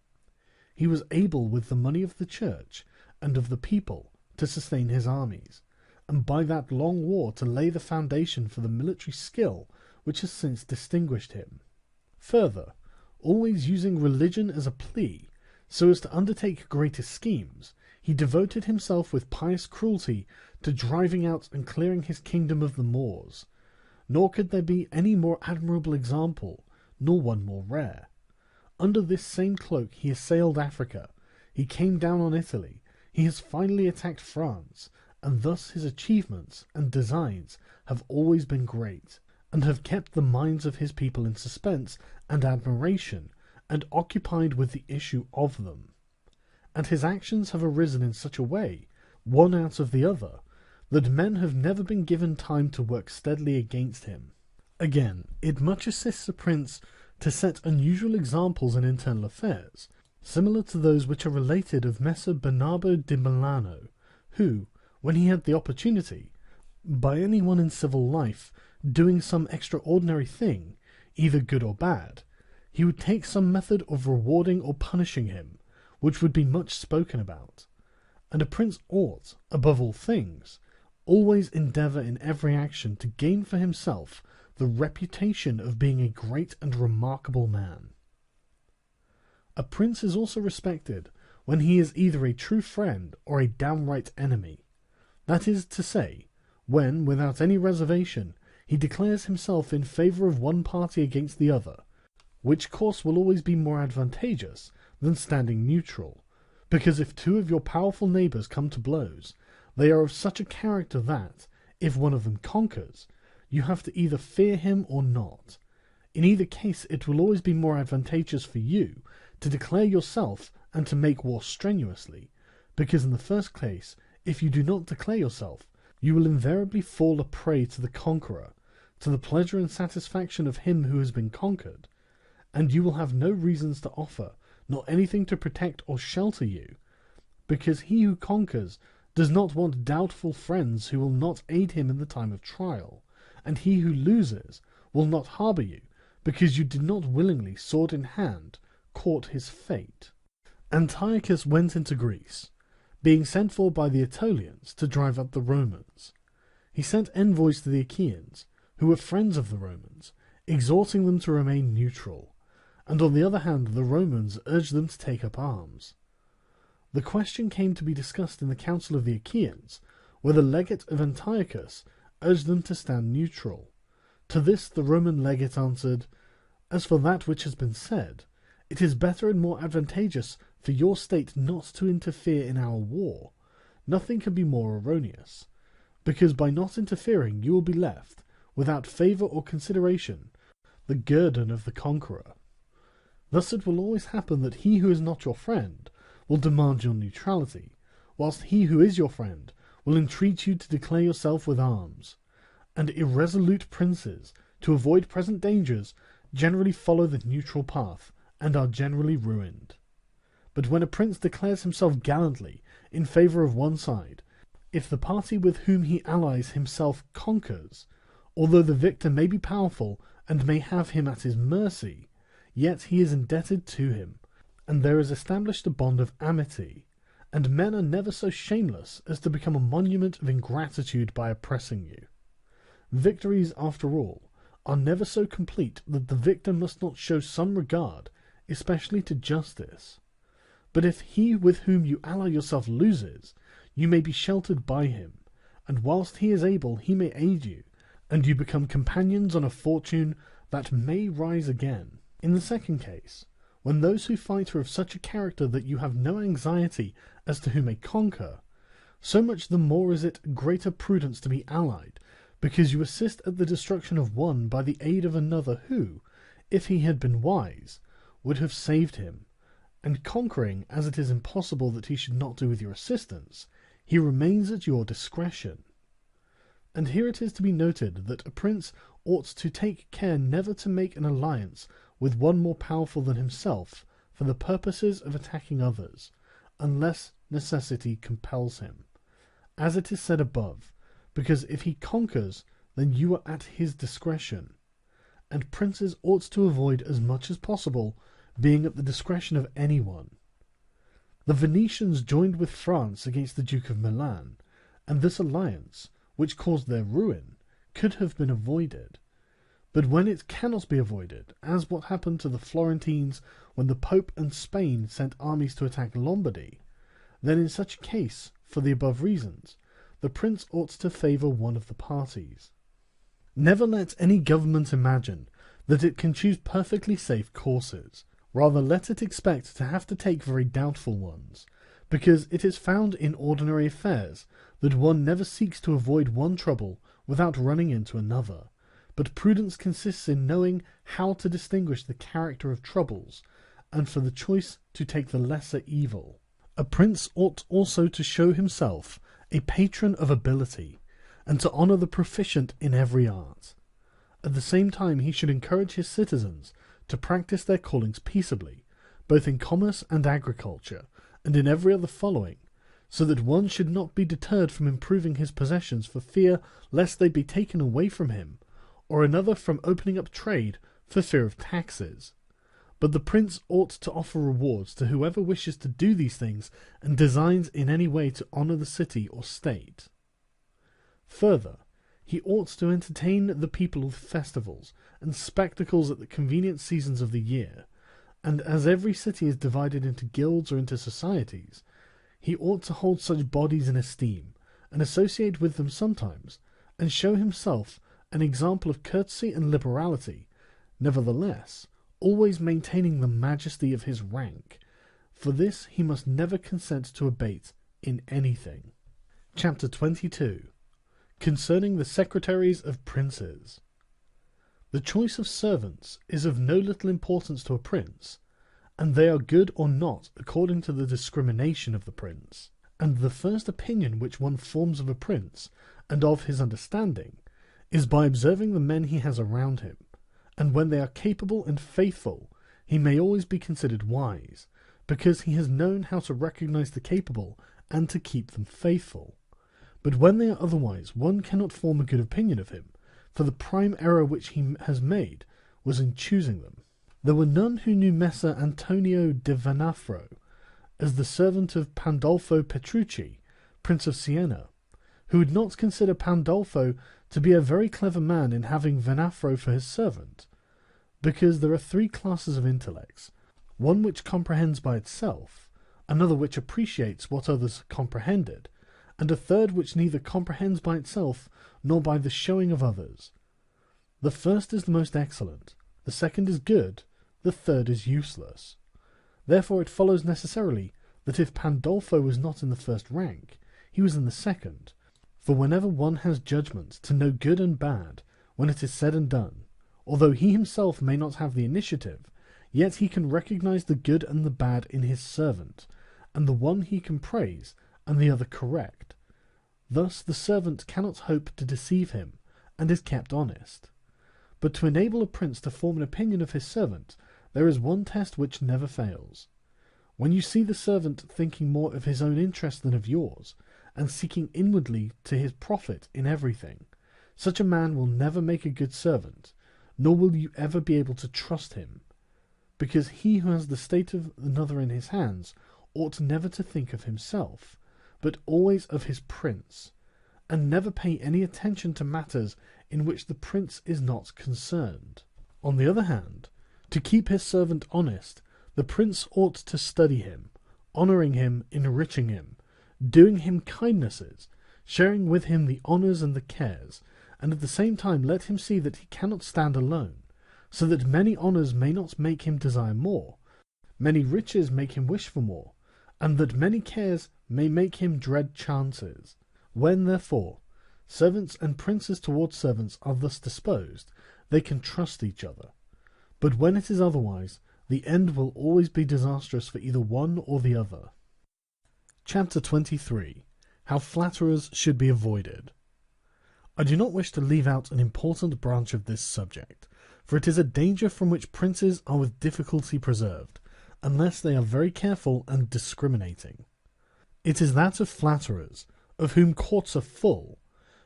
He was able with the money of the church and of the people to sustain his armies, and by that long war to lay the foundation for the military skill which has since distinguished him. Further, always using religion as a plea, so as to undertake greater schemes, he devoted himself with pious cruelty to driving out and clearing his kingdom of the Moors, nor could there be any more admirable example, nor one more rare. Under this same cloak he assailed Africa, he came down on Italy, he has finally attacked France, and thus his achievements and designs have always been great, and have kept the minds of his people in suspense and admiration, and occupied with the issue of them. And his actions have arisen in such a way, one out of the other, that men have never been given time to work steadily against him. Again, it much assists a prince to set unusual examples in internal affairs, similar to those which are related of Messer Bernardo di Milano, who, when he had the opportunity, by any one in civil life doing some extraordinary thing, either good or bad, he would take some method of rewarding or punishing him, which would be much spoken about. And a prince ought, above all things, always endeavour in every action to gain for himself the reputation of being a great and remarkable man. A prince is also respected when he is either a true friend or a downright enemy. That is to say, when, without any reservation, he declares himself in favour of one party against the other, which course will always be more advantageous than standing neutral, because if two of your powerful neighbours come to blows, they are of such a character that, if one of them conquers, you have to either fear him or not. In either case it will always be more advantageous for you to declare yourself and to make war strenuously, because in the first case, if you do not declare yourself, you will invariably fall a prey to the conqueror, to the pleasure and satisfaction of him who has been conquered, and you will have no reasons to offer, nor anything to protect or shelter you, because he who conquers does not want doubtful friends who will not aid him in the time of trial, and he who loses will not harbour you, because you did not willingly, sword in hand, court his fate. Antiochus went into Greece, being sent for by the Aetolians to drive out the Romans. He sent envoys to the Achaeans, who were friends of the Romans, exhorting them to remain neutral, and on the other hand the Romans urged them to take up arms. The question came to be discussed in the council of the Achaeans, where the legate of Antiochus urged them to stand neutral. To this the Roman legate answered, "As for that which has been said, it is better and more advantageous for your state not to interfere in our war. Nothing can be more erroneous, because by not interfering you will be left, without favour or consideration, the guerdon of the conqueror. Thus it will always happen that he who is not your friend will demand your neutrality, whilst he who is your friend will entreat you to declare yourself with arms. And irresolute princes, to avoid present dangers, generally follow the neutral path, and are generally ruined. But when a prince declares himself gallantly in favour of one side, if the party with whom he allies himself conquers, although the victor may be powerful and may have him at his mercy, yet he is indebted to him, and there is established a bond of amity, and men are never so shameless as to become a monument of ingratitude by oppressing you. Victories, after all, are never so complete that the victor must not show some regard, especially to justice. But if he with whom you ally yourself loses, you may be sheltered by him, and whilst he is able he may aid you, and you become companions on a fortune that may rise again. In the second case, when those who fight are of such a character that you have no anxiety as to who may conquer, so much the more is it greater prudence to be allied, because you assist at the destruction of one by the aid of another who, if he had been wise, would have saved him, and conquering, as it is impossible that he should not do with your assistance, he remains at your discretion. And here it is to be noted that a prince ought to take care never to make an alliance with one more powerful than himself for the purposes of attacking others, unless necessity compels him, as it is said above, because if he conquers, then you are at his discretion, and princes ought to avoid as much as possible being at the discretion of anyone. The Venetians joined with France against the Duke of Milan, and this alliance, which caused their ruin, could have been avoided. But when it cannot be avoided, as what happened to the Florentines when the Pope and Spain sent armies to attack Lombardy, then in such a case, for the above reasons, the prince ought to favour one of the parties. Never let any government imagine that it can choose perfectly safe courses. Rather let it expect to have to take very doubtful ones, because it is found in ordinary affairs that one never seeks to avoid one trouble without running into another, but prudence consists in knowing how to distinguish the character of troubles, and for the choice to take the lesser evil. A prince ought also to show himself a patron of ability, and to honour the proficient in every art. At the same time he should encourage his citizens to practice their callings peaceably, both in commerce and agriculture, and in every other following, so that one should not be deterred from improving his possessions for fear lest they be taken away from him, or another from opening up trade for fear of taxes. But the prince ought to offer rewards to whoever wishes to do these things and designs in any way to honour the city or state. Further, he ought to entertain the people with festivals and spectacles at the convenient seasons of the year, and as every city is divided into guilds or into societies, he ought to hold such bodies in esteem, and associate with them sometimes, and show himself an example of courtesy and liberality, nevertheless, always maintaining the majesty of his rank. For this he must never consent to abate in anything. Chapter 22. Concerning the secretaries of princes. The choice of servants is of no little importance to a prince, and they are good or not according to the discrimination of the prince. And the first opinion which one forms of a prince, and of his understanding, is by observing the men he has around him, and when they are capable and faithful, he may always be considered wise, because he has known how to recognize the capable and to keep them faithful. But when they are otherwise, one cannot form a good opinion of him, for the prime error which he has made was in choosing them. There were none who knew Messer Antonio de Venafro as the servant of Pandolfo Petrucci, Prince of Siena, who would not consider Pandolfo to be a very clever man in having Venafro for his servant, because there are three classes of intellects, one which comprehends by itself, another which appreciates what others comprehended, and a third which neither comprehends by itself nor by the showing of others. The first is the most excellent, the second is good, the third is useless. Therefore it follows necessarily that if Pandolfo was not in the first rank, he was in the second, for whenever one has judgment to know good and bad, when it is said and done, although he himself may not have the initiative, yet he can recognize the good and the bad in his servant, and the one he can praise, and the other correct. Thus the servant cannot hope to deceive him, and is kept honest. But to enable a prince to form an opinion of his servant, there is one test which never fails. When you see the servant thinking more of his own interest than of yours, and seeking inwardly to his profit in everything, such a man will never make a good servant, nor will you ever be able to trust him, because he who has the state of another in his hands ought never to think of himself, but always of his prince, and never pay any attention to matters in which the prince is not concerned. On the other hand, to keep his servant honest, the prince ought to study him, honouring him, enriching him, doing him kindnesses, sharing with him the honours and the cares, and at the same time let him see that he cannot stand alone, so that many honours may not make him desire more, many riches make him wish for more, and that many cares may make him dread chances. When, therefore, servants and princes towards servants are thus disposed, they can trust each other. But when it is otherwise, the end will always be disastrous for either one or the other. Chapter 23. How Flatterers should be avoided. I do not wish to leave out an important branch of this subject, for it is a danger from which princes are with difficulty preserved, unless they are very careful and discriminating. It is that of flatterers, of whom courts are full,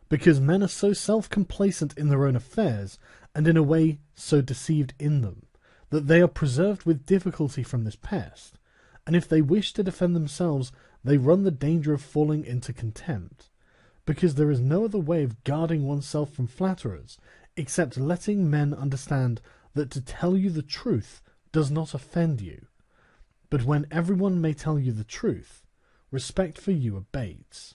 because men are so self-complacent in their own affairs, and in a way so deceived in them, that they are preserved with difficulty from this pest, and if they wish to defend themselves, they run the danger of falling into contempt, because there is no other way of guarding oneself from flatterers, except letting men understand that to tell you the truth does not offend you. But when everyone may tell you the truth, respect for you abates.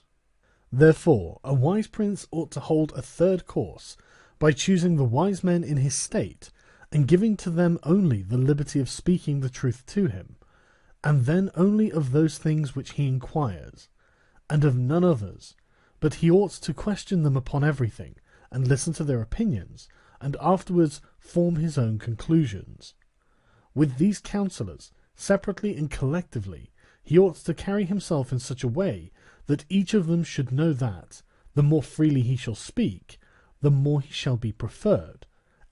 Therefore, a wise prince ought to hold a third course, by choosing the wise men in his state, and giving to them only the liberty of speaking the truth to him, and then only of those things which he inquires, and of none others, but he ought to question them upon everything, and listen to their opinions, and afterwards form his own conclusions. With these counsellors, separately and collectively, he ought to carry himself in such a way that each of them should know that, the more freely he shall speak, the more he shall be preferred.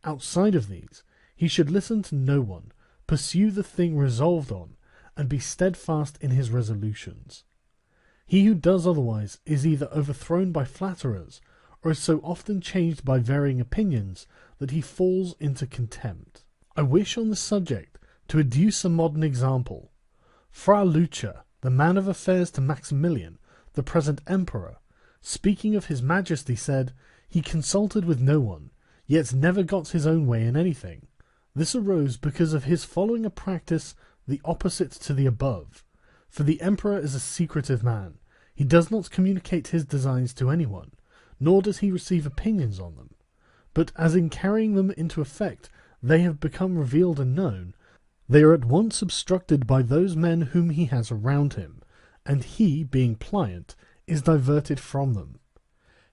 Outside of these, he should listen to no one, pursue the thing resolved on, and be steadfast in his resolutions. He who does otherwise is either overthrown by flatterers, or is so often changed by varying opinions that he falls into contempt. I wish on this subject to adduce a modern example. Fra Lucia, the man of affairs to Maximilian, the present emperor, speaking of his majesty, said, he consulted with no one, yet never got his own way in anything. This arose because of his following a practice the opposite to the above. For the emperor is a secretive man. He does not communicate his designs to anyone, nor does he receive opinions on them. But as in carrying them into effect they have become revealed and known, they are at once obstructed by those men whom he has around him, and he, being pliant, is diverted from them.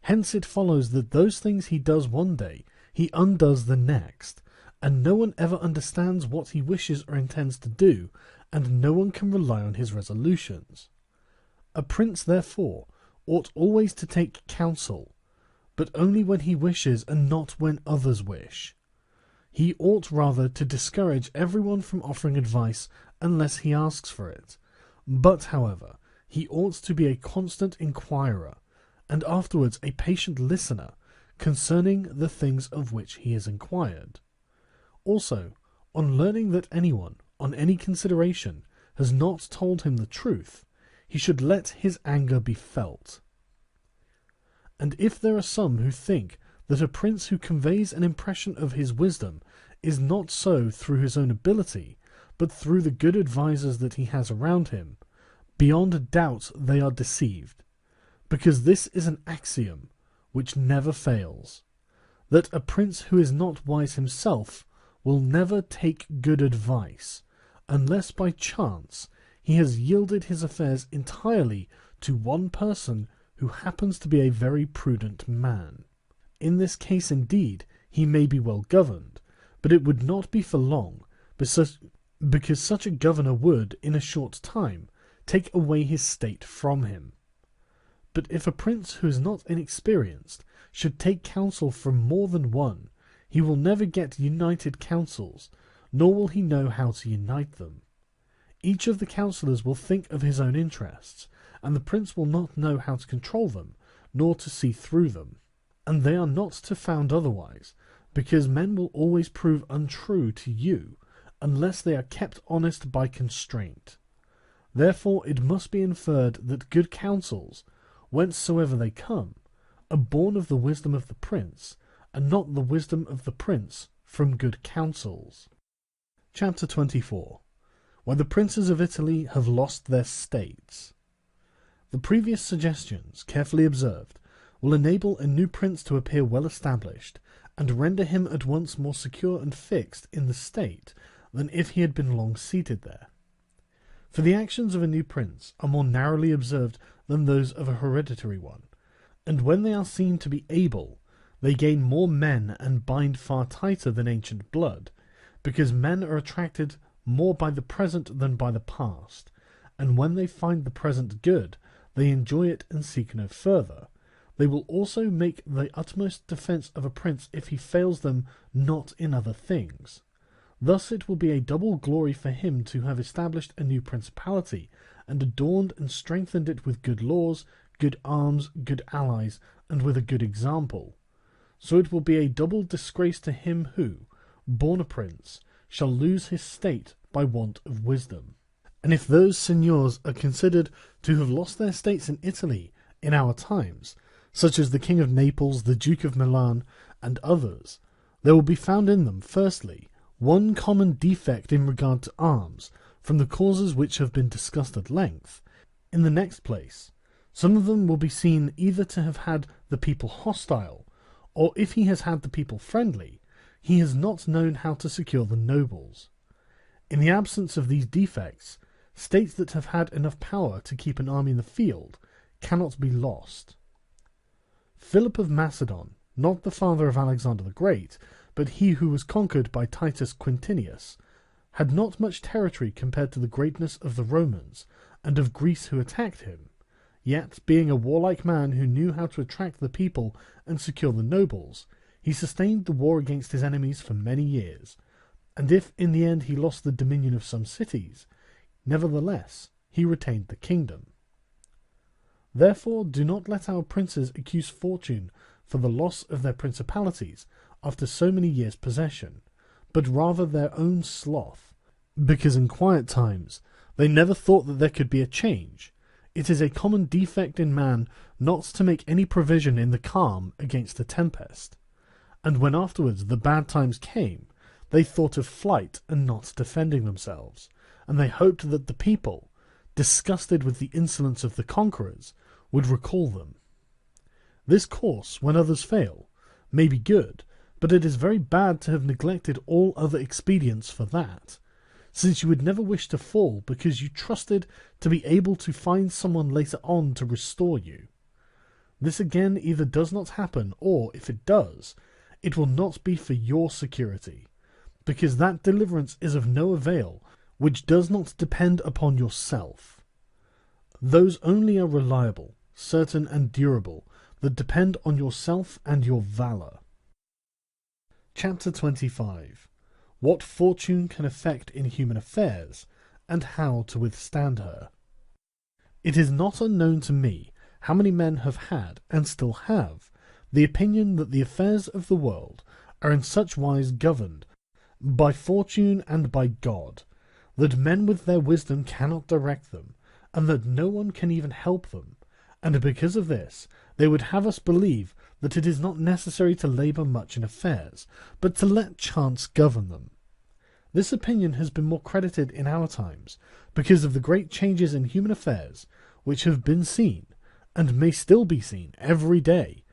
Hence it follows that those things he does one day, he undoes the next, and no one ever understands what he wishes or intends to do, and no one can rely on his resolutions. A prince, therefore, ought always to take counsel, but only when he wishes and not when others wish. He ought rather to discourage everyone from offering advice unless he asks for it. But, however, he ought to be a constant inquirer, and afterwards a patient listener concerning the things of which he is inquired. Also, on learning that anyone, on any consideration, has not told him the truth, he should let his anger be felt. And if there are some who think that a prince who conveys an impression of his wisdom is not so through his own ability, but through the good advisers that he has around him, beyond a doubt they are deceived, because this is an axiom which never fails, that a prince who is not wise himself will never take good advice, unless by chance he has yielded his affairs entirely to one person who happens to be a very prudent man. In this case, indeed, he may be well governed, but it would not be for long, because such a governor would, in a short time, take away his state from him. But if a prince who is not inexperienced should take counsel from more than one, he will never get united counsels, nor will he know how to unite them. Each of the counsellors will think of his own interests, and the prince will not know how to control them, nor to see through them. And they are not to found otherwise, because men will always prove untrue to you, unless they are kept honest by constraint. Therefore it must be inferred that good counsels, whencesoever they come, are born of the wisdom of the prince, and not the wisdom of the prince from good counsels. Chapter 24. When the princes of Italy have lost their states. The previous suggestions, carefully observed, will enable a new prince to appear well established, and render him at once more secure and fixed in the state than if he had been long seated there. For the actions of a new prince are more narrowly observed than those of a hereditary one, and when they are seen to be able, they gain more men and bind far tighter than ancient blood, because men are attracted more by the present than by the past, and when they find the present good, they enjoy it and seek no further. They will also make the utmost defence of a prince if he fails them not in other things. Thus it will be a double glory for him to have established a new principality, and adorned and strengthened it with good laws, good arms, good allies, and with a good example. So it will be a double disgrace to him who, born a prince, shall lose his state by want of wisdom. And if those seigneurs are considered to have lost their states in Italy in our times, such as the King of Naples, the Duke of Milan, and others, there will be found in them, firstly, one common defect in regard to arms, from the causes which have been discussed at length. In the next place, some of them will be seen either to have had the people hostile, or if he has had the people friendly, he has not known how to secure the nobles. In the absence of these defects, states that have had enough power to keep an army in the field cannot be lost. Philip of Macedon, not the father of Alexander the Great, but he who was conquered by Titus Quintinius, had not much territory compared to the greatness of the Romans, and of Greece who attacked him, yet, being a warlike man who knew how to attract the people and secure the nobles, he sustained the war against his enemies for many years, and if in the end he lost the dominion of some cities, nevertheless he retained the kingdom. Therefore do not let our princes accuse fortune for the loss of their principalities after so many years' possession, but rather their own sloth, because in quiet times they never thought that there could be a change. It is a common defect in man not to make any provision in the calm against a tempest, and when afterwards the bad times came, they thought of flight and not defending themselves, and they hoped that the people, disgusted with the insolence of the conquerors, would recall them. This course, when others fail, may be good, but it is very bad to have neglected all other expedients for that, since you would never wish to fall because you trusted to be able to find someone later on to restore you. This again either does not happen, or, if it does, it will not be for your security, because that deliverance is of no avail which does not depend upon yourself. Those only are reliable, certain, and durable that depend on yourself and your valour. Chapter 25. What fortune can effect in human affairs, and how to withstand her. It is not unknown to me how many men have had, and still have, the opinion that the affairs of the world are in such wise governed by fortune and by God, that men with their wisdom cannot direct them, and that no one can even help them, and because of this they would have us believe that it is not necessary to labour much in affairs, but to let chance govern them. This opinion has been more credited in our times, because of the great changes in human affairs which have been seen, and may still be seen every day,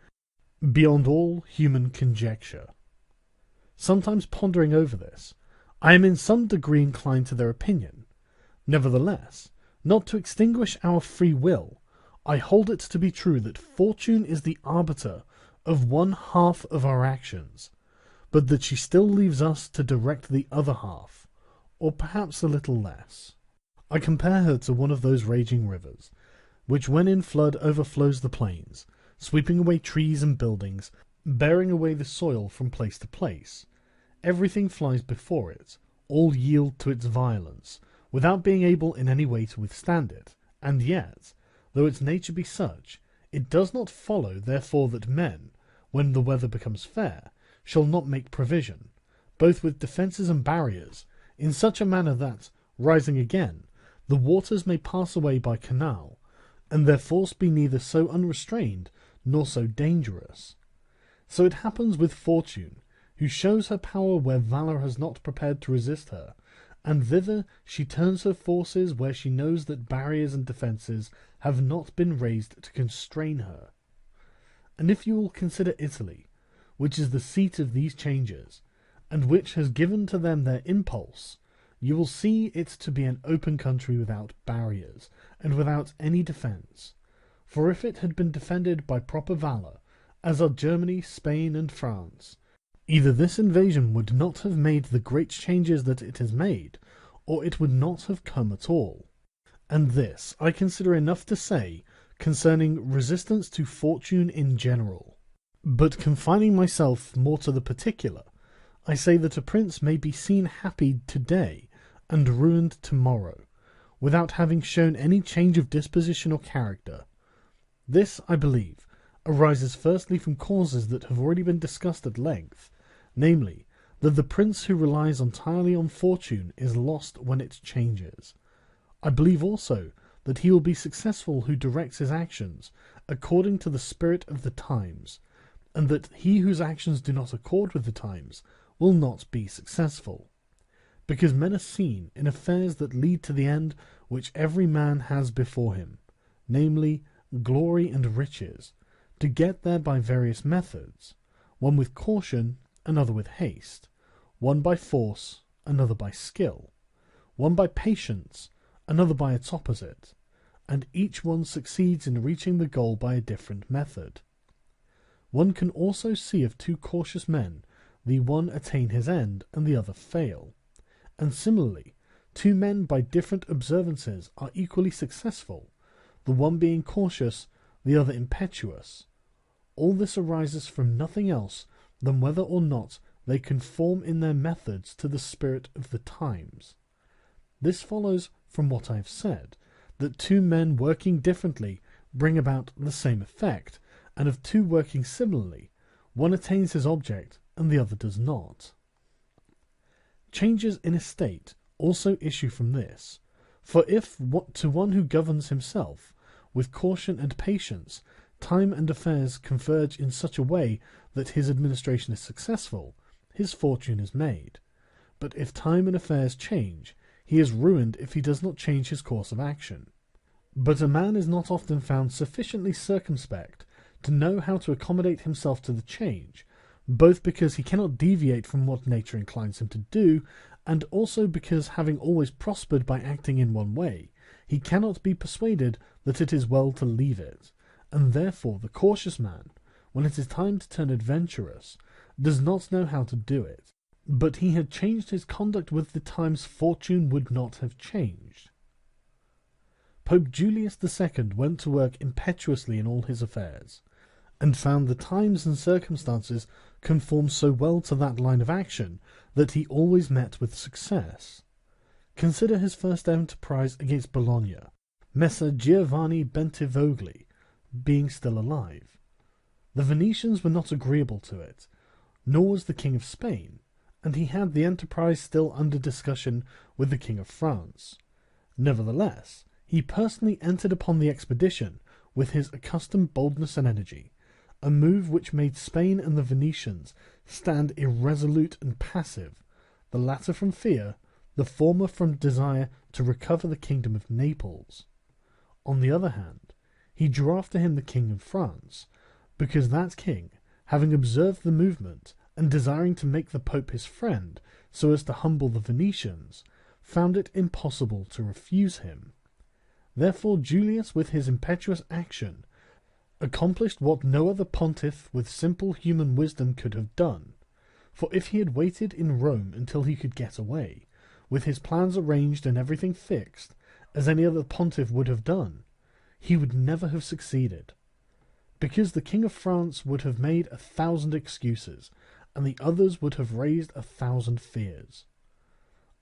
beyond all human conjecture. Sometimes pondering over this, I am in some degree inclined to their opinion. Nevertheless, not to extinguish our free will, I hold it to be true that fortune is the arbiter of one half of our actions, but that she still leaves us to direct the other half, or perhaps a little less. I compare her to one of those raging rivers, which when in flood overflows the plains, sweeping away trees and buildings, bearing away the soil from place to place. Everything flies before it, all yield to its violence, without being able in any way to withstand it. And yet, though its nature be such, it does not follow therefore that men, when the weather becomes fair, shall not make provision, both with defences and barriers, in such a manner that, rising again, the waters may pass away by canal, and their force be neither so unrestrained nor so dangerous. So it happens with Fortune, who shows her power where valour has not prepared to resist her, and thither she turns her forces where she knows that barriers and defences have not been raised to constrain her. And if you will consider Italy, which is the seat of these changes, and which has given to them their impulse, you will see it to be an open country without barriers, and without any defence. For if it had been defended by proper valour, as are Germany, Spain, and France, either this invasion would not have made the great changes that it has made, or it would not have come at all. And this I consider enough to say concerning resistance to fortune in general. But confining myself more to the particular, I say that a prince may be seen happy today and ruined tomorrow, without having shown any change of disposition or character. This, I believe, arises firstly from causes that have already been discussed at length, namely, that the prince who relies entirely on fortune is lost when it changes. I believe also that he will be successful who directs his actions according to the spirit of the times, and that he whose actions do not accord with the times will not be successful, because men are seen in affairs that lead to the end which every man has before him, namely, glory and riches, to get there by various methods, one with caution, another with haste, one by force, another by skill, one by patience, another by its opposite, and each one succeeds in reaching the goal by a different method. One can also see of two cautious men, the one attain his end and the other fail, and similarly, two men by different observances are equally successful, the one being cautious, the other impetuous. All this arises from nothing else than whether or not they conform in their methods to the spirit of the times. This follows from what I have said, that two men working differently bring about the same effect, and of two working similarly, one attains his object and the other does not. Changes in a state also issue from this, for if to one who governs himself with caution and patience, time and affairs converge in such a way that his administration is successful, his fortune is made. But if time and affairs change, he is ruined if he does not change his course of action. But a man is not often found sufficiently circumspect to know how to accommodate himself to the change, both because he cannot deviate from what nature inclines him to do, and also because, having always prospered by acting in one way, he cannot be persuaded that it is well to leave it, and therefore the cautious man, when it is time to turn adventurous, does not know how to do it. But he had changed his conduct with the times fortune would not have changed. Pope Julius II went to work impetuously in all his affairs, and found the times and circumstances conform so well to that line of action that he always met with success. Consider his first enterprise against Bologna, Messer Giovanni Bentivogli being still alive. The Venetians were not agreeable to it, nor was the King of Spain, and he had the enterprise still under discussion with the King of France. Nevertheless, he personally entered upon the expedition with his accustomed boldness and energy, a move which made Spain and the Venetians stand irresolute and passive, the latter from fear, the former from desire to recover the kingdom of Naples. On the other hand, he drew after him the King of France, because that king, having observed the movement, and desiring to make the Pope his friend, so as to humble the Venetians, found it impossible to refuse him. Therefore Julius, with his impetuous action, accomplished what no other pontiff with simple human wisdom could have done. For if he had waited in Rome until he could get away, with his plans arranged and everything fixed, as any other pontiff would have done, he would never have succeeded, because the King of France would have made 1,000 excuses, and the others would have raised 1,000 fears.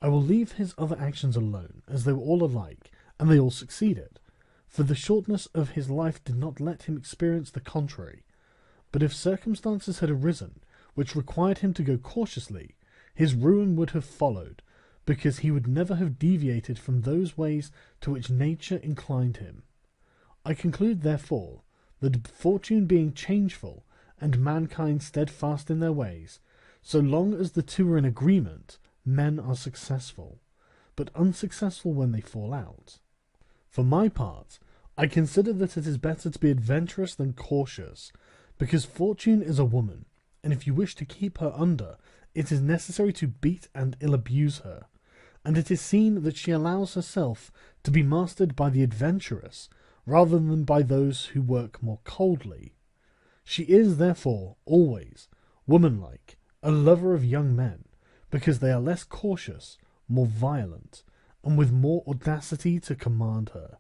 I will leave his other actions alone, as they were all alike, and they all succeeded, for the shortness of his life did not let him experience the contrary. But if circumstances had arisen which required him to go cautiously, his ruin would have followed, because he would never have deviated from those ways to which nature inclined him. I conclude, therefore, that fortune being changeful, and mankind steadfast in their ways, so long as the two are in agreement, men are successful, but unsuccessful when they fall out. For my part, I consider that it is better to be adventurous than cautious, because fortune is a woman, and if you wish to keep her under, it is necessary to beat and ill-abuse her, and it is seen that she allows herself to be mastered by the adventurous, rather than by those who work more coldly. She is, therefore, always, womanlike, a lover of young men, because they are less cautious, more violent, and with more audacity to command her.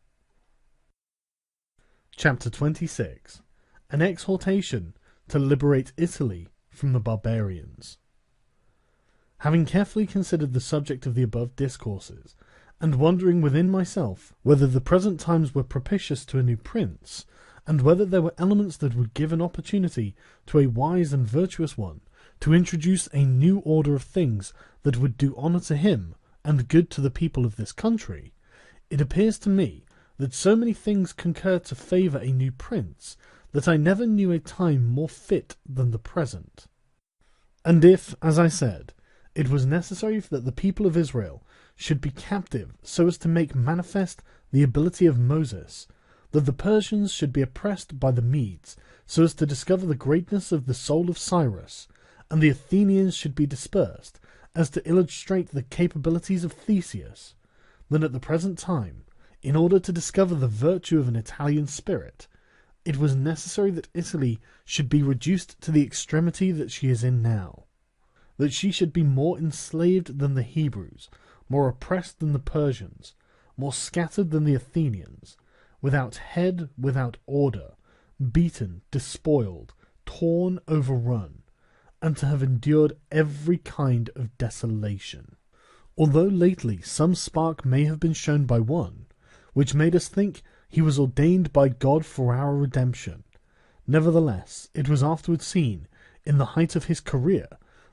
Chapter 26. An exhortation to liberate Italy from the barbarians. Having carefully considered the subject of the above discourses, and wondering within myself whether the present times were propitious to a new prince, and whether there were elements that would give an opportunity to a wise and virtuous one to introduce a new order of things that would do honour to him and good to the people of this country, it appears to me that so many things concur to favour a new prince that I never knew a time more fit than the present. And if, as I said, it was necessary that the people of Israel should be captive so as to make manifest the ability of Moses, that the Persians should be oppressed by the Medes so as to discover the greatness of the soul of Cyrus, and the Athenians should be dispersed as to illustrate the capabilities of Theseus, then at the present time, in order to discover the virtue of an Italian spirit, it was necessary that Italy should be reduced to the extremity that she is in now, that she should be more enslaved than the Hebrews, more oppressed than the Persians, more scattered than the Athenians, without head, without order, beaten, despoiled, torn, overrun, and to have endured every kind of desolation. Although lately some spark may have been shown by one, which made us think he was ordained by God for our redemption, nevertheless it was afterwards seen, in the height of his career,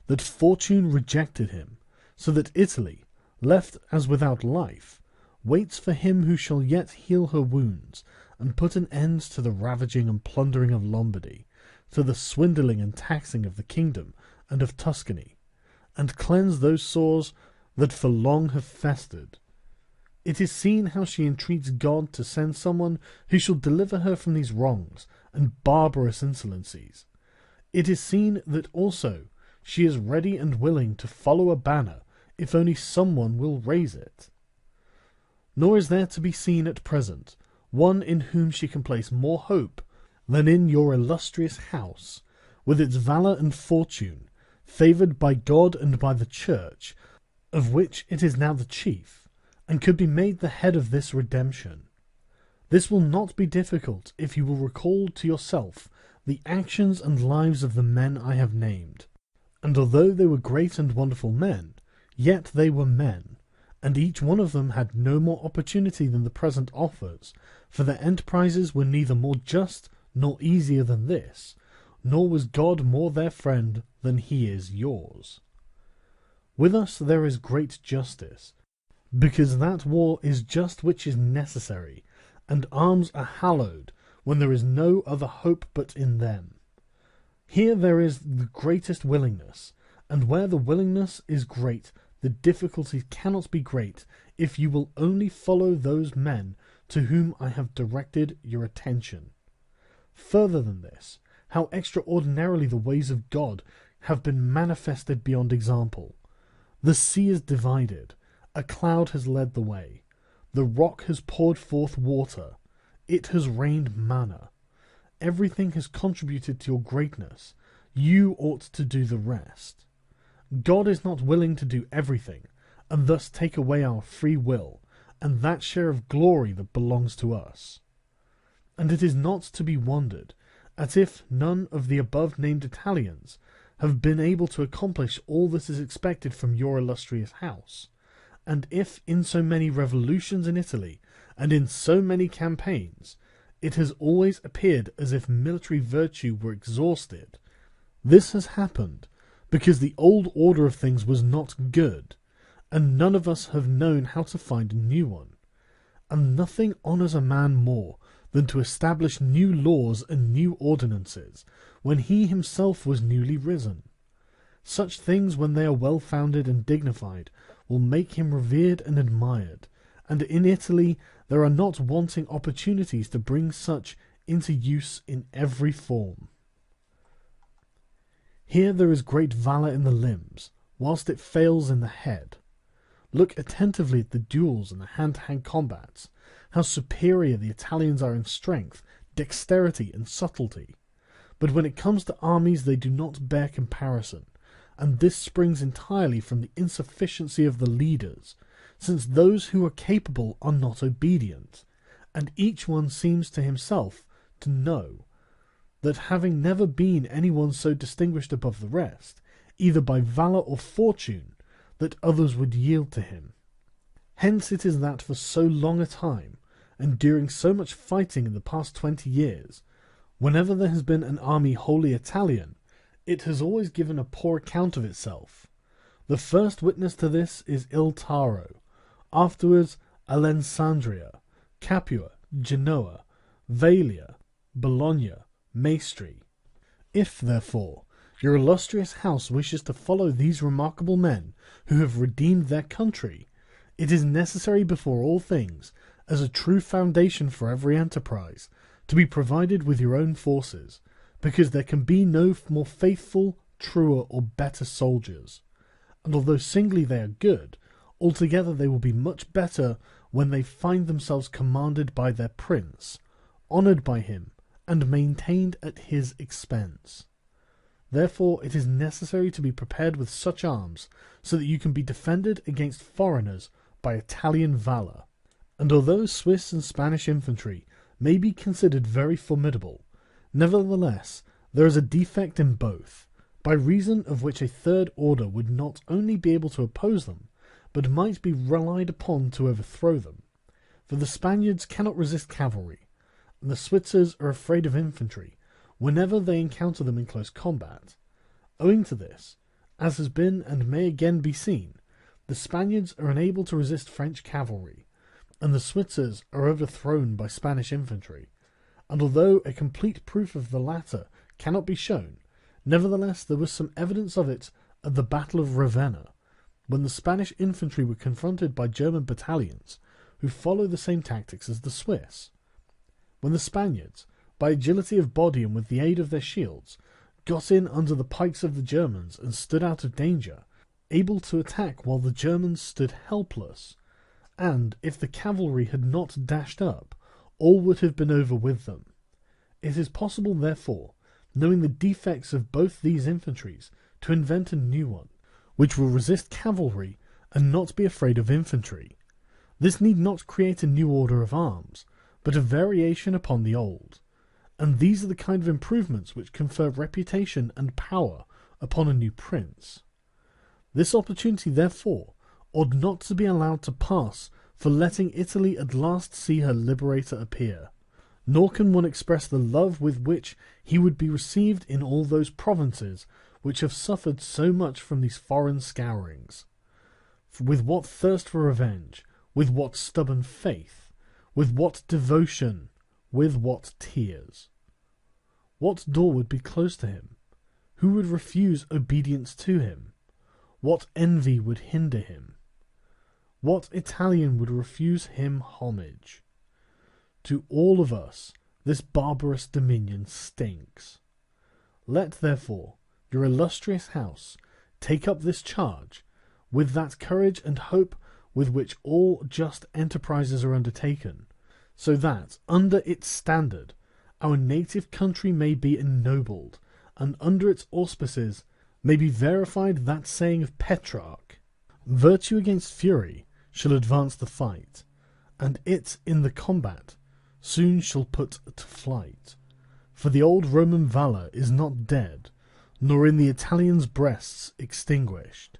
that fortune rejected him, so that Italy, left as without life, waits for him who shall yet heal her wounds, and put an end to the ravaging and plundering of Lombardy, to the swindling and taxing of the kingdom and of Tuscany, and cleanse those sores that for long have festered. It is seen how she entreats God to send someone who shall deliver her from these wrongs and barbarous insolencies. It is seen that also she is ready and willing to follow a banner if only someone will raise it. Nor is there to be seen at present one in whom she can place more hope than in your illustrious house, with its valour and fortune, favoured by God and by the Church, of which it is now the chief, and could be made the head of this redemption. This will not be difficult if you will recall to yourself the actions and lives of the men I have named. And although they were great and wonderful men, yet they were men, and each one of them had no more opportunity than the present offers, for their enterprises were neither more just nor easier than this, nor was God more their friend than he is yours. With us there is great justice, because that war is just which is necessary, and arms are hallowed when there is no other hope but in them. Here there is the greatest willingness, and where the willingness is great, the difficulty cannot be great if you will only follow those men to whom I have directed your attention. Further than this, how extraordinarily the ways of God have been manifested beyond example. The sea is divided, a cloud has led the way, the rock has poured forth water, it has rained manna. Everything has contributed to your greatness. You ought to do the rest. God is not willing to do everything, and thus take away our free will, and that share of glory that belongs to us. and it is not to be wondered at if none of the above-named Italians have been able to accomplish all that is expected from your illustrious house, and if in so many revolutions in Italy, and in so many campaigns, it has always appeared as if military virtue were exhausted. This has happened because the old order of things was not good, and none of us have known how to find a new one. And nothing honours a man more than to establish new laws and new ordinances, when he himself was newly risen. Such things, when they are well-founded and dignified, will make him revered and admired, and in Italy there are not wanting opportunities to bring such into use in every form. Here there is great valour in the limbs, whilst it fails in the head. Look attentively at the duels and the hand-to-hand combats, how superior the Italians are in strength, dexterity, and subtlety. But when it comes to armies they do not bear comparison, and this springs entirely from the insufficiency of the leaders, since those who are capable are not obedient, and each one seems to himself to know that, having never been any one so distinguished above the rest, either by valour or fortune, that others would yield to him. Hence it is that for so long a time, and during so much fighting in the past 20 years, whenever there has been an army wholly Italian, it has always given a poor account of itself. The first witness to this is Il Taro, afterwards Alessandria, Capua, Genoa, Velia, Bologna, Maestri. If, therefore, your illustrious house wishes to follow these remarkable men who have redeemed their country, it is necessary before all things, as a true foundation for every enterprise, to be provided with your own forces, because there can be no more faithful, truer, or better soldiers. And although singly they are good, altogether they will be much better when they find themselves commanded by their prince, honoured by him, and maintained at his expense. Therefore it is necessary to be prepared with such arms, so that you can be defended against foreigners by Italian valour. And although Swiss and Spanish infantry may be considered very formidable, nevertheless there is a defect in both, by reason of which a third order would not only be able to oppose them, but might be relied upon to overthrow them. For the Spaniards cannot resist cavalry, and the Switzers are afraid of infantry whenever they encounter them in close combat. Owing to this, as has been and may again be seen, the Spaniards are unable to resist French cavalry, and the Switzers are overthrown by Spanish infantry, and although a complete proof of the latter cannot be shown, nevertheless there was some evidence of it at the Battle of Ravenna, when the Spanish infantry were confronted by German battalions who follow the same tactics as the Swiss. When the Spaniards, by agility of body and with the aid of their shields, got in under the pikes of the Germans and stood out of danger, able to attack while the Germans stood helpless, and if the cavalry had not dashed up, all would have been over with them. It is possible, therefore, knowing the defects of both these infantries, to invent a new one, which will resist cavalry and not be afraid of infantry. This need not create a new order of arms, but a variation upon the old, and these are the kind of improvements which confer reputation and power upon a new prince. This opportunity, therefore, ought not to be allowed to pass for letting Italy at last see her liberator appear, nor can one express the love with which he would be received in all those provinces which have suffered so much from these foreign scourings. With what thirst for revenge, with what stubborn faith, with what devotion, with what tears. What door would be closed to him? Who would refuse obedience to him? What envy would hinder him? What Italian would refuse him homage? To all of us this barbarous dominion stinks. Let, therefore, your illustrious house take up this charge with that courage and hope with which all just enterprises are undertaken, so that, under its standard, our native country may be ennobled, and under its auspices may be verified that saying of Petrarch, "Virtue against fury shall advance the fight, and it in the combat soon shall put to flight. For the old Roman valour is not dead, nor in the Italians' breasts extinguished.